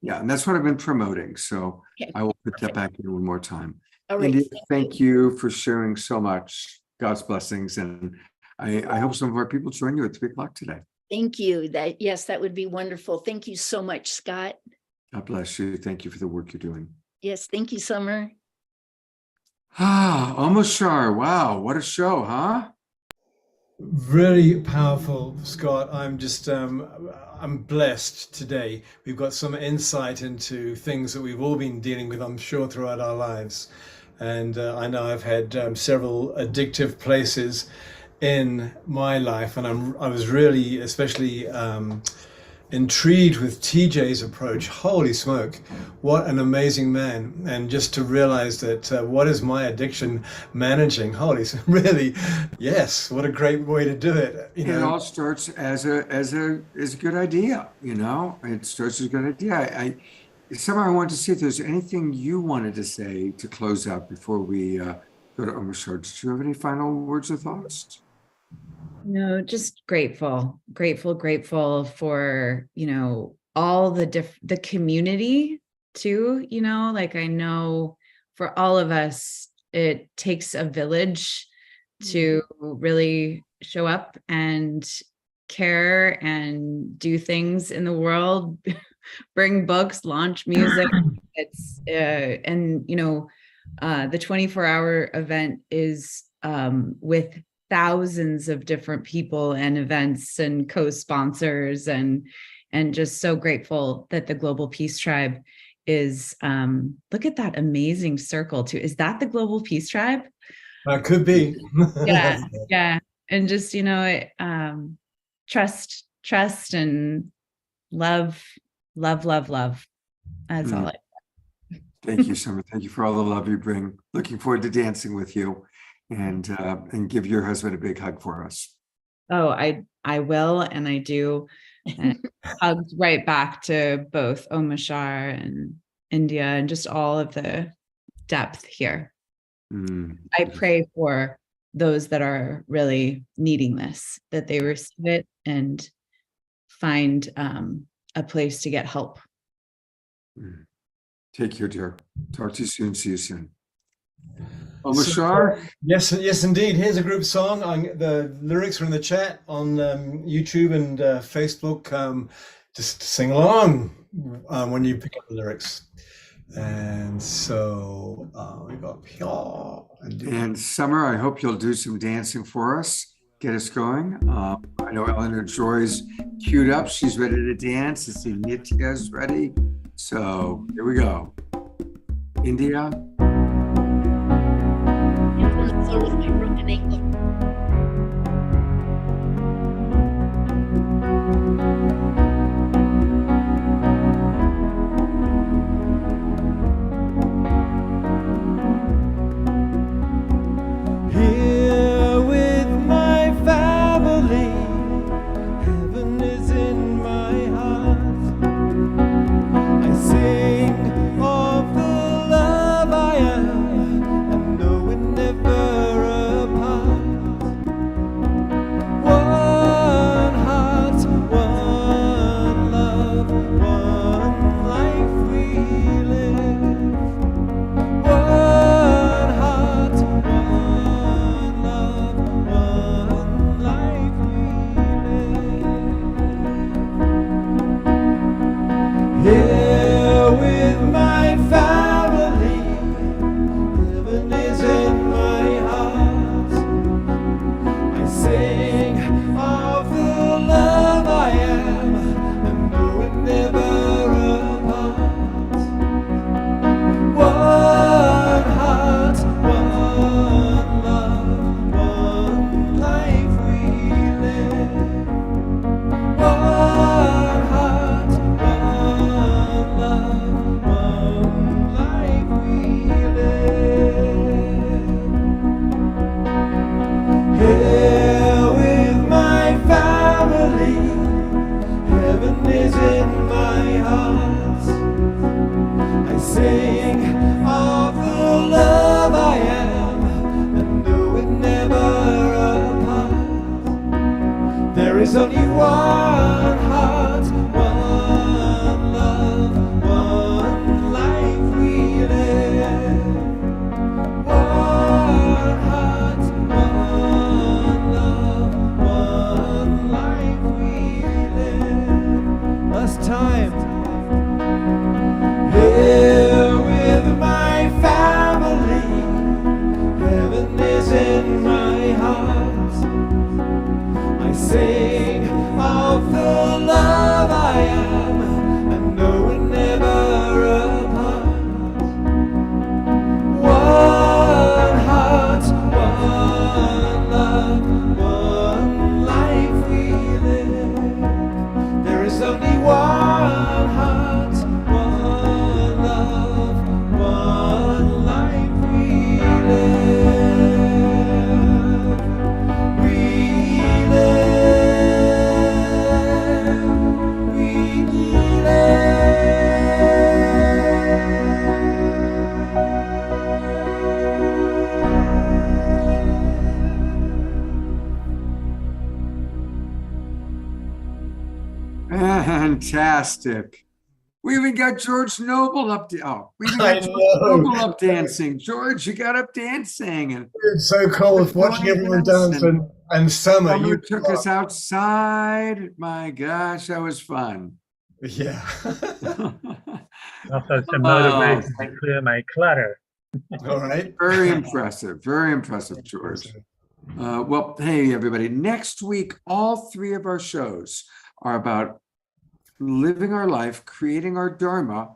Yeah. And that's what I've been promoting. So Okay. I will put that back in one more time. All right. India, thank you for sharing so much. God's blessings. And I hope some of our people join you at 3:00 today. Thank you. Yes, that would be wonderful. Thank you so much, Scott. God bless you. Thank you for the work you're doing. Yes, thank you, Summer. Omashar. Wow, what a show, huh? Very powerful, Scott. I'm just, I'm blessed today. We've got some insight into things that we've all been dealing with, I'm sure, throughout our lives. And I know I've had several addictive places in my life, and I was really especially intrigued with TJ's approach. Holy smoke, what an amazing man. And just to realize that what is my addiction managing? Holy, really, yes, what a great way to do it. You It know, all starts as a good idea, you know. It starts as a good idea. Summer, I wanted to see if there's anything you wanted to say to close out before we go to Omashar. Did you have any final words or thoughts? No, just grateful for, all the community too, like I know for all of us, it takes a village to really show up and care and do things in the world, bring books, launch music. It's, and, the 24-hour event is with thousands of different people and events and co-sponsors and just so grateful that the Global Peace Tribe is look at that amazing circle too. Is that the Global Peace Tribe? could be. Yeah. And just, trust and love. That's all. Thank you, Summer. Thank you for all the love you bring. Looking forward to dancing with you, and give your husband a big hug for us. Oh, I will, and I do. And hugs right back to both Omashar and India and just all of the depth here. I pray for those that are really needing this, that they receive it and find a place to get help. Take care, dear. Talk to you soon. See you soon. Omashar? Yes, indeed. Here's a group song. The lyrics are in the chat on YouTube and Facebook. Just sing along when you pick up the lyrics. And so we got Pure. And Summer, I hope you'll do some dancing for us. Get us going. I know Eleanor Joy's queued up. She's ready to dance. I see Nitya's ready. So here we go. India. Here with my family, heaven is in my heart. I sing of the love I am, and know it never apart. One heart, one love, one life we live. One heart, one love, one life we live. Here with my family, heaven is in my heart. I sing of the love I am, and know it never apart. One heart, one love, one life we live. One heart, one love, one life we live. Here with my family, heaven is in my heart. I sing of the love I am, and know it never apart. There is only one heart, one love, one life we live. One heart, one love, one life we live. Last time. Here with my family, heaven is in my heart. I sing of the Fantastic. We even got George Noble up. We even I got George know. Noble up dancing. George, you got up dancing, and It's so cool What's watching going everyone on? dance and Summer. Summer You took us outside. My gosh, that was fun. yeah. Also, to Oh. motivate me to clear my clutter. All right. Very impressive. Very impressive, George. Well, hey, everybody. Next week, all three of our shows are about living our life, creating our Dharma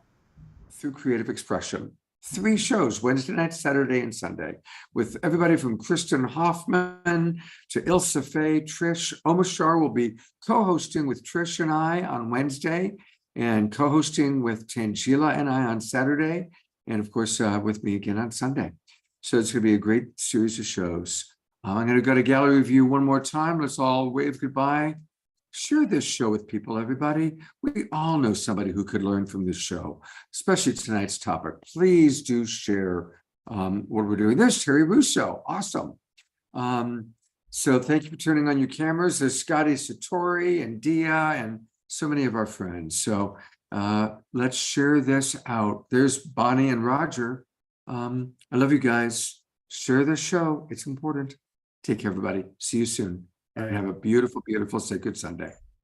through creative expression. 3 shows, Wednesday night, Saturday, and Sunday, with everybody from Kristen Hoffman to Ilse Faye, Trish. Omashar will be co-hosting with Trish and I on Wednesday, and co-hosting with Tangela and I on Saturday, and of course, with me again on Sunday. So it's going to be a great series of shows. I'm going to go to gallery review one more time. Let's all wave goodbye. Share this show with people, everybody. We all know somebody who could learn from this show, especially tonight's topic. Please do share what we're doing. There's Terry Russo. Awesome. So thank you for turning on your cameras. There's Scotty Satori and Dia and so many of our friends. So let's share this out. There's Bonnie and Roger. I love you guys. Share this show. It's important. Take care, everybody. See you soon. And have a beautiful, beautiful Sacred Sunday.